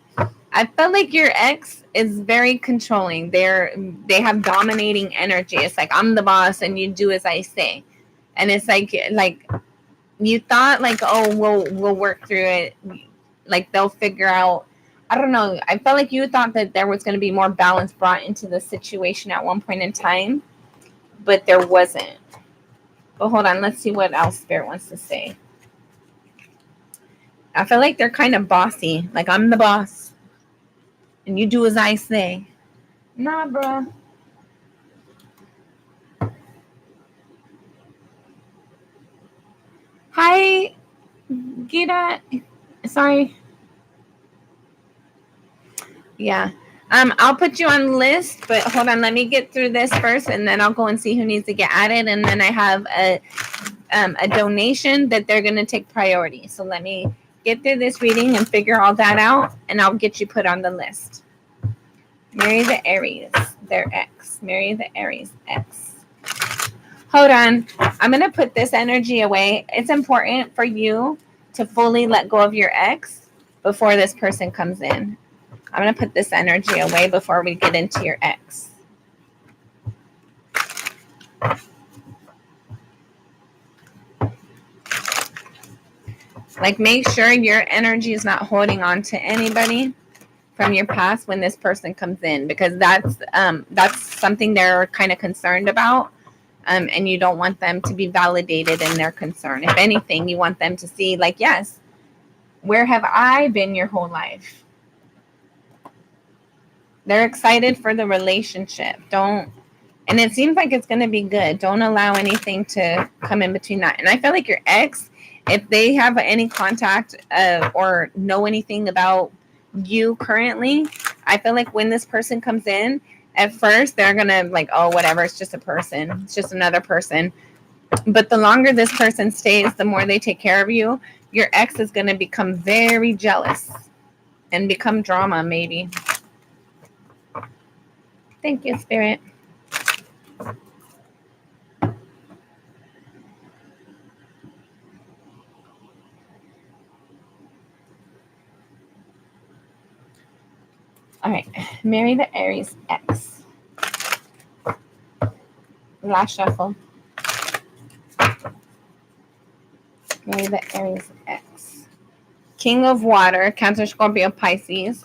I felt like your ex is very controlling. They have dominating energy. It's like, I'm the boss and you do as I say. And it's like you thought like, oh, we'll work through it. Like they'll figure out. I don't know. I felt like you thought that there was going to be more balance brought into the situation at one point in time, but there wasn't. But hold on. Let's see what else Spirit wants to say. I feel like they're kind of bossy. Like, I'm the boss. And you do as I say. Nah, bro. Hi, Gita. Sorry. Yeah. I'll put you on the list, but hold on. Let me get through this first, and then I'll go and see who needs to get added. And then I have a donation that they're going to take priority. So let me get through this reading and figure all that out, and I'll get you put on the list. Marry the Aries, their ex. Marry the Aries, ex. Hold on. I'm going to put this energy away. It's important for you to fully let go of your ex before this person comes in. I'm going to put this energy away before we get into your ex. Like, make sure your energy is not holding on to anybody from your past when this person comes in, because that's something they're kind of concerned about, and you don't want them to be validated in their concern. If anything, you want them to see, like, yes, where have I been your whole life? They're excited for the relationship. And it seems like it's going to be good. Don't allow anything to come in between that. And I feel like your ex, if they have any contact or know anything about you currently, I feel like when this person comes in, at first they're going to like, oh, whatever, it's just a person. It's just another person. But the longer this person stays, the more they take care of you, your ex is going to become very jealous and become drama, maybe. Thank you, Spirit. All right, marry the Aries ex. Last shuffle. Marry the Aries ex. King of Water, Cancer, Scorpio, Pisces.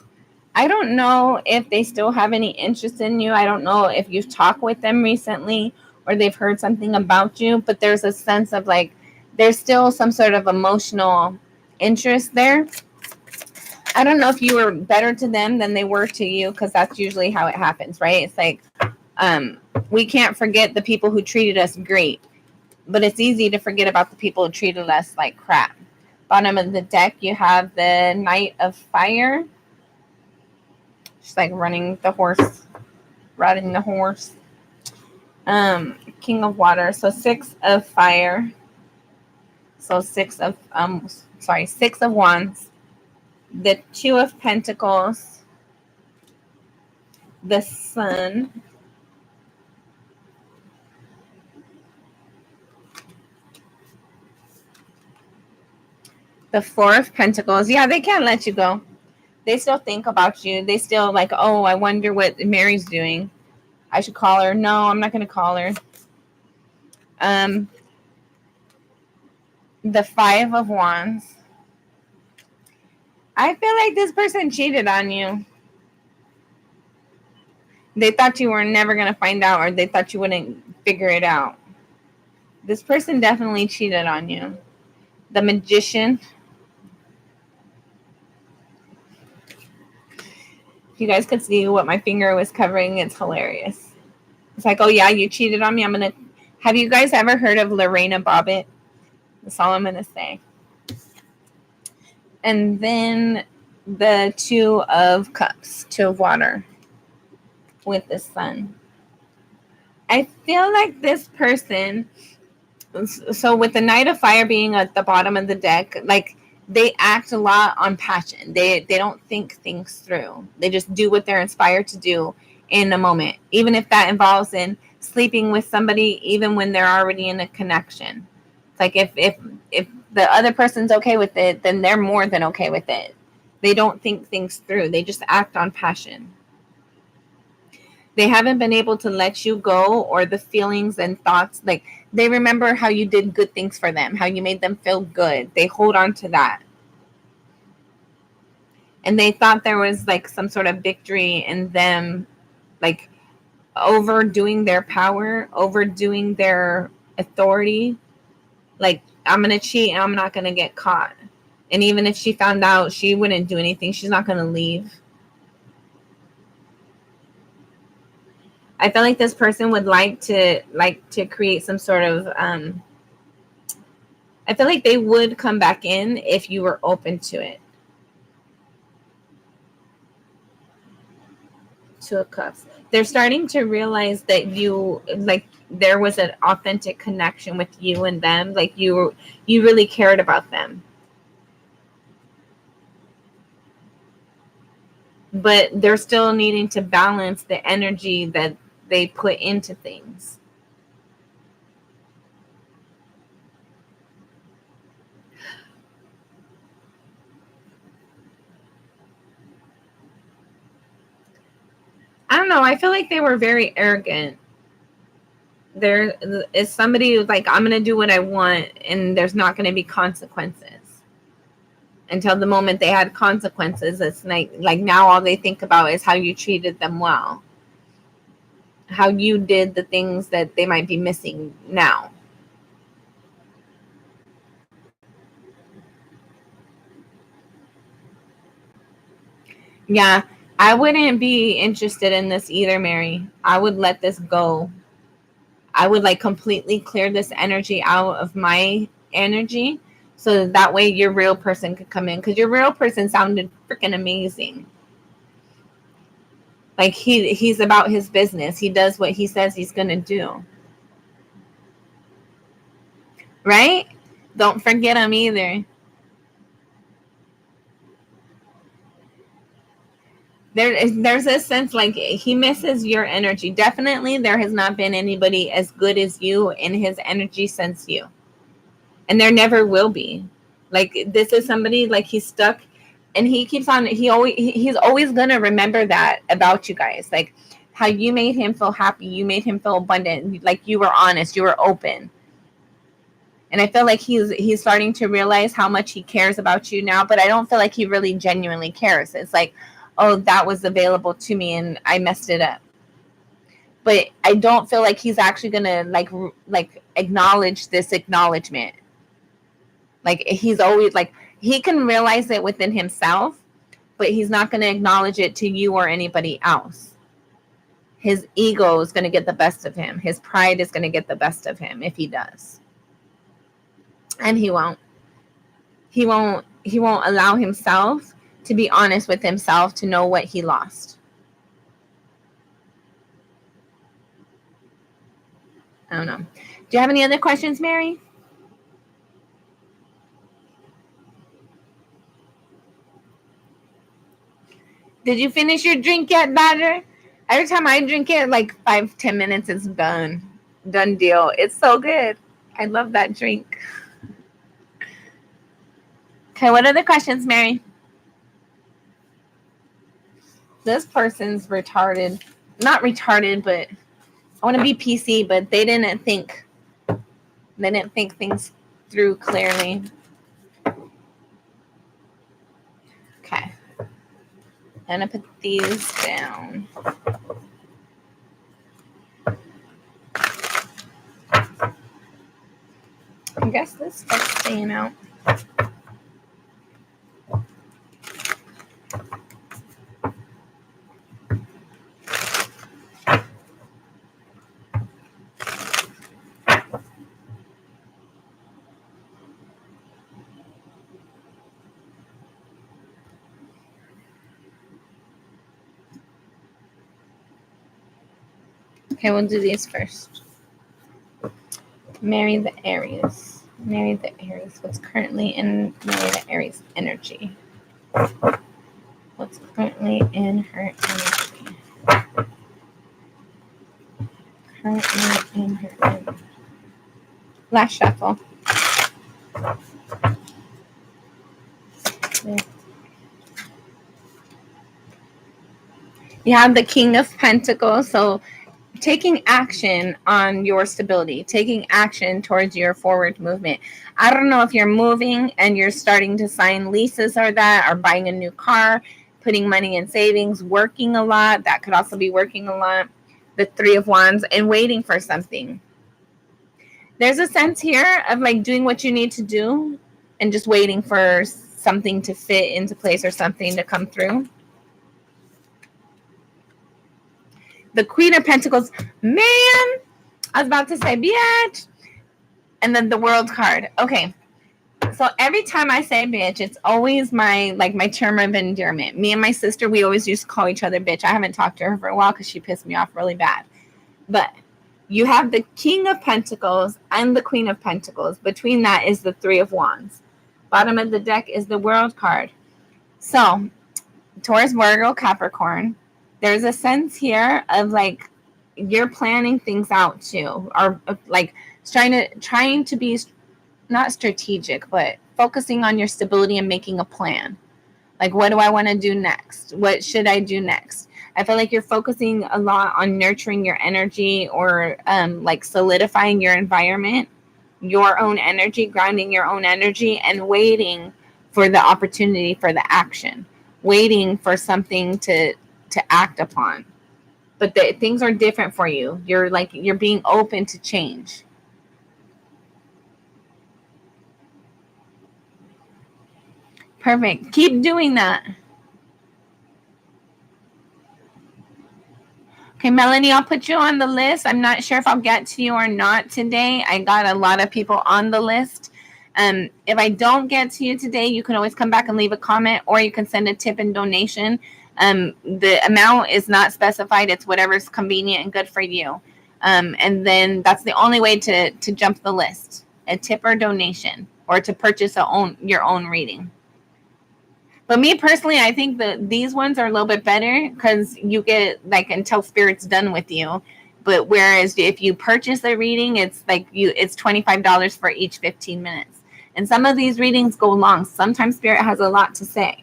I don't know if they still have any interest in you. I don't know if you've talked with them recently or they've heard something about you, but there's a sense of like there's still some sort of emotional interest there. I don't know if you were better to them than they were to you, because that's usually how it happens, right? It's like we can't forget the people who treated us great, but it's easy to forget about the people who treated us like crap. Bottom of the deck, you have the Knight of Fire. She's like riding the horse. King of Water. So 6 of Fire. So 6 of Wands. The 2 of Pentacles. The Sun. The 4 of Pentacles. Yeah, they can't let you go. They still think about you. They still like, oh, I wonder what Mary's doing. I should call her. No, I'm not going to call her. The 5 of Wands. I feel like this person cheated on you. They thought you were never going to find out, or they thought you wouldn't figure it out. This person definitely cheated on you. The Magician. If you guys could see what my finger was covering, it's hilarious. It's like, oh yeah, you cheated on me. Have you guys ever heard of Lorena Bobbitt? That's all I'm going to say. And then the 2 of Cups, 2 of Water with the Sun. I feel like this person, so with the Knight of Fire being at the bottom of the deck, like they act a lot on passion. They don't think things through. They just do what they're inspired to do in a moment, even if that involves in sleeping with somebody, even when they're already in a connection. It's like if the other person's okay with it, then they're more than okay with it. They don't think things through. They just act on passion. They haven't been able to let you go, or the feelings and thoughts. Like they remember how you did good things for them, how you made them feel good. They hold on to that. And they thought there was like some sort of victory in them, like overdoing their power, overdoing their authority. Like, I'm going to cheat and I'm not going to get caught. And even if she found out, she wouldn't do anything. She's not going to leave. I feel like this person would like to create some sort of I feel like they would come back in if you were open to it. 2 of Cups. They're starting to realize that you like there was an authentic connection with you and them. Like you really cared about them. But they're still needing to balance the energy that they put into things. I don't know. I feel like they were very arrogant. There is somebody who's like, I'm going to do what I want and there's not going to be consequences. until the moment they had consequences. It's like now all they think about is how you treated them well, how you did the things that they might be missing now. Yeah, I wouldn't be interested in this either, Mary. I would let this go. I would like completely clear this energy out of my energy so that way your real person could come in, because your real person sounded freaking amazing. Like he's about his business. He does what he says he's gonna do. Right? Don't forget him either. There's a sense like he misses your energy. Definitely there has not been anybody as good as you in his energy since you. And there never will be. Like this is somebody like he's stuck, and he keeps on he's always gonna remember that about you guys. Like how you made him feel happy, you made him feel abundant, like you were honest, you were open. And I feel like he's starting to realize how much he cares about you now, but I don't feel like he really genuinely cares. It's like, oh, that was available to me and I messed it up. But I don't feel like he's actually gonna like acknowledge this acknowledgement. Like he's always like he can realize it within himself, but he's not gonna acknowledge it to you or anybody else. His ego is gonna get the best of him. His pride is gonna get the best of him if he does. And he won't allow himself to be honest with himself to know what he lost. I don't know. Do you have any other questions, Mary? Did you finish your drink yet, Badger? Every time I drink it, like 5-10 minutes, it's done deal. It's so good. I love that drink. Okay, what other questions, Mary? This person's retarded. Not retarded, but I want to be PC, but they didn't think things through clearly. Okay. I'm going to put these down. I guess this stuff's staying out. Okay, we'll do these first. Marry the Aries. Marry the Aries. What's currently in Marry the Aries energy? What's currently in her energy? Currently in her energy. Last shuffle. You have the King of Pentacles, so taking action on your stability, taking action towards your forward movement. I don't know if you're moving and you're starting to sign leases or that, or buying a new car, putting money in savings, working a lot. That could also be working a lot. The Three of Wands, and waiting for something. There's a sense here of like doing what you need to do and just waiting for something to fit into place or something to come through. The Queen of Pentacles, man, I was about to say, bitch. And then the World card. Okay. So every time I say bitch, it's always my term of endearment. Me and my sister, we always used to call each other bitch. I haven't talked to her for a while because she pissed me off really bad. But you have the King of Pentacles and the Queen of Pentacles. Between that is the Three of Wands. Bottom of the deck is the World card. So Taurus, Virgo, Capricorn. There's a sense here of like you're planning things out too, or like trying to be not strategic, but focusing on your stability and making a plan. Like, what do I want to do next? What should I do next? I feel like you're focusing a lot on nurturing your energy, or like solidifying your environment, your own energy, grounding your own energy, and waiting for the opportunity for the action, waiting for something to act upon. But things are different for you. You're being open to change. Perfect. Keep doing that. Okay, Melanie, I'll put you on the list. I'm not sure if I'll get to you or not today. I got a lot of people on the list. If I don't get to you today, you can always come back and leave a comment, or you can send a tip and donation. The amount is not specified. It's whatever's convenient and good for you. And then that's the only way to jump the list, a tip or donation, or to purchase your own reading. But me personally, I think that these ones are a little bit better because you get like until spirit's done with you. But whereas if you purchase a reading, it's like it's $25 for each 15 minutes. And some of these readings go long. Sometimes spirit has a lot to say.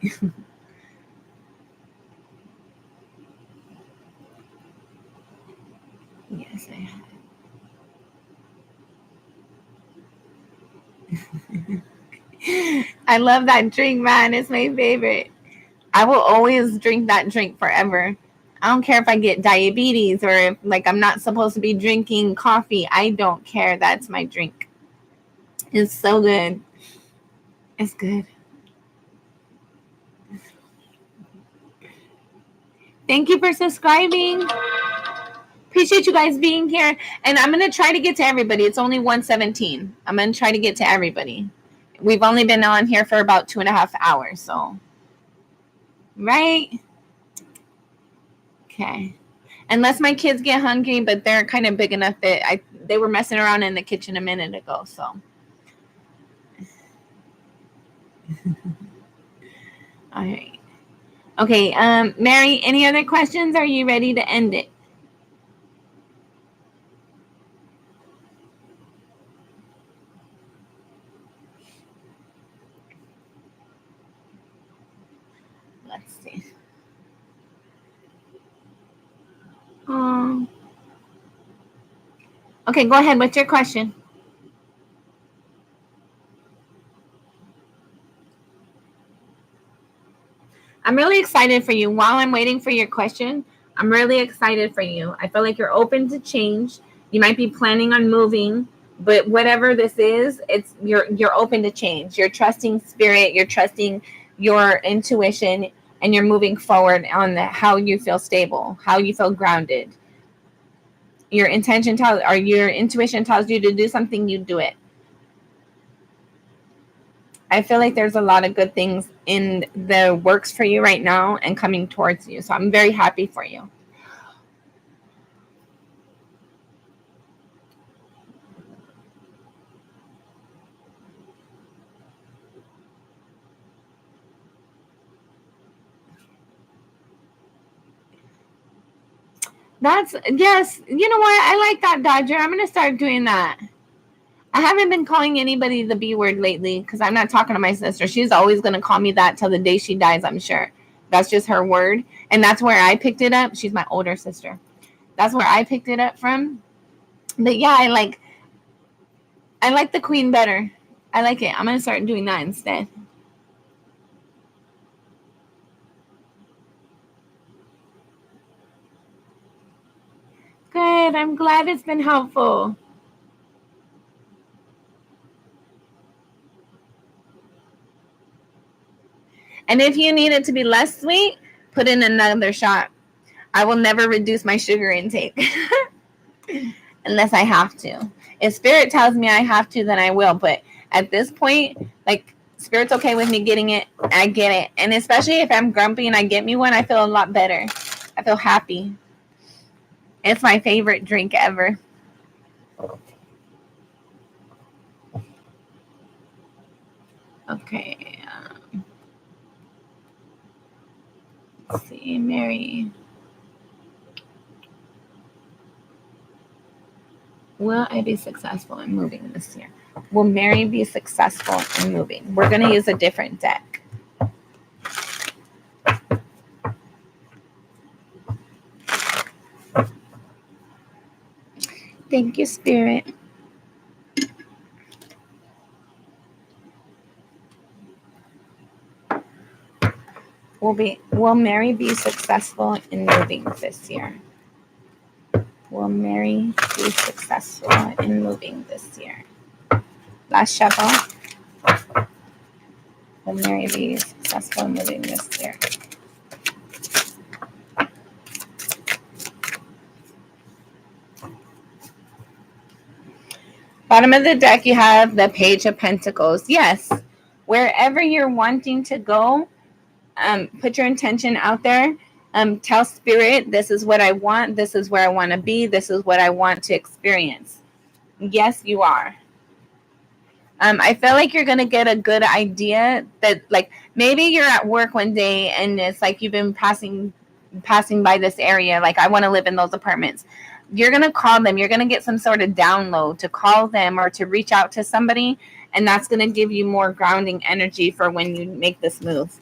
Yes, I have. I love that drink, man. It's my favorite. I will always drink that drink forever. I don't care if I get diabetes or if like I'm not supposed to be drinking coffee. I don't care. That's my drink. It's so good. It's good. Thank you for subscribing. Appreciate you guys being here. And I'm going to try to get to everybody. It's only 1:17. I'm going to try to get to everybody. We've only been on here for about 2.5 hours. So, right? Okay. Unless my kids get hungry, but they're kind of big enough that they were messing around in the kitchen a minute ago. So. All right. Okay. Mary, any other questions? Are you ready to end it? Let's see. Okay, go ahead. What's your question? I'm really excited for you. While I'm waiting for your question, I'm really excited for you. I feel like you're open to change. You might be planning on moving, but whatever this is, you're open to change. You're trusting spirit. You're trusting your intuition, and you're moving forward on how you feel stable, how you feel grounded. Your your intuition tells you to do something, you do it. I feel like there's a lot of good things in the works for you right now and coming towards you. So I'm very happy for you. Yes. You know what? I like that, Dodger. I'm going to start doing that. I haven't been calling anybody the B word lately because I'm not talking to my sister. She's always going to call me that till the day she dies, I'm sure. That's just her word. And that's where I picked it up. She's my older sister. That's where I picked it up from. But yeah, I like the queen better. I like it. I'm going to start doing that instead. Good. I'm glad it's been helpful. And if you need it to be less sweet, put in another shot. I will never reduce my sugar intake unless I have to. If spirit tells me I have to, then I will. But at this point, like, spirit's okay with me getting it. I get it. And especially if I'm grumpy and I get me one, I feel a lot better. I feel happy. It's my favorite drink ever. Okay. Let's see, Mary. Will I be successful in moving this year? Will Mary be successful in moving? We're going to use a different deck. Thank you, Spirit. Will Mary be successful in moving this year? Will Mary be successful in moving this year? Last shuffle. Will Mary be successful in moving this year? Bottom of the deck, you have the Page of Pentacles. Yes, wherever you're wanting to go, put your intention out there. Tell Spirit, this is what I want. This is where I want to be. This is what I want to experience. Yes, you are. I feel like you're going to get a good idea that, like, maybe you're at work one day and it's like you've been passing by this area. Like, I want to live in those apartments. You're going to call them. You're going to get some sort of download to call them or to reach out to somebody. And that's going to give you more grounding energy for when you make this move.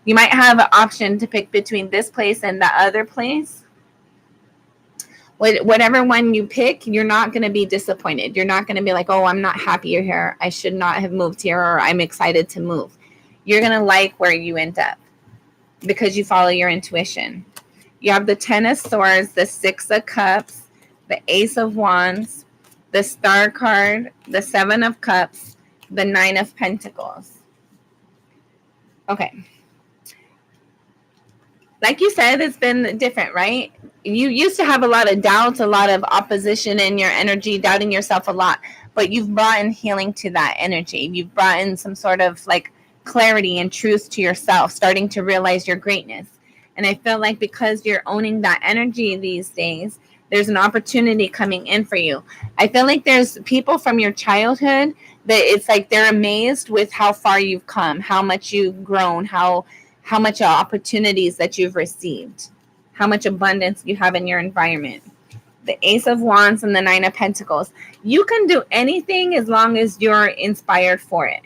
You might have an option to pick between this place and the other place. Whatever one you pick, you're not going to be disappointed. You're not going to be like, oh, I'm not happy here. I should not have moved here, or I'm excited to move. You're going to like where you end up because you follow your intuition. You have the 10 of Swords, the 6 of Cups, the Ace of Wands, the Star card, the 7 of Cups, the 9 of Pentacles. Okay. Like you said, it's been different, right? You used to have a lot of doubts, a lot of opposition in your energy, doubting yourself a lot, but you've brought in healing to that energy. You've brought in some sort of like clarity and truth to yourself, starting to realize your greatness. And I feel like because you're owning that energy these days, there's an opportunity coming in for you. I feel like there's people from your childhood that it's like they're amazed with how far you've come, how much you've grown, how much opportunities that you've received, how much abundance you have in your environment. The Ace of Wands and the 9 of Pentacles. You can do anything as long as you're inspired for it.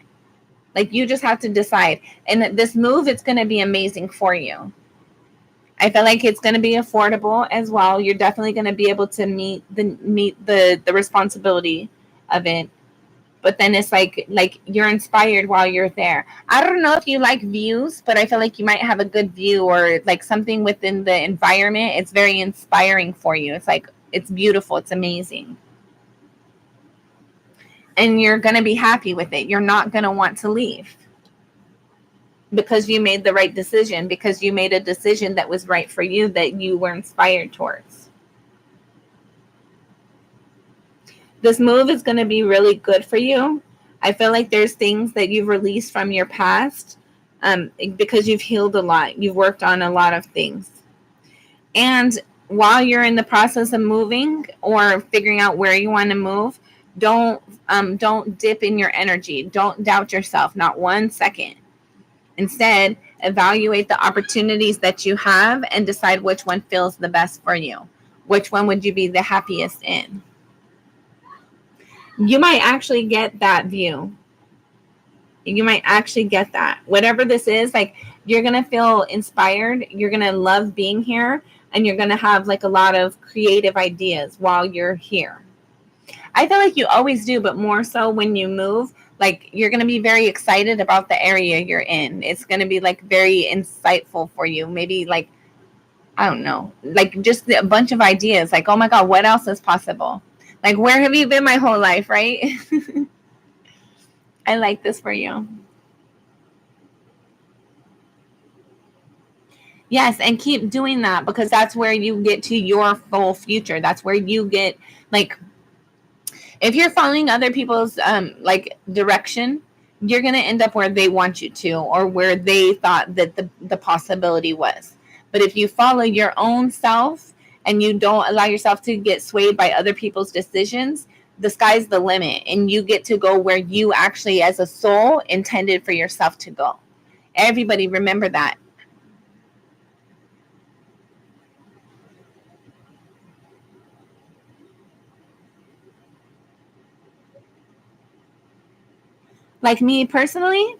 Like, you just have to decide. And this move, it's going to be amazing for you. I feel like it's going to be affordable as well. You're definitely going to be able to meet the responsibility of it. But then it's like you're inspired while you're there. I don't know if you like views, but I feel like you might have a good view or like something within the environment. It's very inspiring for you. It's like, it's beautiful. It's amazing. And you're going to be happy with it. You're not going to want to leave because you made the right decision, because you made a decision that was right for you, that you were inspired towards. This move is going to be really good for you. I feel like there's things that you've released from your past because you've healed a lot. You've worked on a lot of things. And while you're in the process of moving or figuring out where you want to move, don't dip in your energy. Don't doubt yourself, not 1 second. Instead, evaluate the opportunities that you have and decide which one feels the best for you. Which one would you be the happiest in? You might actually get that view. You might actually get that. Whatever this is, like, you're going to feel inspired. You're going to love being here. And you're going to have like a lot of creative ideas while you're here. I feel like you always do, but more so when you move. Like, you're going to be very excited about the area you're in. It's going to be like very insightful for you. Maybe like, I don't know, like just a bunch of ideas. Like, oh my God, what else is possible? Like, where have you been my whole life, right? I like this for you. Yes, and keep doing that because that's where you get to your full future. That's where you get, like, if you're following other people's like direction, you're going to end up where they want you to or where they thought that the possibility was. But if you follow your own self and you don't allow yourself to get swayed by other people's decisions, the sky's the limit and you get to go where you actually as a soul intended for yourself to go. Everybody remember that. Like me personally,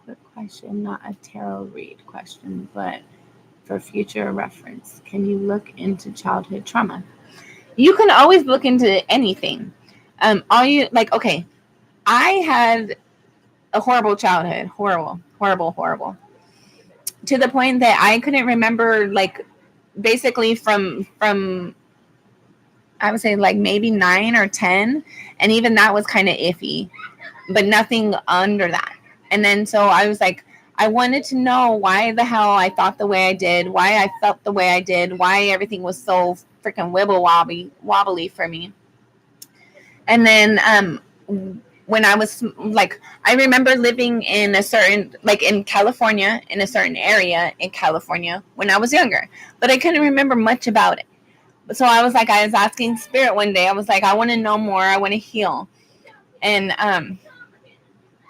quick question, not a tarot read question, but for future reference, can you look into childhood trauma? You can always look into anything. All you like, okay, I had a horrible childhood, horrible, to the point that I couldn't remember, like, basically from I would say like maybe 9 or 10, and even that was kind of iffy, but nothing under that. And then so I was like, I wanted to know why the hell I thought the way I did, why I felt the way I did, why everything was so freaking wobbly for me. And then when I was like, I remember living in a certain, like in California, in a certain area in California when I was younger, but I couldn't remember much about it. So I was like, I was asking Spirit one day, I was like, I want to know more, I want to heal. And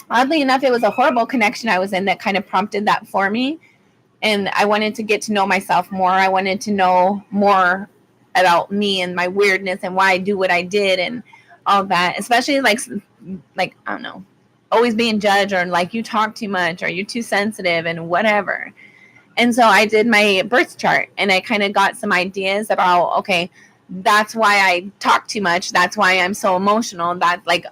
oddly enough, it was a horrible connection I was in that kind of prompted that for me. And I wanted to get to know myself more. I wanted to know more about me and my weirdness and why I do what I did and all that. Especially like I don't know, always being judged, or like you talk too much, or you're too sensitive and whatever. And so I did my birth chart, and I kind of got some ideas about, okay, that's why I talk too much. That's why I'm so emotional. That's like,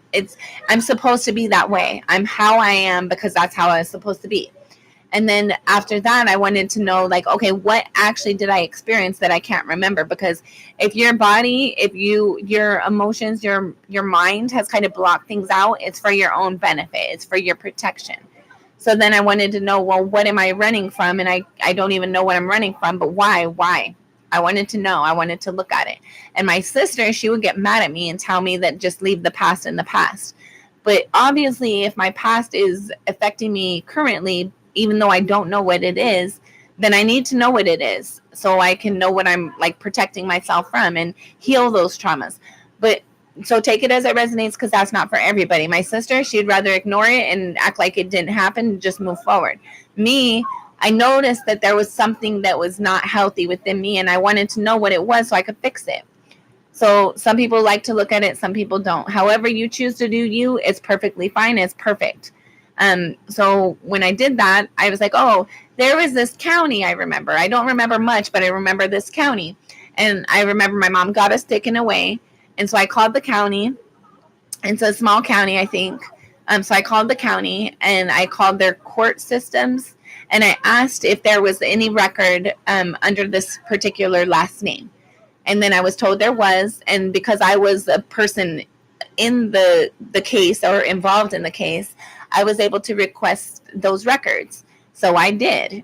I'm supposed to be that way. I'm how I am because that's how I was supposed to be. And then after that, I wanted to know, like, okay, what actually did I experience that I can't remember? Because if your body, your emotions, your mind has kind of blocked things out, it's for your own benefit. It's for your protection. So then I wanted to know, well, what am I running from? And I don't even know what I'm running from, but why? I wanted to know. I wanted to look at it. And my sister, she would get mad at me and tell me that just leave the past in the past. But obviously, if my past is affecting me currently, even though I don't know what it is, then I need to know what it is so I can know what I'm like protecting myself from and heal those traumas. But so take it as it resonates, because that's not for everybody. My sister, she'd rather ignore it and act like it didn't happen and just move forward. Me, I noticed that there was something that was not healthy within me, and I wanted to know what it was so I could fix it. So some people like to look at it, some people don't. However you choose to do you, it's perfectly fine. It's perfect. So when I did that, I was like, oh, there was this county I remember. I don't remember much, but I remember this county. And I remember my mom got us taken away. And so I called the county. It's a small county, I think. So I called the county, and I called their court systems, and I asked if there was any record under this particular last name. And then I was told there was. And because I was a person in the case or involved in the case, I was able to request those records. So I did.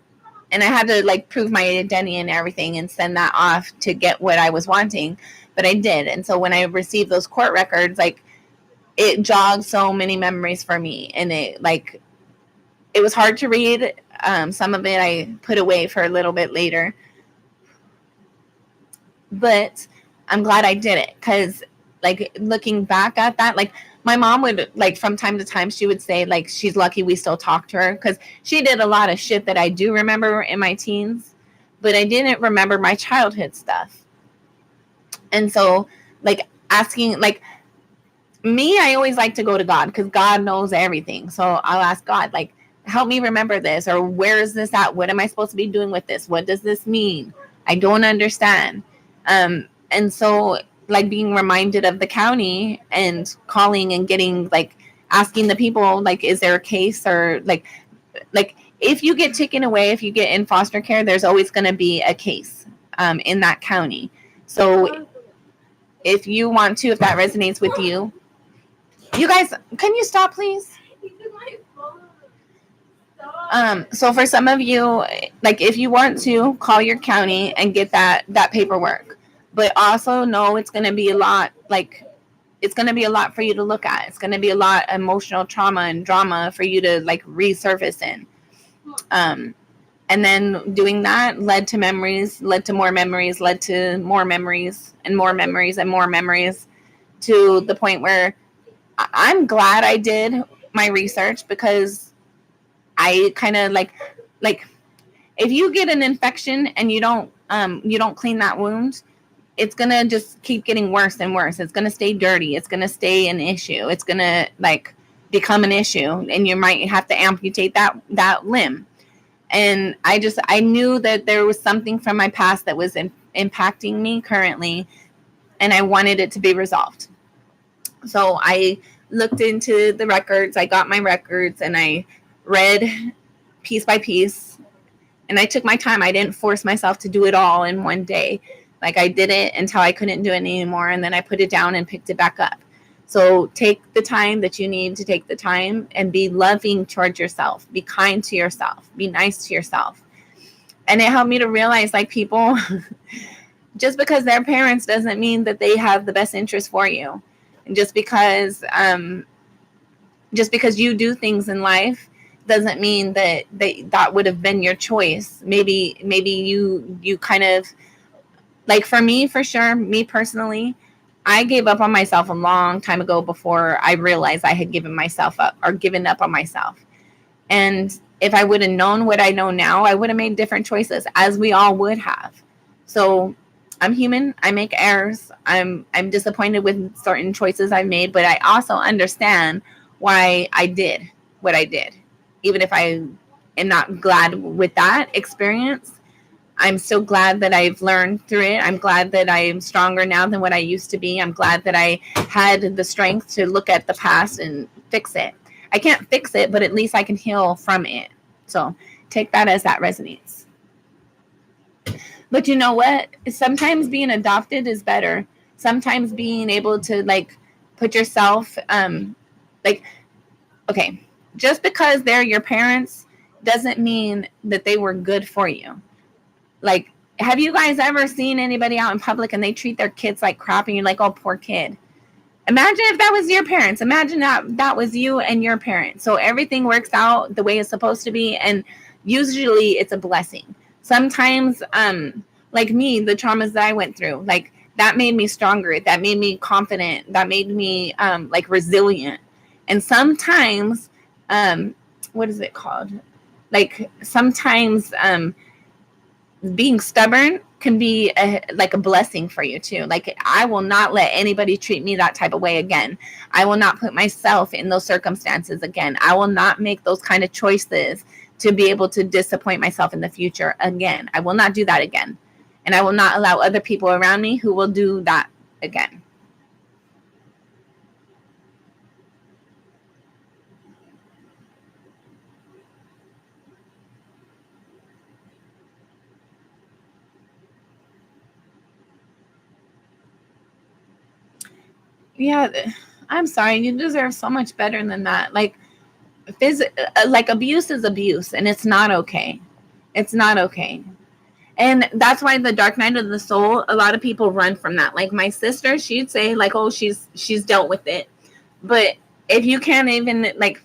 And I had to like prove my identity and everything and send that off to get what I was wanting. But I did. And so when I received those court records, like, it jogged so many memories for me. And it was hard to read. Some of it I put away for a little bit later. But I'm glad I did it, because like looking back at that, like my mom would, like, from time to time, she would say like she's lucky we still talk to her, because she did a lot of shit that I do remember in my teens, but I didn't remember my childhood stuff. And so like asking, like, me, I always like to go to God, because God knows everything. So I'll ask God, like, help me remember this, or where is this at? What am I supposed to be doing with this? What does this mean? I don't understand. And so like being reminded of the county and calling and getting, like, asking the people, like, is there a case, or like if you get taken away, if you get in foster care, there's always going to be a case in that county. So if you want to, if that resonates with you, you guys, can you stop, please? So for some of you, like, if you want to, call your county and get that paperwork. But also know it's going to be a lot, like, it's going to be a lot for you to look at. It's going to be a lot of emotional trauma and drama for you to, like, resurface in. And then doing that led to memories, led to more memories, led to more memories and more memories and more memories, to the point where I'm glad I did my research, because I kind of like if you get an infection and you don't clean that wound, it's gonna just keep getting worse and worse. It's gonna stay dirty. It's gonna stay an issue. It's gonna like become an issue, and you might have to amputate that limb. And I knew that there was something from my past that was impacting me currently, and I wanted it to be resolved. So I looked into the records, I got my records, and I read piece by piece. And I took my time. I didn't force myself to do it all in one day. Like, I did it until I couldn't do it anymore, and then I put it down and picked it back up. So take the time that you need to take the time, and be loving towards yourself. Be kind to yourself. Be nice to yourself. And it helped me to realize, like, people, just because they're parents doesn't mean that they have the best interest for you. And just because you do things in life doesn't mean that that would have been your choice. Maybe you kind of, like, for me, for sure, me personally, I gave up on myself a long time ago before I realized I had given myself up or given up on myself. And if I would have known what I know now, I would have made different choices, as we all would have. So I'm human. I make errors. I'm disappointed with certain choices I made, but I also understand why I did what I did. Even if I am not glad with that experience, I'm still glad that I've learned through it. I'm glad that I am stronger now than what I used to be. I'm glad that I had the strength to look at the past and fix it. I can't fix it, but at least I can heal from it. So take that as that resonates. But you know what? Sometimes being adopted is better. Sometimes being able to, like, put yourself, like, okay, just because they're your parents doesn't mean that they were good for you. Like, have you guys ever seen anybody out in public and they treat their kids like crap and you're like, oh, poor kid? Imagine if that was your parents. Imagine that was you and your parents. So everything works out the way it's supposed to be. And usually it's a blessing. Sometimes, like me, the traumas that I went through, like, that made me stronger. That made me confident. That made me, like, resilient. And sometimes, what is it called? Like, sometimes being stubborn can be like a blessing for you too. Like, I will not let anybody treat me that type of way again. I will not put myself in those circumstances again. I will not make those kind of choices to be able to disappoint myself in the future again. I will not do that again. And I will not allow other people around me who will do that again. Yeah, I'm sorry. You deserve so much better than that. Like, like, abuse is abuse, and it's not okay. It's not okay. And that's why the dark night of the soul, a lot of people run from that. Like my sister, she'd say, like, oh, she's dealt with it. But if you can't even, like,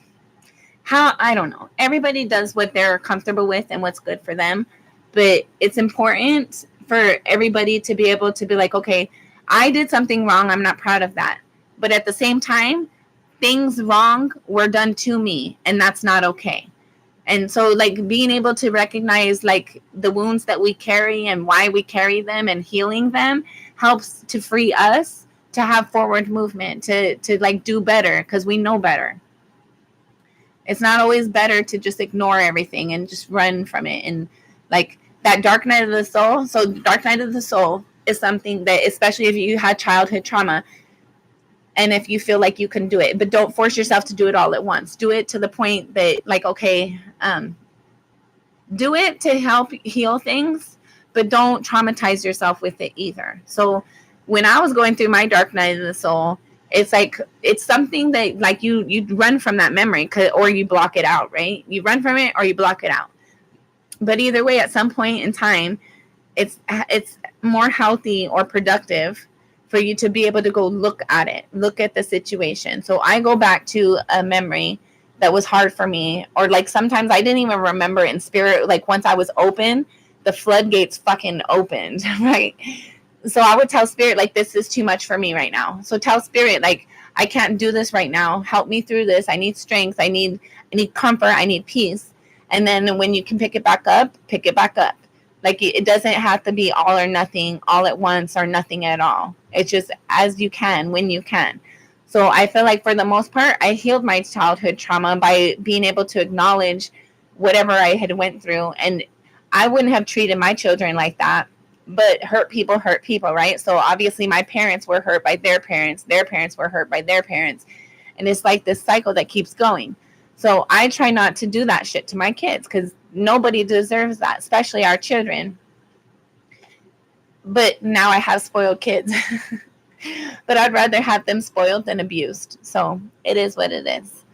how, I don't know. Everybody does what they're comfortable with and what's good for them. But it's important for everybody to be able to be like, okay, I did something wrong. I'm not proud of that. But at the same time, things wrong were done to me, and that's not okay. And so, like, being able to recognize, like, the wounds that we carry and why we carry them and healing them helps to free us to have forward movement, to like, do better, because we know better. It's not always better to just ignore everything and just run from it. And, like, that dark night of the soul. So dark night of the soul is something that, especially if you had childhood trauma, and if you feel like you can do it, but don't force yourself to do it all at once. Do it to the point that, like, okay, do it to help heal things, but don't traumatize yourself with it either. So when I was going through my dark night of the soul, it's like, it's something that, like, you run from that memory, or you block it out, right? You run from it or you block it out. But either way, at some point in time, it's more healthy or productive for you to be able to go look at it, look at the situation. So I go back to a memory that was hard for me, or, like, sometimes I didn't even remember it in spirit. Like, once I was open, the floodgates fucking opened, right? So I would tell spirit, like, this is too much for me right now. So tell spirit, like, I can't do this right now. Help me through this. I need strength. I need comfort. I need peace. And then when you can pick it back up, pick it back up. Like, it doesn't have to be all or nothing, all at once, or nothing at all. It's just as you can, when you can. So I feel like, for the most part, I healed my childhood trauma by being able to acknowledge whatever I had went through. And I wouldn't have treated my children like that but hurt people, right? So obviously my parents were hurt by their parents were hurt by their parents, and it's like this cycle that keeps going. So I try not to do that shit to my kids, because nobody deserves that, especially our children. But now I have spoiled kids. But I'd rather have them spoiled than abused. So it is what it is.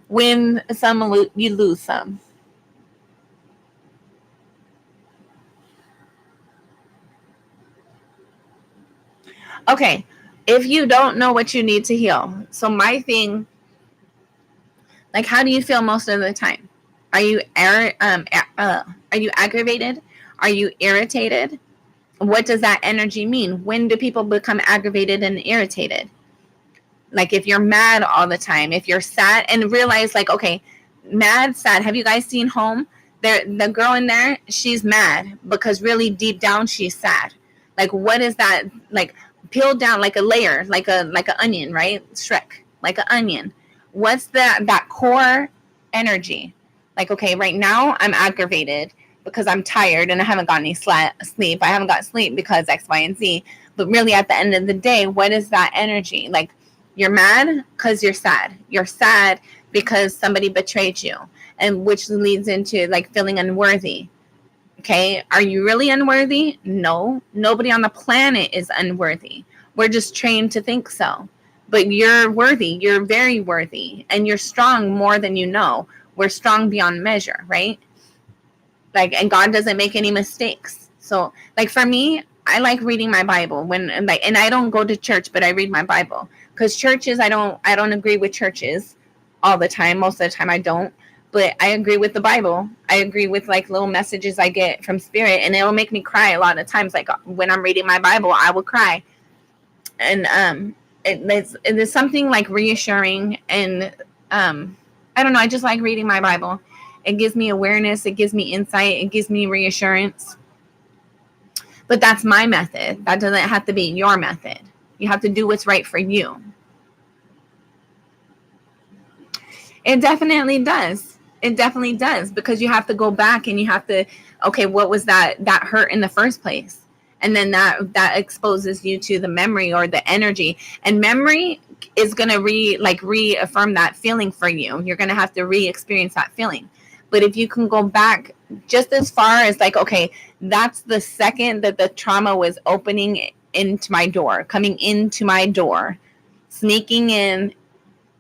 Win some, you lose some. Okay, if you don't know what you need to heal. So my thing, like, how do you feel most of the time? Are you aggravated? Are you irritated? What does that energy mean? When do people become aggravated and irritated? Like, if you're mad all the time, if you're sad, and realize, like, okay, mad, sad. Have you guys seen Home? The girl in there, she's mad because really deep down she's sad. Like, what is that? Like, peeled down like a layer, like an onion, right? Shrek, like an onion. What's that core energy? Like, okay, right now I'm aggravated because I'm tired and I haven't got any sleep. I haven't got sleep because X, Y, and Z. But really, at the end of the day, what is that energy? Like, you're mad because you're sad. You're sad because somebody betrayed you, and which leads into like feeling unworthy. Okay, are you really unworthy? No, nobody on the planet is unworthy. We're just trained to think so. But you're worthy. You're very worthy, and you're strong more than you know. We're strong beyond measure, right? Like, and God doesn't make any mistakes. So, like, for me, I like reading my Bible and I don't go to church, but I read my Bible, because churches, I don't agree with churches all the time. Most of the time I don't, but I agree with the Bible. I agree with like little messages I get from Spirit, and it'll make me cry a lot of times. Like, when I'm reading my Bible, I will cry. And it's something like reassuring, and I don't know, I just like reading my Bible. It gives me awareness, it gives me insight, it gives me reassurance. But that's my method. That doesn't have to be your method. You have to do what's right for you. It definitely does. It definitely does, because you have to go back and you have to, okay, what was that hurt in the first place? And then that exposes you to the memory or the energy. And memory is going to reaffirm that feeling for you. You're going to have to re-experience that feeling. But if you can go back just as far as like, okay, that's the second that the trauma was opening into my door, coming into my door, sneaking in.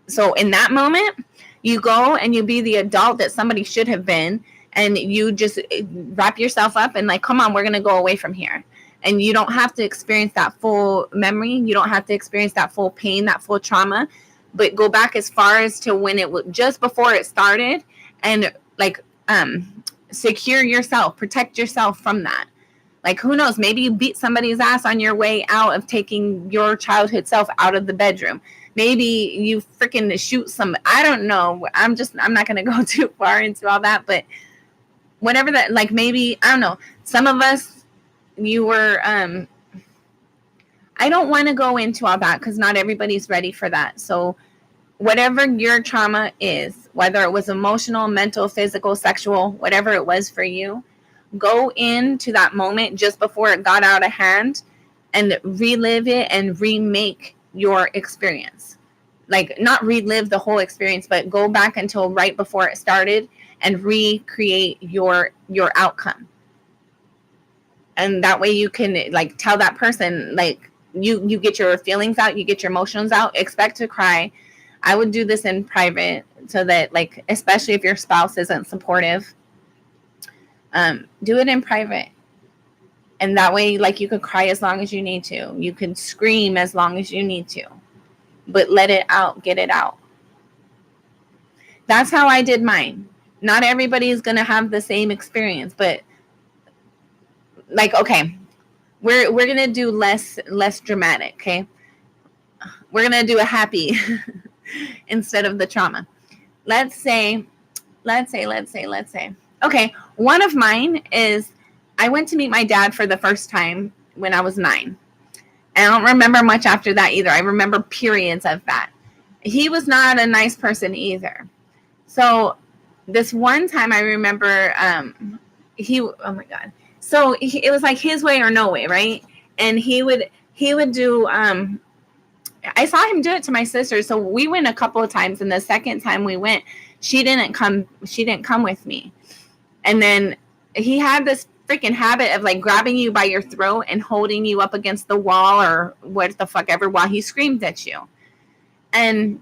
So in that moment, you go and you be the adult that somebody should have been, and you just wrap yourself up and like, come on, we're going to go away from here. And you don't have to experience that full memory. You don't have to experience that full pain, that full trauma, but go back as far as to when it was just before it started, and like secure yourself, protect yourself from that. Like, who knows, maybe you beat somebody's ass on your way out of taking your childhood self out of the bedroom. Maybe you freaking shoot some, I don't know. I'm not going to go too far into all that, but whatever that, like, maybe, I don't know. Some of us, you were, I don't want to go into all that because not everybody's ready for that. So whatever your trauma is, whether it was emotional, mental, physical, sexual, whatever it was for you, go into that moment just before it got out of hand and relive it and remake your experience. Like, not relive the whole experience, but go back until right before it started and recreate your outcome. And that way you can like tell that person, like, you get your feelings out, you get your emotions out, expect to cry. I would do this in private so that, like, especially if your spouse isn't supportive, do it in private. And that way, like, you can cry as long as you need to. You can scream as long as you need to. But let it out, get it out. That's how I did mine. Not everybody is going to have the same experience, but like, okay, we're going to do less dramatic, okay? We're going to do a happy instead of the trauma. Let's say, okay, one of mine is I went to meet my dad for the first time when I was 9. I don't remember much after that either. I remember periods of that. He was not a nice person either. So this one time I remember, oh my God. So it was like his way or no way, right? And he would do I saw him do it to my sister. So we went a couple of times, and the second time we went, she didn't come with me. And then he had this freaking habit of like grabbing you by your throat and holding you up against the wall or what the fuck ever while he screamed at you. And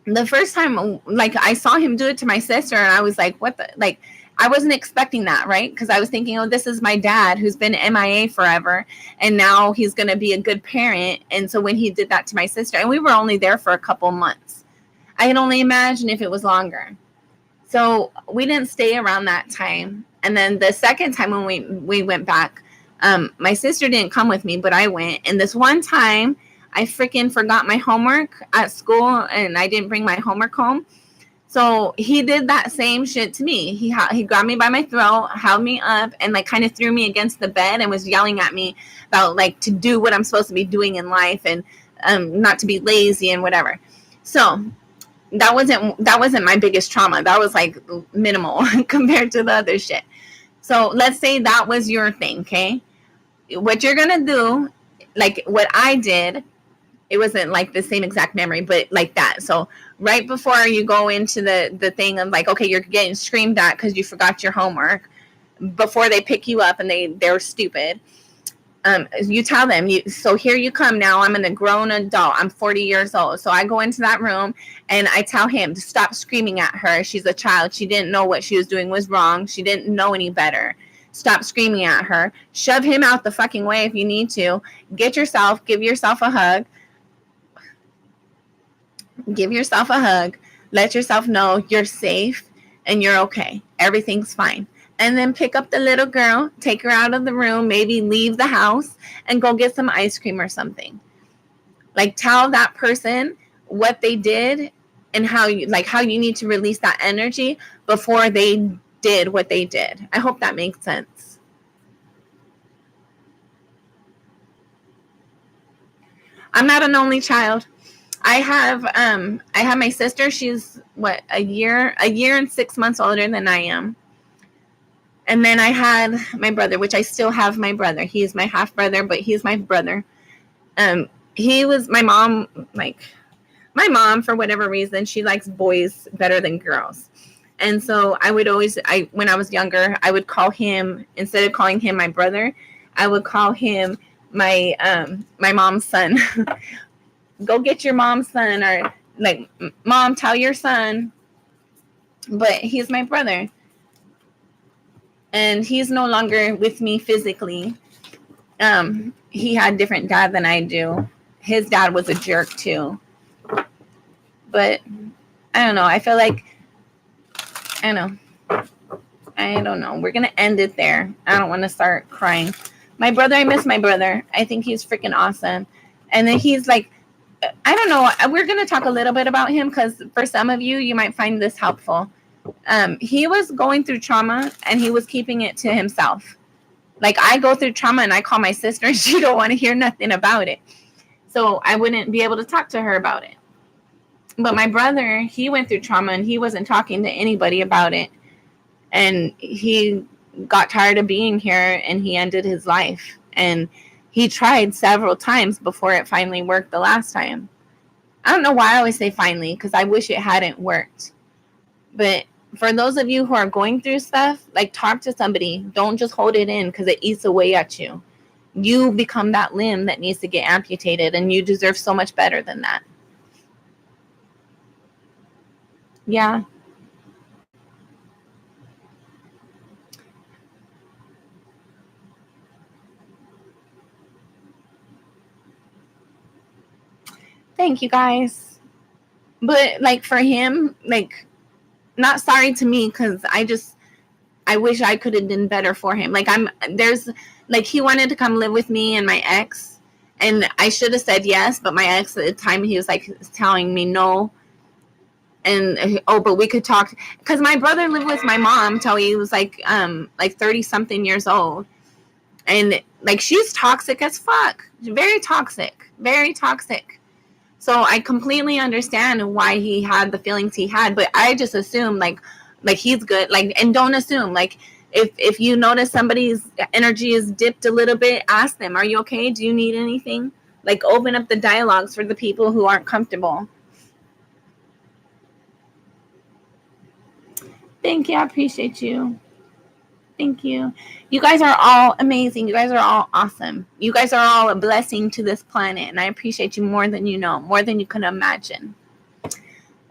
the first time, like, I saw him do it to my sister, and I was like, what the, like, I wasn't expecting that, right? Because I was thinking, oh, this is my dad who's been MIA forever, and now he's going to be a good parent. And so when he did that to my sister, and we were only there for a couple months, I can only imagine if it was longer. So we didn't stay around that time. And then the second time when we went back, my sister didn't come with me, but I went. And this one time, I freaking forgot my homework at school, and I didn't bring my homework home. So he did that same shit to me. He grabbed me by my throat, held me up, and like kind of threw me against the bed and was yelling at me about like to do what I'm supposed to be doing in life and not to be lazy and whatever. So that wasn't my biggest trauma. That was like minimal compared to the other shit. So let's say that was your thing, okay? What you're gonna do, like what I did, it wasn't like the same exact memory, but like that. So right before you go into the thing of like, okay, you're getting screamed at because you forgot your homework, before they pick you up and they're stupid, you tell them, so here you come now. I'm a grown adult. I'm 40 years old. So I go into that room and I tell him to stop screaming at her. She's a child. She didn't know what she was doing was wrong. She didn't know any better. Stop screaming at her. Shove him out the fucking way if you need to. Give yourself a hug. Give yourself a hug. Let yourself know you're safe and you're okay. Everything's fine. And then pick up the little girl, take her out of the room, maybe leave the house and go get some ice cream or something. Like tell that person what they did and how you need to release that energy before they did what they did. I hope that makes sense. I'm not an only child. I have my sister. She's a year and 6 months older than I am. And then I had my brother, which I still have my brother. He is my half brother, but he's my brother. He was my mom, for whatever reason, she likes boys better than girls. And so I would always, when I was younger, I would call him, instead of calling him my brother, I would call him my mom's son. Go get your mom's son, or like, mom, tell your son. But he's my brother. And he's no longer with me physically. He had a different dad than I do. His dad was a jerk too. But I don't know. I feel like, I don't know. We're going to end it there. I don't want to start crying. My brother, I miss my brother. I think he's freaking awesome. And then he's like, I don't know. We're going to talk a little bit about him because for some of you, you might find this helpful. He was going through trauma and he was keeping it to himself. Like I go through trauma and I call my sister and she don't want to hear nothing about it. So I wouldn't be able to talk to her about it. But my brother, he went through trauma and he wasn't talking to anybody about it. And he got tired of being here and he ended his life. And he tried several times before it finally worked the last time. I don't know why I always say finally, because I wish it hadn't worked. But for those of you who are going through stuff, like talk to somebody. Don't just hold it in because it eats away at you. You become that limb that needs to get amputated and you deserve so much better than that. Yeah. Thank you guys. But like for him, like, not sorry to me because I wish I could have done better for him. Like he wanted to come live with me and my ex, and I should have said yes, but my ex at the time, he was like telling me no. And but we could talk because my brother lived with my mom till he was like 30 something years old, and like she's toxic as fuck, very toxic. So I completely understand why he had the feelings he had, but I just assume like he's good, like, and don't assume, like, If you notice somebody's energy is dipped a little bit, ask them, are you okay? Do you need anything? Like, open up the dialogues for the people who aren't comfortable. Thank you. I appreciate you. Thank you. You guys are all amazing. You guys are all awesome. You guys are all a blessing to this planet, and I appreciate you more than you know, more than you can imagine.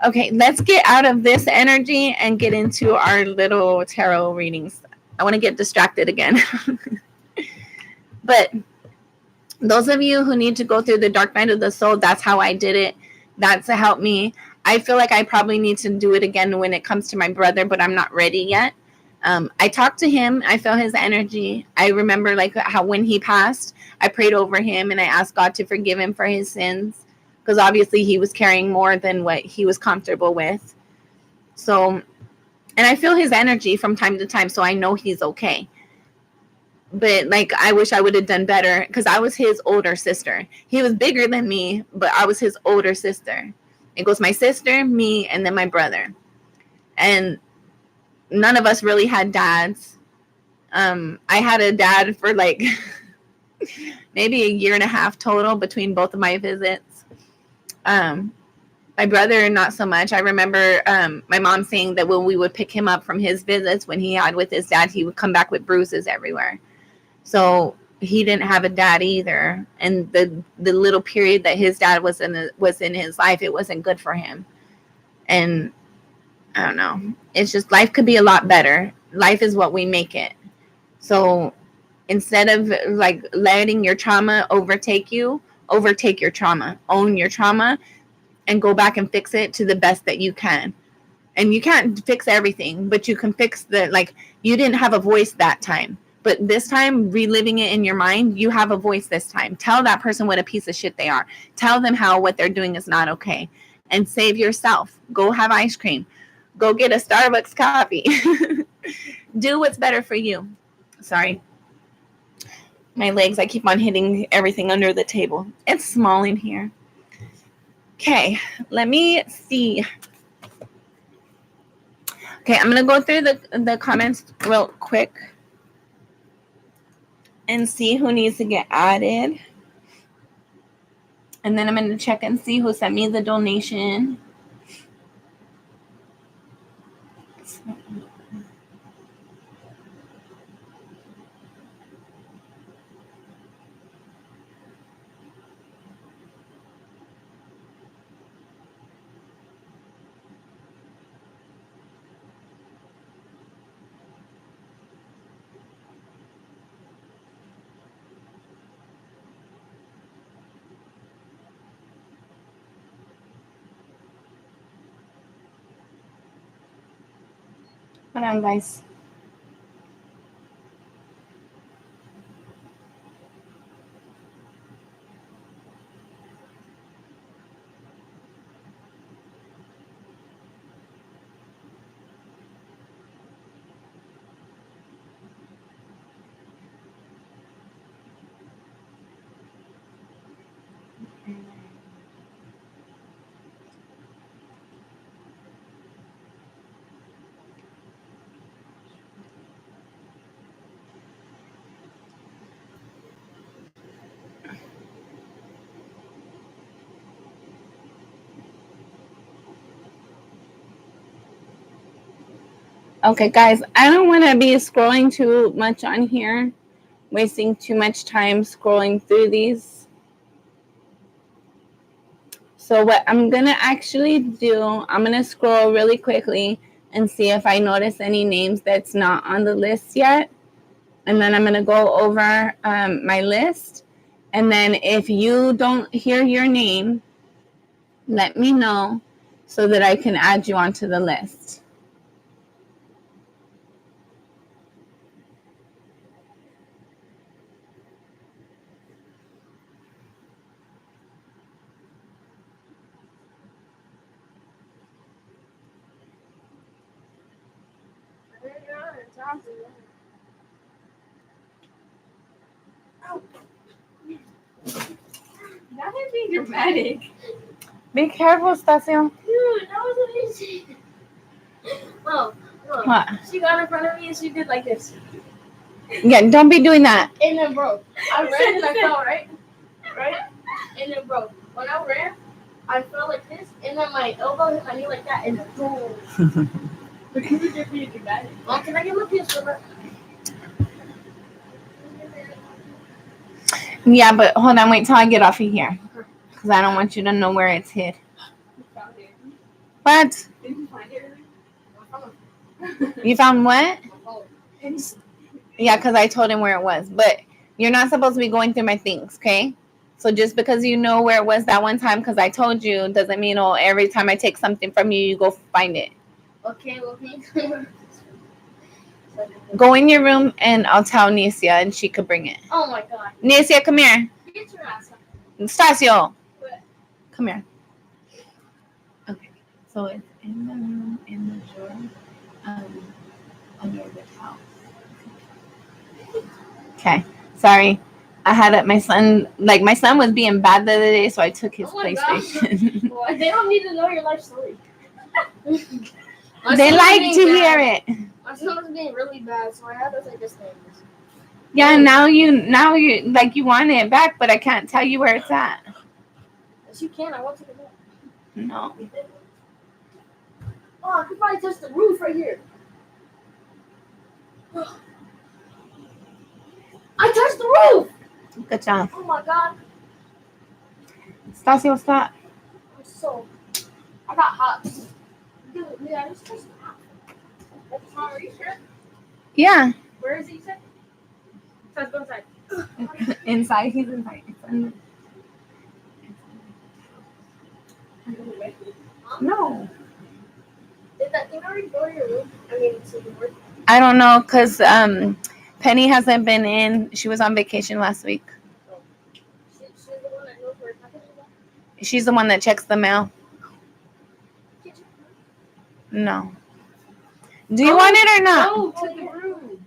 Okay, let's get out of this energy and get into our little tarot readings. I want to get distracted again. But those of you who need to go through the dark night of the soul, that's how I did it. That's helped me. I feel like I probably need to do it again when it comes to my brother, but I'm not ready yet. I talked to him. I felt his energy. I remember like how when he passed, I prayed over him and I asked God to forgive him for his sins, because obviously he was carrying more than what he was comfortable with. So, and I feel his energy from time to time, so I know he's okay. But like, I wish I would have done better, because I was his older sister. He was bigger than me, but I was his older sister. It goes my sister, me, and then my brother. And none of us really had dads. I had a dad for like maybe a year and a half total between both of my visits. My brother, not so much. I remember my mom saying that when we would pick him up from his visits when he had with his dad, he would come back with bruises everywhere. So he didn't have a dad either. And the little period that his dad was in his life, it wasn't good for him. And I don't know. It's just, life could be a lot better. Life is what we make it. So instead of like letting your trauma overtake you, overtake your trauma, own your trauma, and go back and fix it to the best that you can. And you can't fix everything, but you can fix like, you didn't have a voice that time. But this time, reliving it in your mind, you have a voice this time. Tell that person what a piece of shit they are. Tell them how what they're doing is not okay. And save yourself. Go have ice cream. Go get a Starbucks coffee. Do what's better for you. Sorry. My legs, I keep on hitting everything under the table. It's small in here. Okay, let me see. Okay, I'm going to go through the comments real quick and see who needs to get added. And then I'm going to check and see who sent me the donation. Hold on, guys. Okay, guys, I don't want to be scrolling too much on here, wasting too much time scrolling through these. So what I'm going to actually do, I'm going to scroll really quickly and see if I notice any names that's not on the list yet. And then I'm going to go over my list. And then if you don't hear your name, let me know so that I can add you onto the list. That would be dramatic. Be careful, Stacio. Dude, that was amazing. Oh, What? She got in front of me and she did like this. Yeah, don't be doing that. And then, bro, I ran and I fell, right? Right? And then, bro, when I ran, I fell like this, and then my elbow hit my knee like that, and then boom. Because you did pretty good, guys. Mom, can I get my PS4? Yeah, but hold on, wait till I get off of here. Because I don't want you to know where it's hid. What? Did you find it? You found what? Yeah, because I told him where it was. But you're not supposed to be going through my things, okay? So just because you know where it was that one time, because I told you, doesn't mean, oh, every time I take something from you, you go find it. Okay, well, Go in your room, and I'll tell Nicia, and she could bring it. oh my god. Nicia, come here. Get your ass up. Stacio, What? come here. Okay, so it's in the room, in the drawer, under the towel. Okay, sorry. I had it. My son was being bad the other day, so I took his Oh my God. PlayStation. Well, they don't need to know your life story. They like to hear it. My son was being really bad, so I had to take his things. Yeah, now you like you want it back, but I can't tell you where it's at. Yes, you can. I want to go back. No. Oh, I could probably touch the roof right here. I touched the roof! Good job. Oh my god. Stacio, stop. I got hot. Dude, yeah, I just touched the house. That's not, are you sure? Yeah. Where is he, you said? Let's go inside. Inside, he's inside. No. Did that thing already go to your room? I mean, to the work? I don't know, because Penny hasn't been in. She was on vacation last week. She's the one that knows where it's happening. She's the one that checks the mail. No. Do you want it or not? No, to the room.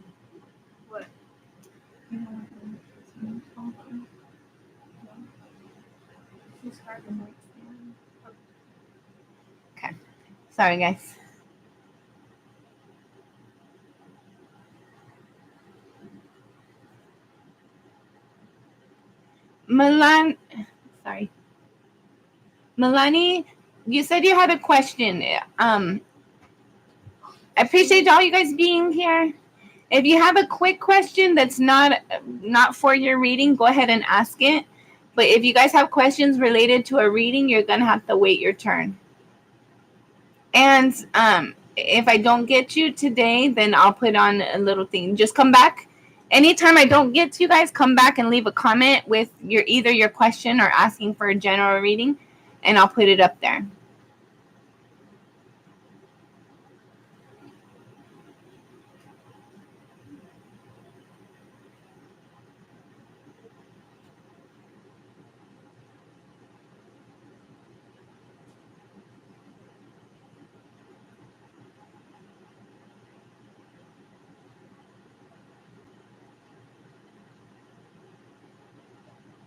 What? Okay. Sorry, guys. Melanie, you said you had a question. I appreciate all you guys being here. If you have a quick question that's not for your reading, go ahead and ask it. But if you guys have questions related to a reading, you're gonna have to wait your turn. And if I don't get you today, then I'll put on a little thing. Just come back. Anytime I don't get to you guys, come back and leave a comment with either your question or asking for a general reading, and I'll put it up there.